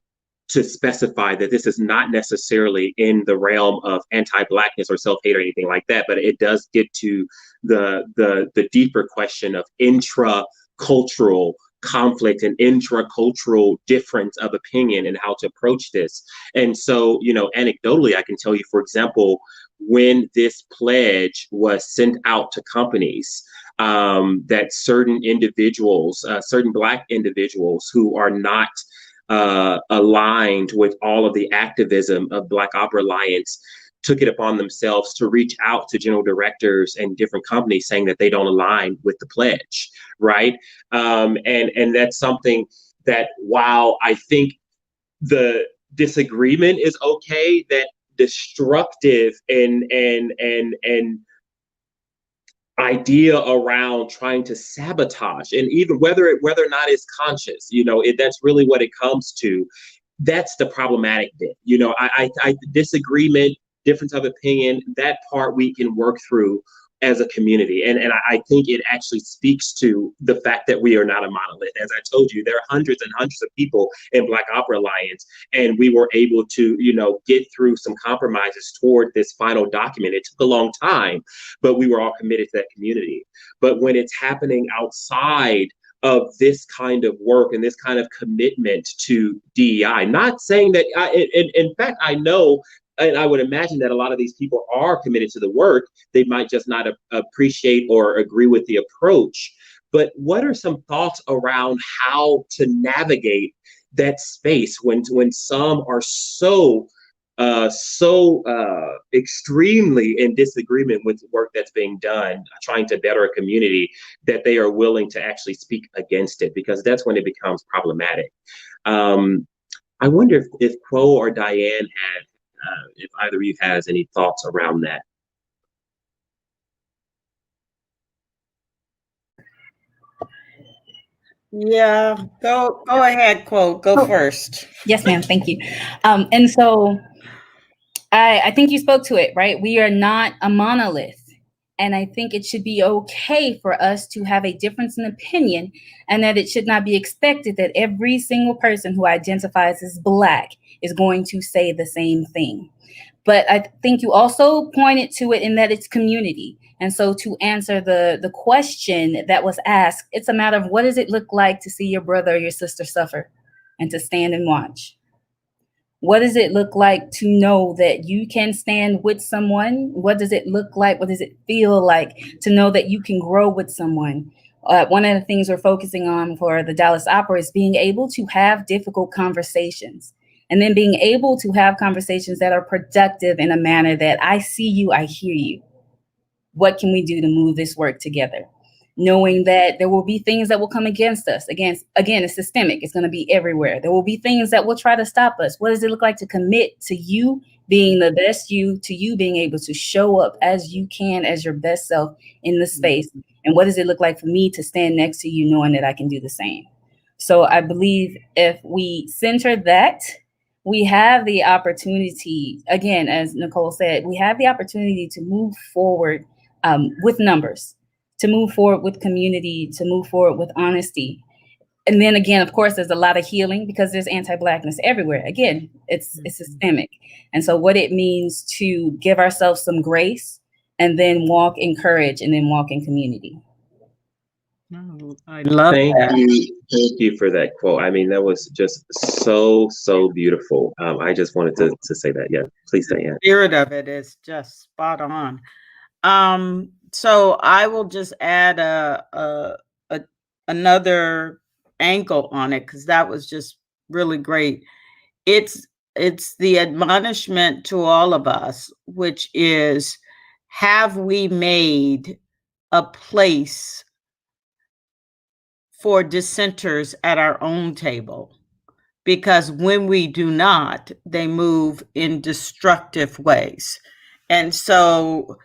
[SPEAKER 1] specify that this is not necessarily in the realm of anti-Blackness or self-hate or anything like that, but it does get to the deeper question of intra-cultural conflict and intra-cultural difference of opinion and how to approach this. And so, anecdotally, I can tell you, for example, when this pledge was sent out to companies, that certain individuals, certain Black individuals who are not aligned with all of the activism of Black Opera Alliance, took it upon themselves to reach out to general directors and different companies saying that they don't align with the pledge, right? And that's something that, while I think the disagreement is okay, that destructive and idea around trying to sabotage, and even whether or not it's conscious, that's really what it comes to. That's the problematic bit. I disagreement, difference of opinion, that part we can work through as a community. And I think it actually speaks to the fact that we are not a monolith. As I told you, there are hundreds and hundreds of people in Black Opera Alliance, and we were able to, get through some compromises toward this final document. It took a long time, but we were all committed to that community. But when it's happening outside of this kind of work and this kind of commitment to DEI, not saying that, in fact, I know, and I would imagine that a lot of these people are committed to the work. They might just not appreciate or agree with the approach. But what are some thoughts around how to navigate that space when some are so extremely in disagreement with the work that's being done, trying to better a community, that they are willing to actually speak against it, because that's when it becomes problematic. I wonder if Quo or Diane had, if either of you has any thoughts around that.
[SPEAKER 6] Yeah, go ahead, Quo. Go first.
[SPEAKER 3] Yes, ma'am. Thank you. And so I think you spoke to it, right? We are not a monolith. And I think it should be okay for us to have a difference in opinion, and that it should not be expected that every single person who identifies as Black is going to say the same thing. But I think you also pointed to it in that it's community. And so to answer the question that was asked, it's a matter of, what does it look like to see your brother or your sister suffer and to stand and watch? What does it look like to know that you can stand with someone? What does it look like? What does it feel like to know that you can grow with someone? One of the things we're focusing on for the Dallas Opera is being able to have difficult conversations, and then being able to have conversations that are productive in a manner that I see you, I hear you. What can we do to move this work together? Knowing that there will be things that will come against us. Again, it's systemic. It's going to be everywhere. There will be things that will try to stop us. What does it look like to commit to you being the best you, to you being able to show up as you can, as your best self in the space? And what does it look like for me to stand next to you knowing that I can do the same? So I believe if we center that, we have the opportunity, again, as Nicole said, we have the opportunity to move forward with numbers, to move forward with community, to move forward with honesty. And then again, of course, there's a lot of healing because there's anti-Blackness everywhere. Again, it's systemic. And so what it means to give ourselves some grace and then walk in courage and then walk in community.
[SPEAKER 6] Oh, I love that.
[SPEAKER 1] Thank you for that quote. I mean, that was just so beautiful. I just wanted to say that. Yeah, please, Diane.
[SPEAKER 6] The spirit of it is just spot on. So I will just add another angle on it, because that was just really great. It's the admonishment to all of us, which is, have we made a place for dissenters at our own table? Because when we do not, they move in destructive ways. And so,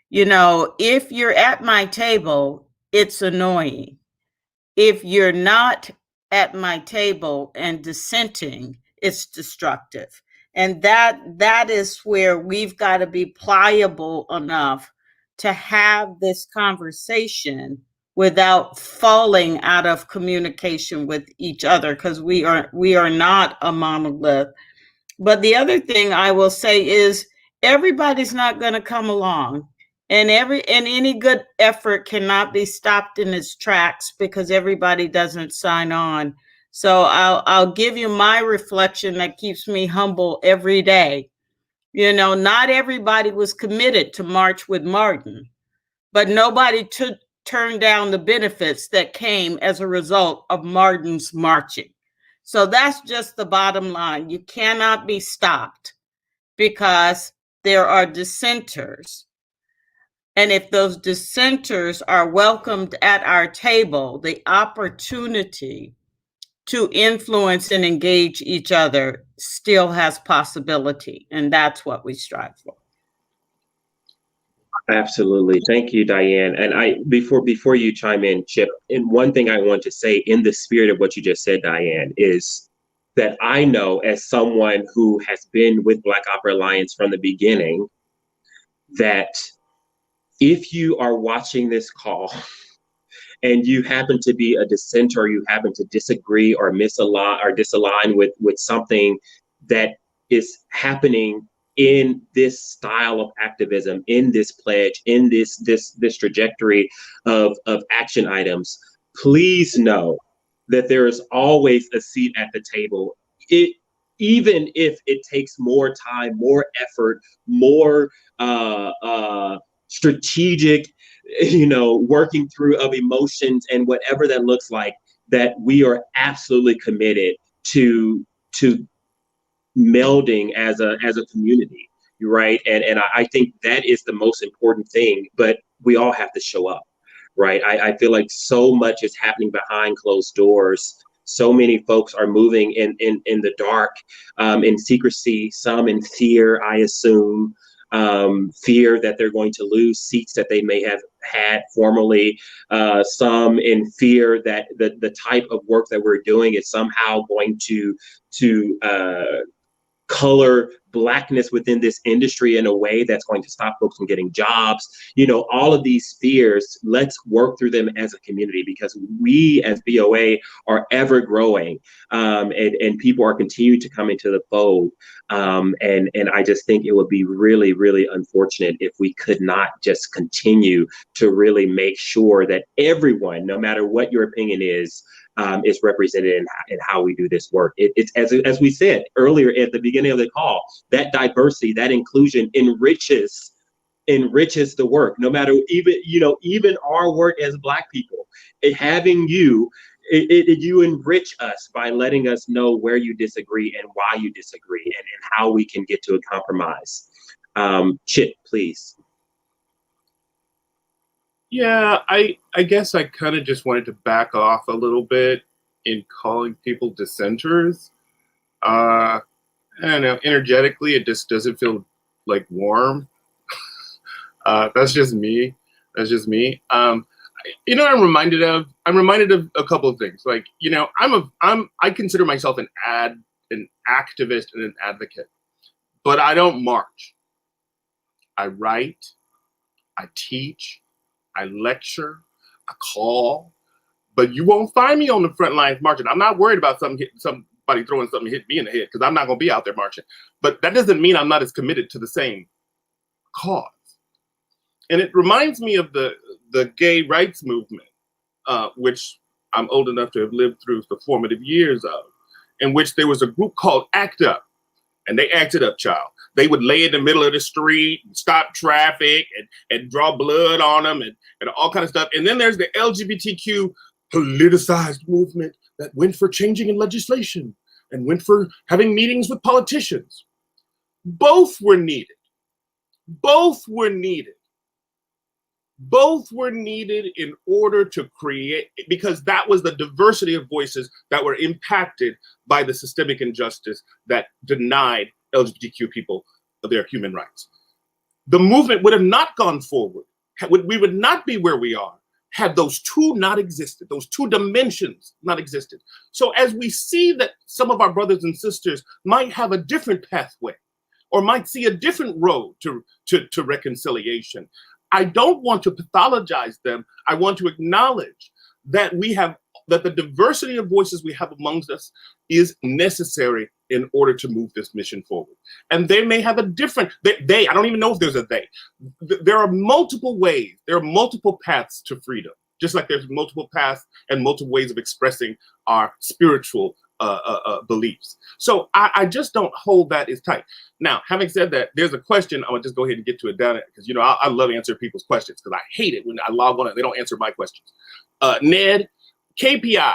[SPEAKER 6] you know, if you're at my table, it's annoying. If you're not at my table and dissenting, it's destructive. And that is where we've got to be pliable enough to have this conversation without falling out of communication with each other, because we are not a monolith. But the other thing I will say is, everybody's not going to come along, and any good effort cannot be stopped in its tracks because everybody doesn't sign on. So I'll give you my reflection that keeps me humble every day. You know, not everybody was committed to march with Martin, but nobody turned down the benefits that came as a result of Martin's marching. So that's just the bottom line. You cannot be stopped because there are dissenters. And if those dissenters are welcomed at our table, the opportunity to influence and engage each other still has possibility. And that's what we strive for.
[SPEAKER 1] Absolutely. Thank you, Diane. And before you chime in, Chip, and one thing I want to say in the spirit of what you just said, Diane, is that I know, as someone who has been with Black Opera Alliance from the beginning, that if you are watching this call and you happen to be a dissenter, or you happen to disagree or disalign with something that is happening in this style of activism, in this pledge, in this trajectory of action items, please know that there is always a seat at the table. Even if it takes more time, more effort, more strategic, working through of emotions and whatever that looks like, that we are absolutely committed to melding as a community, right? And I think that is the most important thing, but we all have to show up, right? I feel like so much is happening behind closed doors. So many folks are moving in the dark, in secrecy, some in fear, I assume, fear that they're going to lose seats that they may have had formerly, some in fear that the type of work that we're doing is somehow going to color Blackness within this industry in a way that's going to stop folks from getting jobs. You know, all of these fears, let's work through them as a community, because we as BOA are ever growing, and people are continuing to come into the fold. And I just think it would be really, really unfortunate if we could not just continue to really make sure that everyone, no matter what your opinion is represented in how we do this work. It's as we said earlier at the beginning of the call, that diversity, that inclusion enriches the work. No matter even our work as Black people, having you enrich us by letting us know where you disagree and why you disagree, and how we can get to a compromise. Chip, please.
[SPEAKER 4] Yeah, I guess I kind of just wanted to back off a little bit in calling people dissenters. I don't know, energetically, it just doesn't feel like warm. That's just me. You know what I'm reminded of? I'm reminded of a couple of things. Like, you know, I consider myself an activist and an advocate, but I don't march. I write, I teach, I lecture, I call, but you won't find me on the front lines marching. I'm not worried about somebody throwing something hit me in the head, because I'm not going to be out there marching. But that doesn't mean I'm not as committed to the same cause. And it reminds me of the gay rights movement, which I'm old enough to have lived through the formative years of, in which there was a group called ACT UP, and they acted up, child. They would lay in the middle of the street, and stop traffic, and draw blood on them, and all kind of stuff. And then there's the LGBTQ politicized movement that went for changing in legislation and went for having meetings with politicians. Both were needed. Both were needed. Both were needed in order to create, because that was the diversity of voices that were impacted by the systemic injustice that denied LGBTQ people their human rights. The movement would have not gone forward. We would not be where we are had those two not existed, those two dimensions not existed. So as we see that some of our brothers and sisters might have a different pathway, or might see a different road to reconciliation, I don't want to pathologize them. I want to acknowledge that that the diversity of voices we have amongst us is necessary in order to move this mission forward. And they may have a different, I don't even know if there's a they. There are multiple ways, there are multiple paths to freedom, just like there's multiple paths and multiple ways of expressing our spiritual beliefs. So I just don't hold that as tight. Now, having said that, there's a question. I'm gonna just go ahead and get to it down, because I love answering people's questions, because I hate it when I log on and they don't answer my questions. Ned, KPI.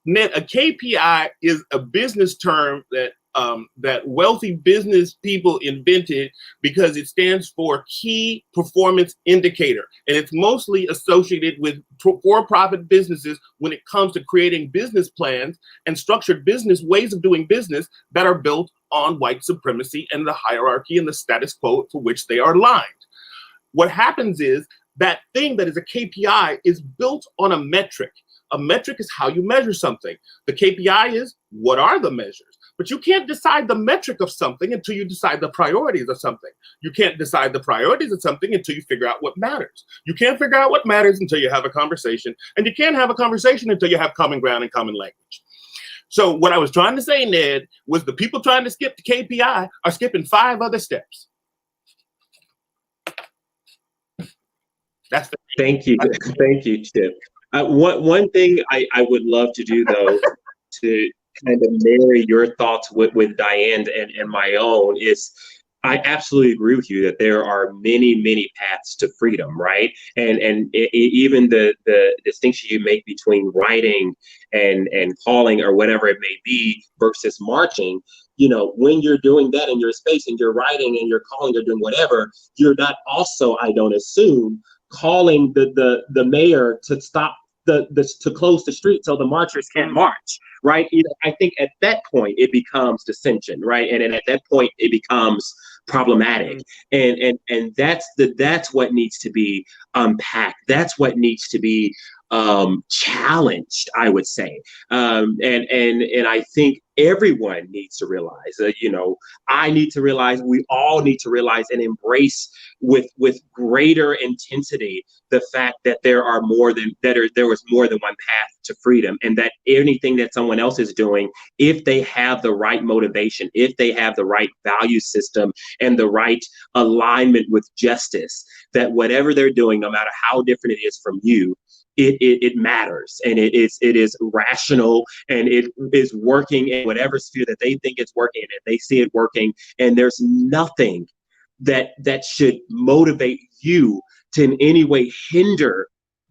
[SPEAKER 4] Ned, a KPI is a business term that wealthy business people invented because it stands for key performance indicator. And it's mostly associated with for-profit businesses when it comes to creating business plans and structured business ways of doing business that are built on white supremacy and the hierarchy and the status quo for which they are aligned. What happens is that thing that is a KPI is built on a metric. A metric is how you measure something. The KPI is, what are the measures? But you can't decide the metric of something until you decide the priorities of something. You can't decide the priorities of something until you figure out what matters. You can't figure out what matters until you have a conversation. And you can't have a conversation until you have common ground and common language. So what I was trying to say, Ned, was the people trying to skip the KPI are skipping 5 other steps.
[SPEAKER 1] Thank you. Thank you, Chip. One thing I would love to do, though, to kind of marry your thoughts with Diane and my own, is I absolutely agree with you that there are many, many paths to freedom, right? And even the distinction you make between writing and calling or whatever it may be versus marching, when you're doing that in your space and you're writing and you're calling or doing whatever, you're not also, I don't assume, calling the mayor to stop to close the street so the marchers can't march, right? I think at that point it becomes dissension, right? And at that point it becomes problematic, and that's what needs to be unpacked. That's what needs to be challenged, I would say. And I think everyone needs to realize. I need to realize, we all need to realize and embrace with greater intensity the fact that there was more than one path to freedom, and that anything that someone else is doing, if they have the right motivation, if they have the right value system and the right alignment with justice, that whatever they're doing, no matter how different it is from you, it matters, and it is rational, and it is working in whatever sphere that they think it's working in, and they see it working, and there's nothing that should motivate you to in any way hinder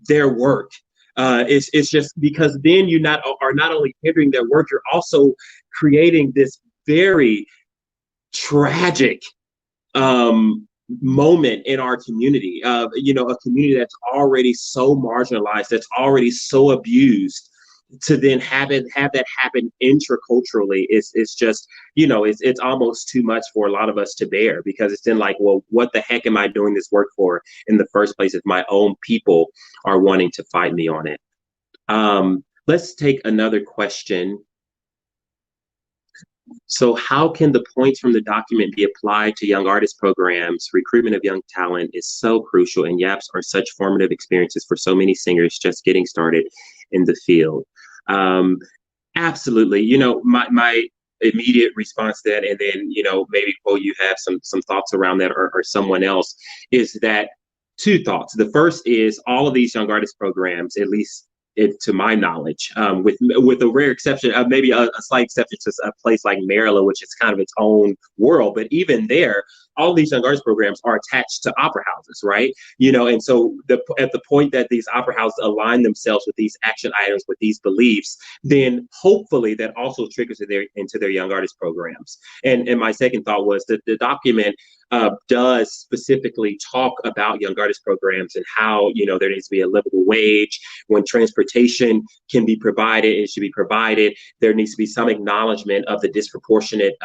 [SPEAKER 1] their work. It's just because then you are not only hindering their work, you're also creating this very tragic moment in our community, a community that's already so marginalized, that's already so abused. To then have that happen interculturally is just, it's almost too much for a lot of us to bear, because it's then like, well, what the heck am I doing this work for in the first place if my own people are wanting to fight me on it? Let's take another question. So how can the points from the document be applied to young artist programs? Recruitment of young talent is so crucial, and YAPs are such formative experiences for so many singers just getting started in the field. Absolutely. My immediate response to that, and then, maybe, you have some thoughts around that, or someone else, is that two thoughts. The first is all of these young artist programs, at least to my knowledge, with a rare exception, maybe a slight exception to a place like Maryland, which is kind of its own world. But even there, all these young artist programs are attached to opera houses, right? And so at the point that these opera houses align themselves with these action items, with these beliefs, then hopefully that also triggers into their young artist programs. And my second thought was that the document does specifically talk about young artist programs and how, there needs to be a livable wage. When transportation can be provided, it should be provided. There needs to be some acknowledgement of the disproportionate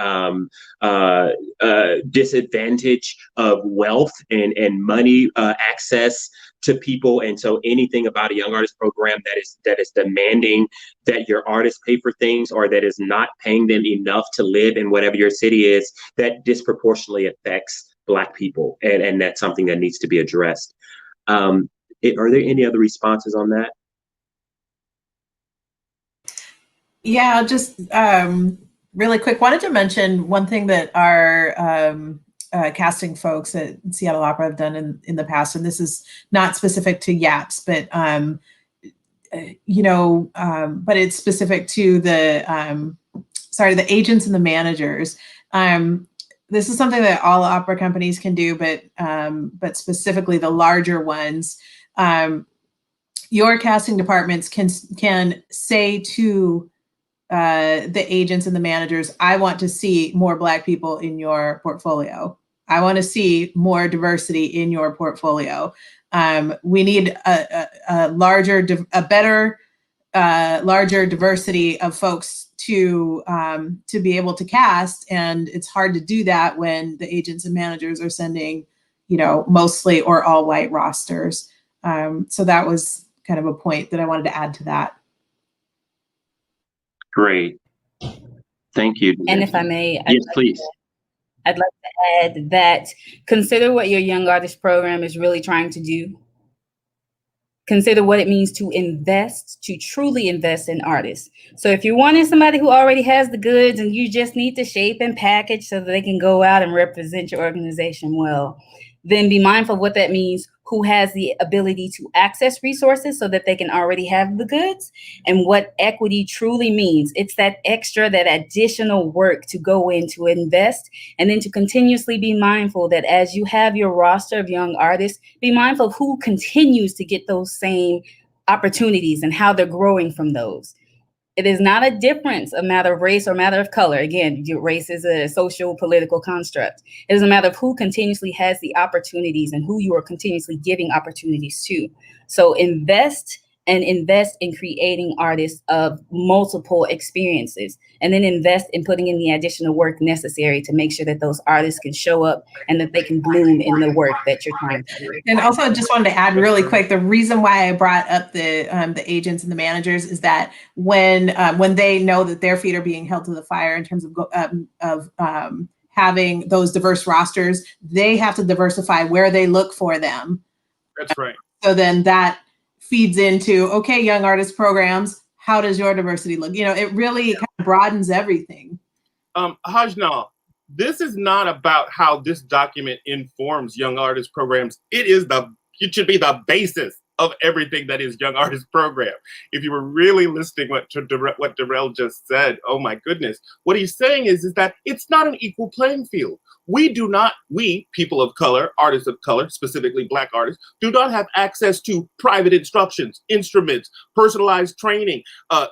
[SPEAKER 1] disadvantage of wealth and money access to people. And so anything about a young artist program that is demanding that your artists pay for things, or that is not paying them enough to live in whatever your city is, that disproportionately affects Black people. And that's something that needs to be addressed. Are there any other responses on that?
[SPEAKER 2] Yeah, just really quick, wanted to mention one thing that our casting folks at Seattle Opera have done in the past, and this is not specific to YAPs, but but it's specific to the agents and the managers. This is something that all opera companies can do, but specifically the larger ones. Your casting departments can say to the agents and the managers, I want to see more Black people in your portfolio. I want to see more diversity in your portfolio. We need a better diversity of folks to be able to cast, and it's hard to do that when the agents and managers are sending, mostly or all white rosters. So that was kind of a point that I wanted to add to that.
[SPEAKER 1] Great. Thank you.
[SPEAKER 3] And if I may,
[SPEAKER 1] yes, please.
[SPEAKER 3] I'd like to add that consider what your young artist program is really trying to do. Consider what it means to truly invest in artists. So if you're wanting somebody who already has the goods and you just need to shape and package so that they can go out and represent your organization well, then be mindful of what that means, who has the ability to access resources so that they can already have the goods, and what equity truly means. It's that extra, that additional work to go in to invest, and then to continuously be mindful that as you have your roster of young artists, be mindful of who continues to get those same opportunities and how they're growing from those. It is not a difference, a matter of race or a matter of color. Again, race is a social political construct. It is a matter of who continuously has the opportunities and who you are continuously giving opportunities to. So invest and invest in creating artists of multiple experiences, and then invest in putting in the additional work necessary to make sure that those artists can show up and that they can bloom in the work that you're trying to do.
[SPEAKER 2] And also, just wanted to add really quick, the reason why I brought up the agents and the managers is that when they know that their feet are being held to the fire in terms of having those diverse rosters, they have to diversify where they look for them.
[SPEAKER 4] That's right.
[SPEAKER 2] So then that feeds into, okay, young artist programs, how does your diversity look? You know, it really kind of broadens everything.
[SPEAKER 4] Hajnal, this is not about how this document informs young artist programs. It should be the basis of everything that is young artist program. If you were really listening what Derrell just said, oh my goodness, what he's saying is that it's not an equal playing field. We, people of color, artists of color, specifically Black artists, do not have access to private instructions, instruments, personalized training,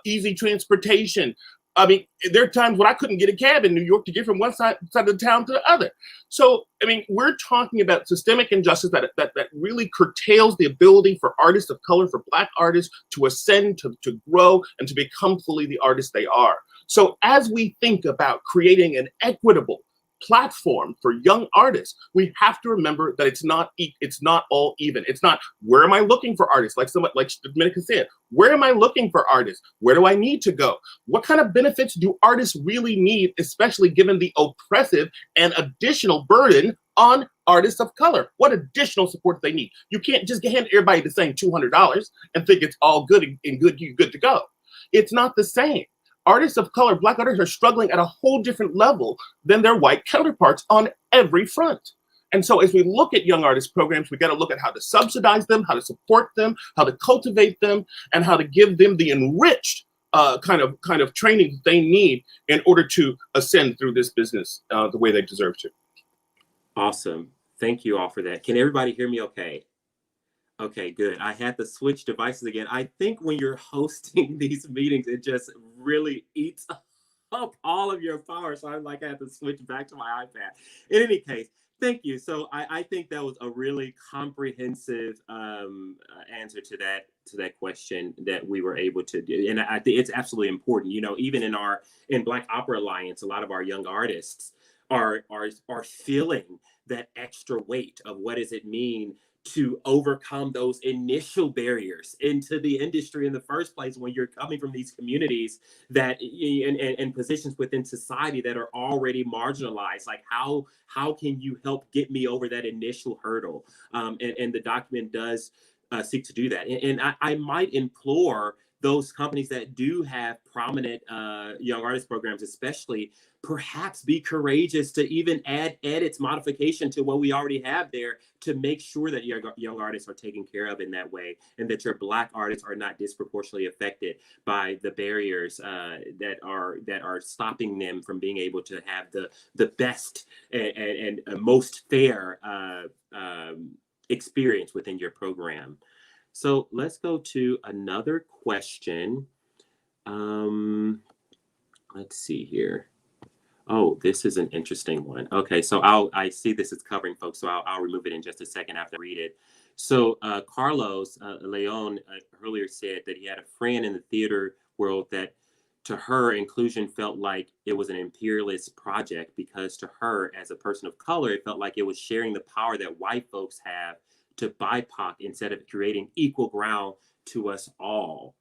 [SPEAKER 4] easy transportation. I mean, there are times when I couldn't get a cab in New York to get from one side of the town to the other. So, I mean, we're talking about systemic injustice that really curtails the ability for artists of color, for Black artists to ascend, to grow, and to become fully the artists they are. So as we think about creating an equitable platform for young artists, we have to remember that it's not all even. It's not, where am I looking for artists? Like Dominica said, where am I looking for artists? Where do I need to go? What kind of benefits do artists really need, especially given the oppressive and additional burden on artists of color? What additional support do they need? You can't just hand everybody the same $200 and think it's all good and you're good to go. It's not the same. Artists of color, Black artists, are struggling at a whole different level than their white counterparts on every front. And so as we look at young artist programs, we got to look at how to subsidize them, how to support them, how to cultivate them, and how to give them the enriched kind of training that they need in order to ascend through this business the way they deserve to.
[SPEAKER 1] Awesome. Thank you all for that. Can everybody hear me okay? Okay, good. I had to switch devices again. I think when you're hosting these meetings, it just really eats up all of your power. So I'm like, I had to switch back to my iPad. In any case, thank you. So I think that was a really comprehensive answer to that question that we were able to do. And I think it's absolutely important. You know, even in Black Opera Alliance, a lot of our young artists are feeling that extra weight of what does it mean to overcome those initial barriers into the industry in the first place when you're coming from these communities that and positions within society that are already marginalized. Like how can you help get me over that initial hurdle? And the document does seek to do that. And I might implore those companies that do have prominent young artist programs, especially, perhaps be courageous to even add edits, modification to what we already have there to make sure that young artists are taken care of in that way, and that your Black artists are not disproportionately affected by the barriers that are stopping them from being able to have the best and most fair experience within your program. So let's go to another question. Let's see here. Oh, this is an interesting one. Okay, so I see this is covering folks, so I'll remove it in just a second after I read it. So Carlos Leon earlier said that he had a friend in the theater world that to her inclusion felt like it was an imperialist project, because to her as a person of color, it felt like it was sharing the power that white folks have to BIPOC instead of creating equal ground to us all.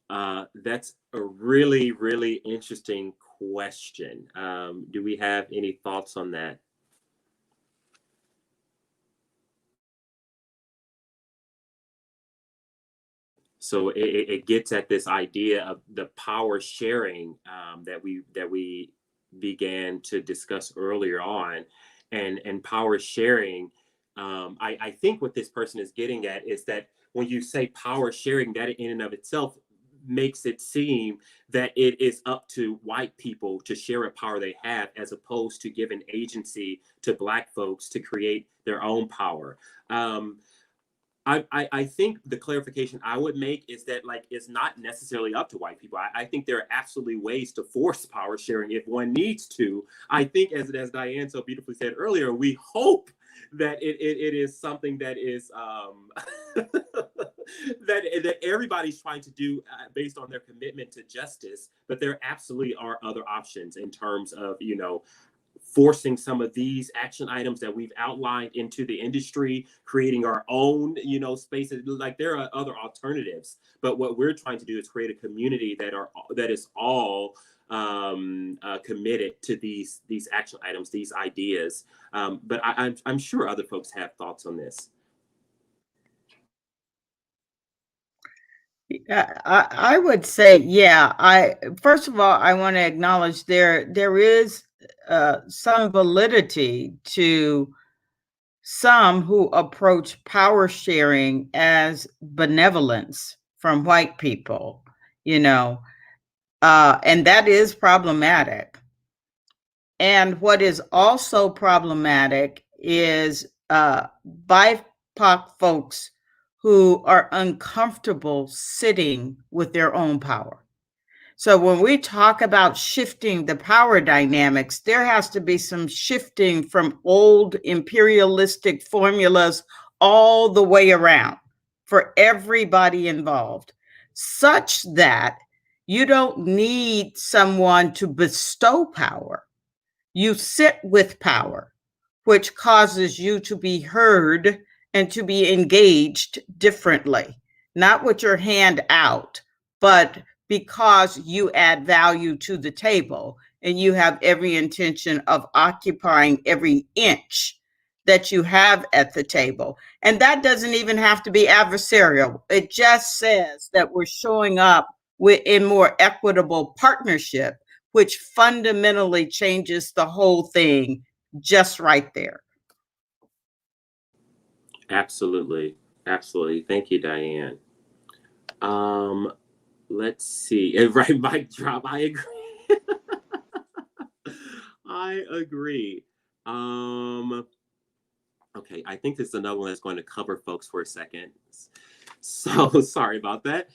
[SPEAKER 1] That's a really, really interesting question. Do we have any thoughts on that? So it gets at this idea of the power sharing that we began to discuss earlier on, and power sharing. I think what this person is getting at is that when you say power sharing, that in and of itself makes it seem that it is up to white people to share a power they have, as opposed to giving agency to Black folks to create their own power. I think the clarification I would make is that, like, it's not necessarily up to white people. I think there are absolutely ways to force power sharing if one needs to. I think, as Diane so beautifully said earlier, we hope that it is something that is that everybody's trying to do based on their commitment to justice, but there absolutely are other options in terms of, you know, forcing some of these action items that we've outlined into the industry, creating our own, you know, spaces. Like, there are other alternatives, but what we're trying to do is create a community that is all committed to these action items, these ideas. But I'm sure other folks have thoughts on this.
[SPEAKER 6] I would say, yeah. First of all, I want to acknowledge there is some validity to some who approach power sharing as benevolence from white people, you know, and that is problematic. And what is also problematic is BIPOC folks who are uncomfortable sitting with their own power. So when we talk about shifting the power dynamics, there has to be some shifting from old imperialistic formulas all the way around for everybody involved, such that you don't need someone to bestow power. You sit with power, which causes you to be heard and to be engaged differently, not with your hand out, but because you add value to the table and you have every intention of occupying every inch that you have at the table. And that doesn't even have to be adversarial. It just says that we're showing up in more equitable partnership, which fundamentally changes the whole thing just right there.
[SPEAKER 1] Absolutely. Absolutely. Thank you, Diane. Let's see. Right, mic drop. I agree. I agree. Okay, I think this is another one that's going to cover folks for a second. So sorry about that.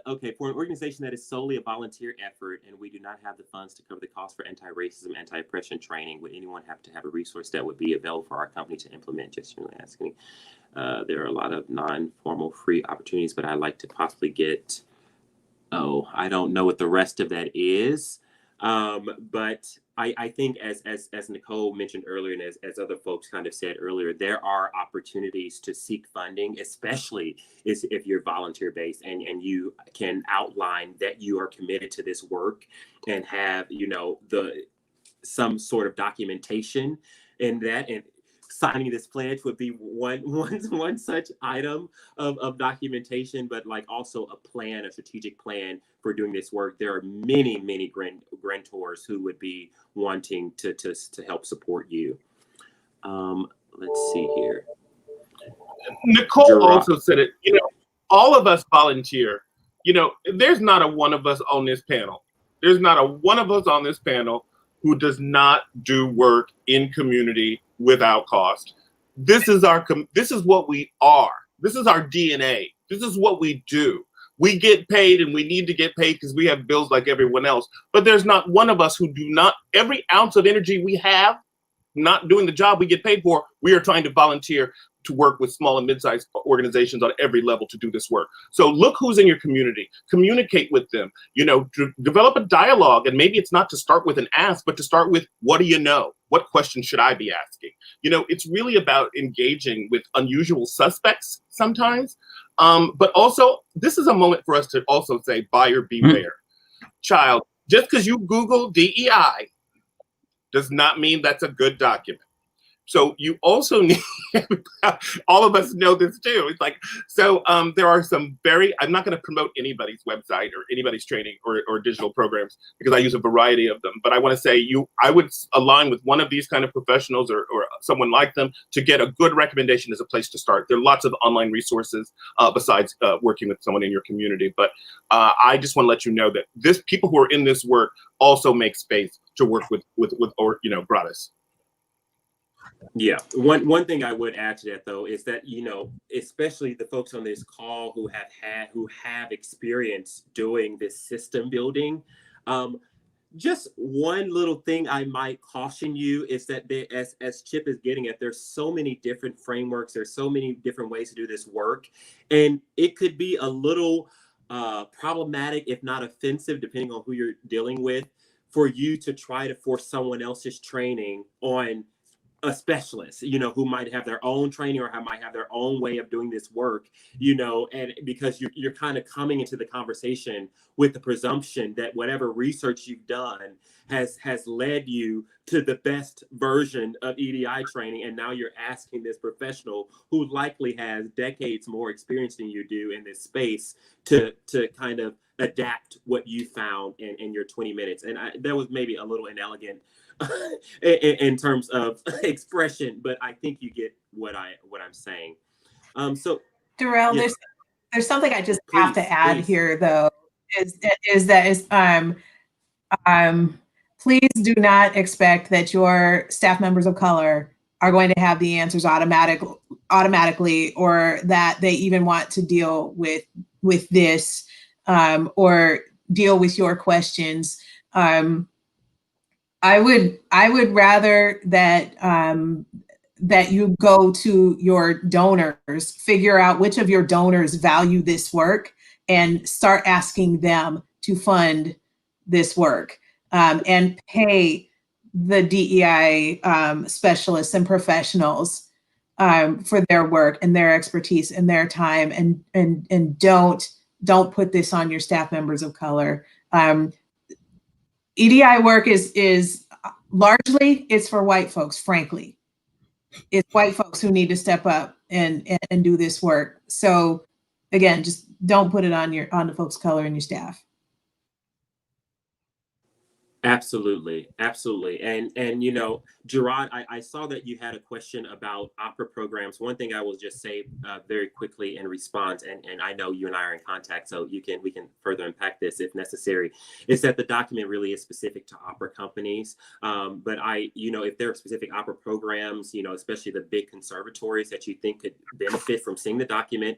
[SPEAKER 1] Okay, for an organization that is solely a volunteer effort and we do not have the funds to cover the cost for anti-racism, anti-oppression training, would anyone have to have a resource that would be available for our company to implement? Just really asking. There are a lot of non-formal free opportunities, but I'd like to possibly get, I don't know what the rest of that is. But I think as Nicole mentioned earlier, and as other folks kind of said earlier, there are opportunities to seek funding, especially if you're volunteer based and you can outline that you are committed to this work and have, you know, some sort of documentation in that. And signing this pledge would be one such item of documentation, but like also a strategic plan for doing this work. There are many grantors who would be wanting to help support you. Let's see here.
[SPEAKER 4] Nicole also said it, you know, all of us volunteer. You know, there's not a one of us on this panel. There's not a one of us on this panel who does not do work in community without cost. This is what we are. This is our DNA. This is what we do. We get paid and we need to get paid because we have bills like everyone else. But there's not one of us who do not, every ounce of energy we have, not doing the job we get paid for, we are trying to volunteer to work with small and mid-sized organizations on every level to do this work. So look who's in your community, communicate with them, you know, develop a dialogue. And maybe it's not to start with an ask, but to start with, what do you know? What question should I be asking? You know, it's really about engaging with unusual suspects sometimes. But also, this is a moment for us to also say, buyer beware. Child, just because you Google DEI does not mean that's a good document. So you also need, all of us know this too. It's like, so there are some I'm not going to promote anybody's website or anybody's training or digital programs because I use a variety of them. But I want to say I would align with one of these kind of professionals or someone like them to get a good recommendation as a place to start. There are lots of online resources besides working with someone in your community. But I just want to let you know that people who are in this work also make space to work with or, you know, gratis.
[SPEAKER 1] Yeah, one thing I would add to that though is that, you know, especially the folks on this call who have experience doing this system building, just one little thing I might caution you is that as Chip is getting at, there's so many different frameworks, there's so many different ways to do this work, and it could be a little problematic, if not offensive, depending on who you're dealing with, for you to try to force someone else's training on a specialist, who might have their own training or might have their own way of doing this work, and because you're kind of coming into the conversation with the presumption that whatever research you've done has led you to the best version of EDI training. And now you're asking this professional who likely has decades more experience than you do in this space to kind of adapt what you found in your 20 minutes. And that was maybe a little inelegant in terms of expression, but I think you get what I'm saying. So
[SPEAKER 2] Derrell,
[SPEAKER 1] yeah.
[SPEAKER 2] there's something I just have to add here, though, please do not expect that your staff members of color are going to have the answers automatically, or that they even want to deal with this or deal with your questions. I would rather that you go to your donors, figure out which of your donors value this work, and start asking them to fund this work, and pay the DEI specialists and professionals for their work and their expertise and their time, and don't put this on your staff members of color. EDI work is largely, it's for white folks, frankly. It's white folks who need to step up and do this work. So again, just don't put it on the folks of color in your staff.
[SPEAKER 1] Absolutely. And Gerard, I saw that you had a question about opera programs. One thing I will just say very quickly in response, and I know you and I are in contact, so we can further unpack this if necessary, is that the document really is specific to opera companies. But if there are specific opera programs, especially the big conservatories that you think could benefit from seeing the document,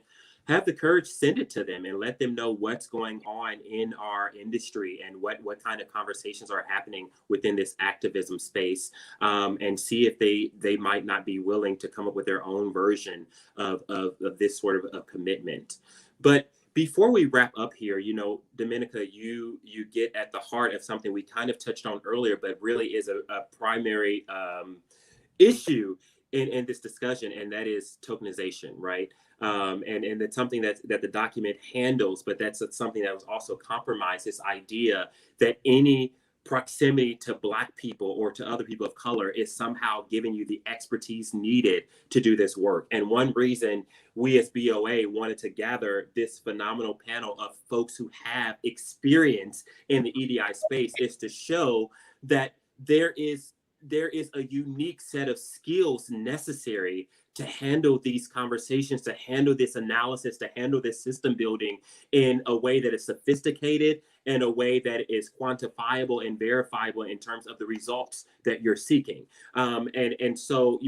[SPEAKER 1] have the courage, send it to them and let them know what's going on in our industry and what kind of conversations are happening within this activism space, and see if they might not be willing to come up with their own version of this sort of commitment. But before we wrap up here, Dominica, you get at the heart of something we kind of touched on earlier, but really is a primary issue in this discussion, and that is tokenization, right? And it's something that the document handles, but that's something that was also compromised, this idea that any proximity to Black people or to other people of color is somehow giving you the expertise needed to do this work. And one reason we as BOA wanted to gather this phenomenal panel of folks who have experience in the EDI space is to show that there is a unique set of skills necessary to handle these conversations, to handle this analysis, to handle this system building in a way that is sophisticated, in a way that is quantifiable and verifiable in terms of the results that you're seeking. And so,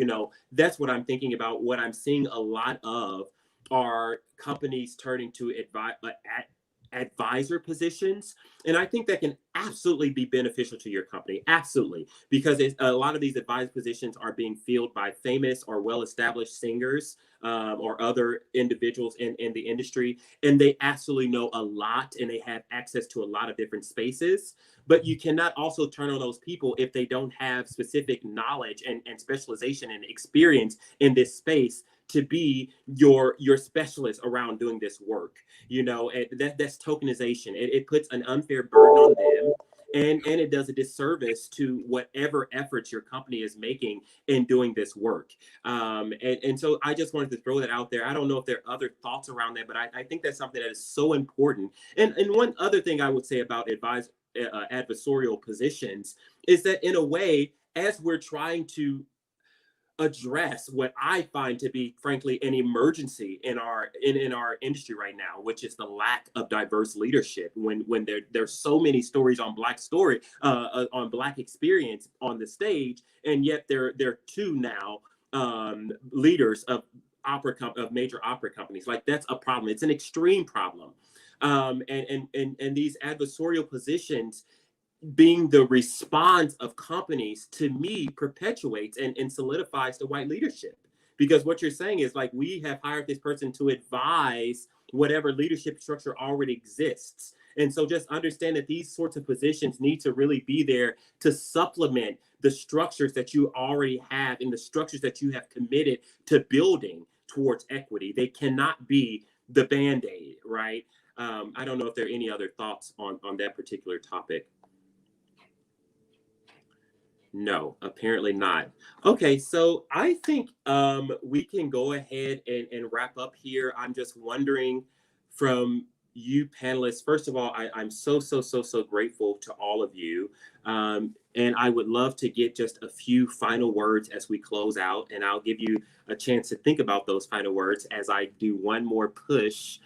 [SPEAKER 1] that's what I'm thinking about. What I'm seeing a lot of are companies turning to advisor positions. And I think that can absolutely be beneficial to your company. Absolutely. Because a lot of these advisor positions are being filled by famous or well-established singers or other individuals in the industry. And they absolutely know a lot and they have access to a lot of different spaces. But you cannot also turn on those people if they don't have specific knowledge and specialization and experience in this space to be your specialist around doing this work. That's tokenization. It puts an unfair burden on them, and it does a disservice to whatever efforts your company is making in doing this work. And so I just wanted to throw that out there. I don't know if there are other thoughts around that, but I think that's something that is so important. And one other thing I would say about adversarial positions is that in a way, as we're trying to address what I find to be, frankly, an emergency in our industry right now, which is the lack of diverse leadership. When there's so many stories on Black experience on the stage, and yet there are two now leaders of major opera companies. Like, that's a problem. It's an extreme problem. And these adversarial positions being the response of companies, to me, perpetuates and solidifies the white leadership. Because what you're saying is, like, we have hired this person to advise whatever leadership structure already exists. And so just understand that these sorts of positions need to really be there to supplement the structures that you already have and the structures that you have committed to building towards equity. They cannot be the Band-Aid, right? I don't know if there are any other thoughts on that particular topic. No, apparently not. Okay, so I think we can go ahead and wrap up here. I'm just wondering from you panelists, first of all, I'm so grateful to all of you. And I would love to get just a few final words as we close out, and I'll give you a chance to think about those final words as I do one more push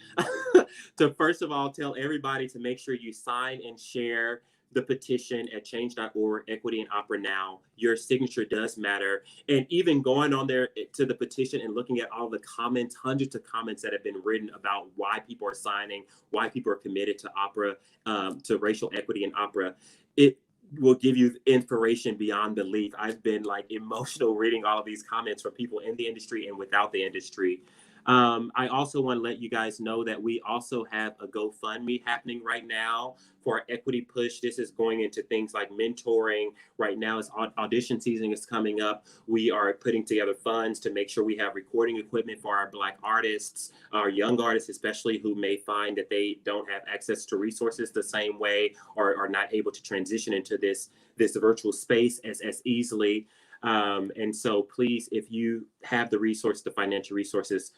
[SPEAKER 1] to, first of all, tell everybody to make sure you sign and share the petition at change.org, Equity and Opera Now. Your signature does matter. And even going on there to the petition and looking at all the comments, hundreds of comments that have been written about why people are signing, why people are committed to opera, to racial equity in opera, it will give you inspiration beyond belief. I've been like emotional reading all of these comments from people in the industry and without the industry. I also want to let you guys know that we also have a GoFundMe happening right now for our equity push. This is going into things like mentoring. Right now, as audition season is coming up, we are putting together funds to make sure we have recording equipment for our Black artists, our young artists especially, who may find that they don't have access to resources the same way, or are not able to transition into this virtual space as easily. And so please, if you have the resource, the financial resources,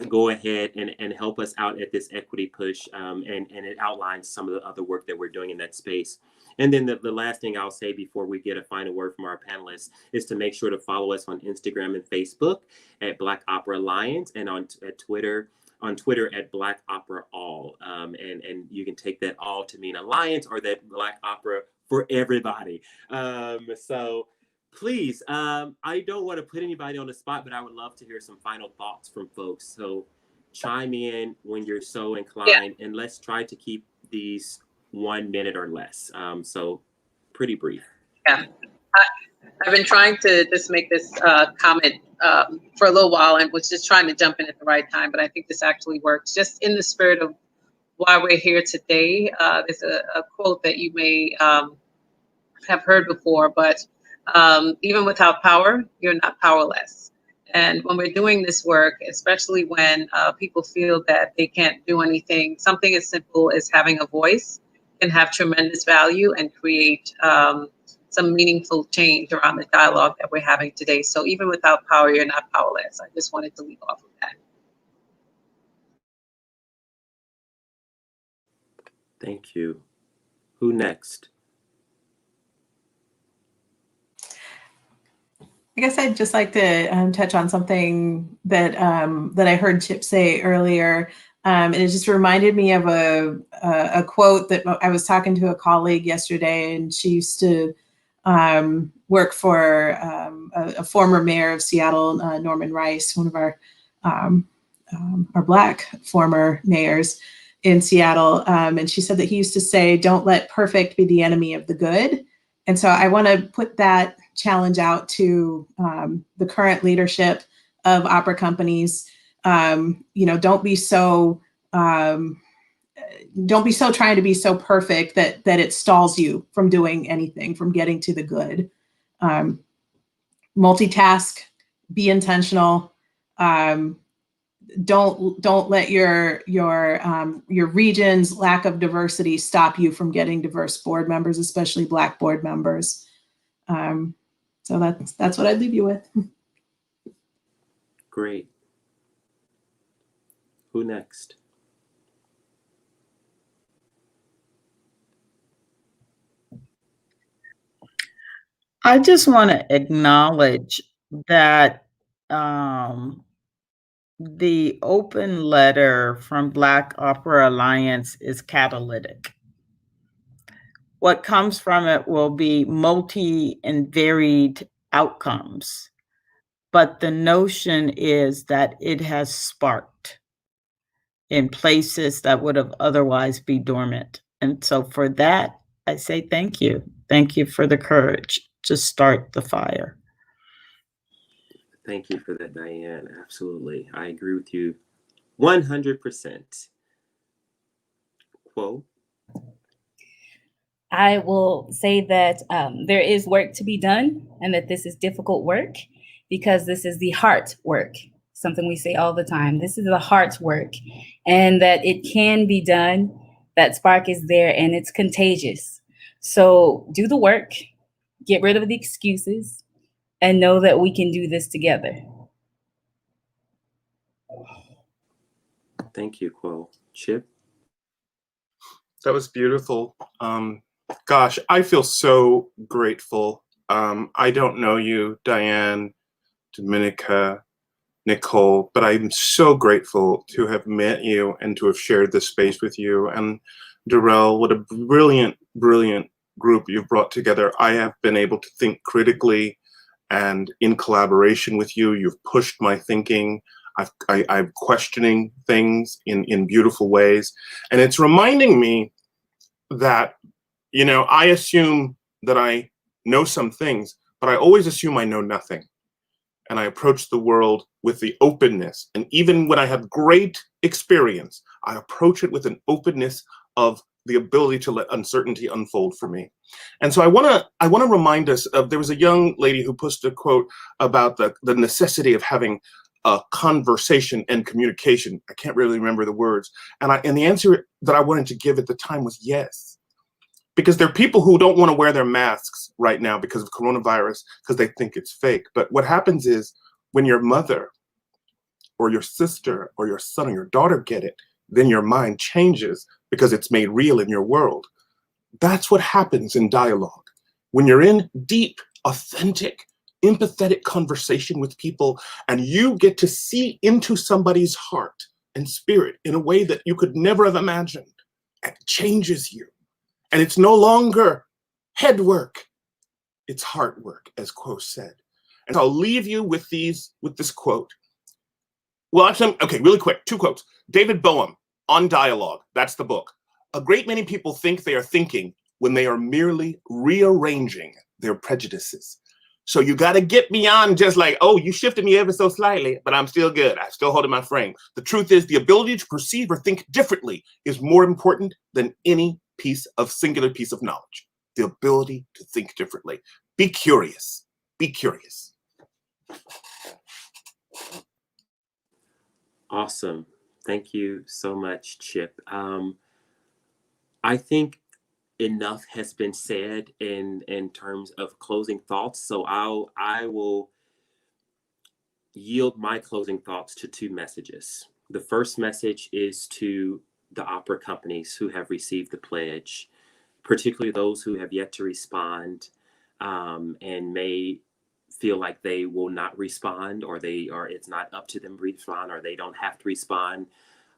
[SPEAKER 1] go ahead and help us out at this equity push. And it outlines some of the other work that we're doing in that space. And then the last thing I'll say before we get a final word from our panelists is to make sure to follow us on Instagram and Facebook at Black Opera Alliance, and on Twitter at Black Opera All. And you can take that all to mean alliance, or that Black Opera for everybody. So please, I don't want to put anybody on the spot, but I would love to hear some final thoughts from folks. So chime in when you're so inclined, and let's try to keep these 1 minute or less. So pretty brief.
[SPEAKER 5] Yeah, I've been trying to just make this comment for a little while, and was just trying to jump in at the right time, but I think this actually works. Just in the spirit of why we're here today, there's a quote that you may have heard before, but even without power, you're not powerless. And when we're doing this work, especially when people feel that they can't do anything, something as simple as having a voice can have tremendous value and create some meaningful change around the dialogue that we're having today. So even without power, you're not powerless. I just wanted to leave off with that.
[SPEAKER 1] Thank you. Who next?
[SPEAKER 2] I guess I'd just like to touch on something that that I heard Chip say earlier, and it just reminded me of a quote that I was talking to a colleague yesterday, and she used to work for a former mayor of Seattle, Norman Rice, one of our Black former mayors in Seattle, and she said that he used to say, "Don't let perfect be the enemy of the good." And so I want to put that challenge out to the current leadership of opera companies. Don't be so trying to be so perfect that it stalls you from doing anything, from getting to the good. Multitask, be intentional. Don't let your region's lack of diversity stop you from getting diverse board members, especially Black board members. So that's what I'd leave you with.
[SPEAKER 1] Great. Who next?
[SPEAKER 6] I just want to acknowledge that the open letter from Black Opera Alliance is catalytic. What comes from it will be multi and varied outcomes, but the notion is that it has sparked in places that would have otherwise be dormant. And so for that, I say thank you. Thank you for the courage to start the fire.
[SPEAKER 1] Thank you for that, Diane. Absolutely. I agree with you 100%. Quo?
[SPEAKER 3] I will say that there is work to be done and that this is difficult work because this is the heart work, something we say all the time. This is the heart's work, and that it can be done. That spark is there and it's contagious. So do the work, get rid of the excuses, and know that we can do this together.
[SPEAKER 1] Thank you, Quo. Chip?
[SPEAKER 4] That was beautiful. Gosh, I feel so grateful. I don't know you, Diane, Dominica, Nicole, but I'm so grateful to have met you and to have shared this space with you. And Derrell, what a brilliant, brilliant group you've brought together. I have been able to think critically and in collaboration with you. You've pushed my thinking. I'm questioning things in beautiful ways. And it's reminding me that, you know, I assume that I know some things, but I always assume I know nothing. And I approach the world with the openness. And even when I have great experience, I approach it with an openness of the ability to let uncertainty unfold for me. And so I want to remind us of, there was a young lady who posted a quote about the necessity of having a conversation and communication. I can't really remember the words. And the answer that I wanted to give at the time was yes. Because there are people who don't want to wear their masks right now because of coronavirus, because they think it's fake. But what happens is when your mother or your sister or your son or your daughter get it, then your mind changes because it's made real in your world. That's what happens in dialogue. When you're in deep, authentic, empathetic conversation with people and you get to see into somebody's heart and spirit in a way that you could never have imagined, it changes you. And it's no longer head work, it's heart work, as Quo said. And I'll leave you with this quote. Well, actually, okay, really quick, 2 quotes. David Boehm, On Dialogue, that's the book. A great many people think they are thinking when they are merely rearranging their prejudices. So you got to get beyond just like, oh, you shifted me ever so slightly, but I'm still good. I'm still holding my frame. The truth is the ability to perceive or think differently is more important than any singular piece of knowledge. The ability to think differently. Be curious. Be curious.
[SPEAKER 1] Awesome. Thank you so much, Chip. I think enough has been said in terms of closing thoughts. So I will yield my closing thoughts to 2 messages. The first message is to the opera companies who have received the pledge, particularly those who have yet to respond and may feel like they will not respond, or it's not up to them to respond, or they don't have to respond.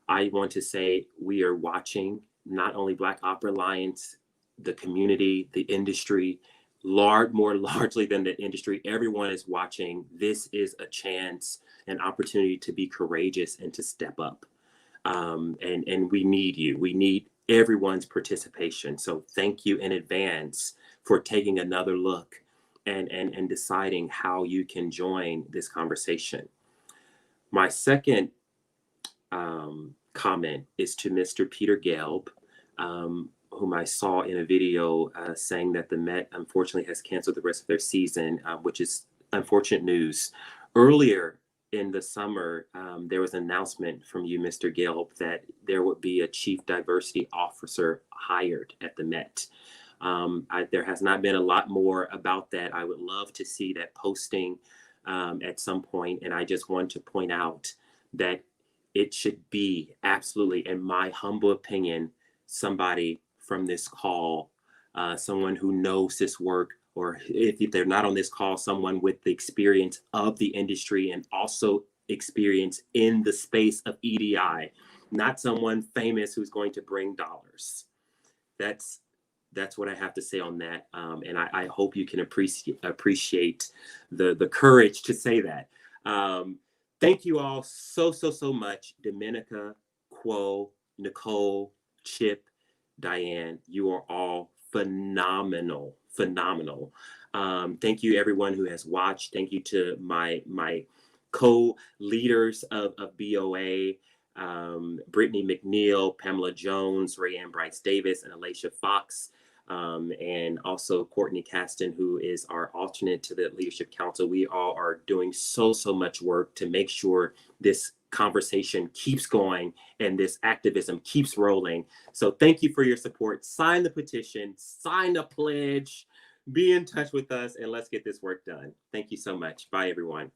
[SPEAKER 1] I want to say we are watching not only Black Opera Alliance, the community, the industry, more largely than the industry. Everyone is watching. This is a chance, an opportunity to be courageous and to step up. And we need you. We need everyone's participation. So thank you in advance for taking another look and deciding how you can join this conversation. My second comment is to Mr. Peter Gelb, whom I saw in a video saying that the Met unfortunately has canceled the rest of their season, which is unfortunate news. Earlier in the summer, there was an announcement from you, Mr. Gelb, that there would be a chief diversity officer hired at the Met. There has not been a lot more about that. I would love to see that posting at some point. And I just want to point out that it should be absolutely, in my humble opinion, somebody from this call, someone who knows this work, or if they're not on this call, someone with the experience of the industry and also experience in the space of EDI, not someone famous who's going to bring dollars. That's what I have to say on that. And I hope you can appreciate the courage to say that. Thank you all so much. Dominica, Quo, Nicole, Chip, Diane, you are all phenomenal. Thank you everyone who has watched. Thank you to my co-leaders of BOA, Brittany McNeal, Pamela Jones, Rayanne Bryce Davis, and Alicia Fox, and also Courtney Caston, who is our alternate to the Leadership Council. We all are doing so much work to make sure this conversation keeps going and this activism keeps rolling. So thank you for your support. Sign the petition, sign the pledge, be in touch with us, and let's get this work done. Thank you so much. Bye, everyone.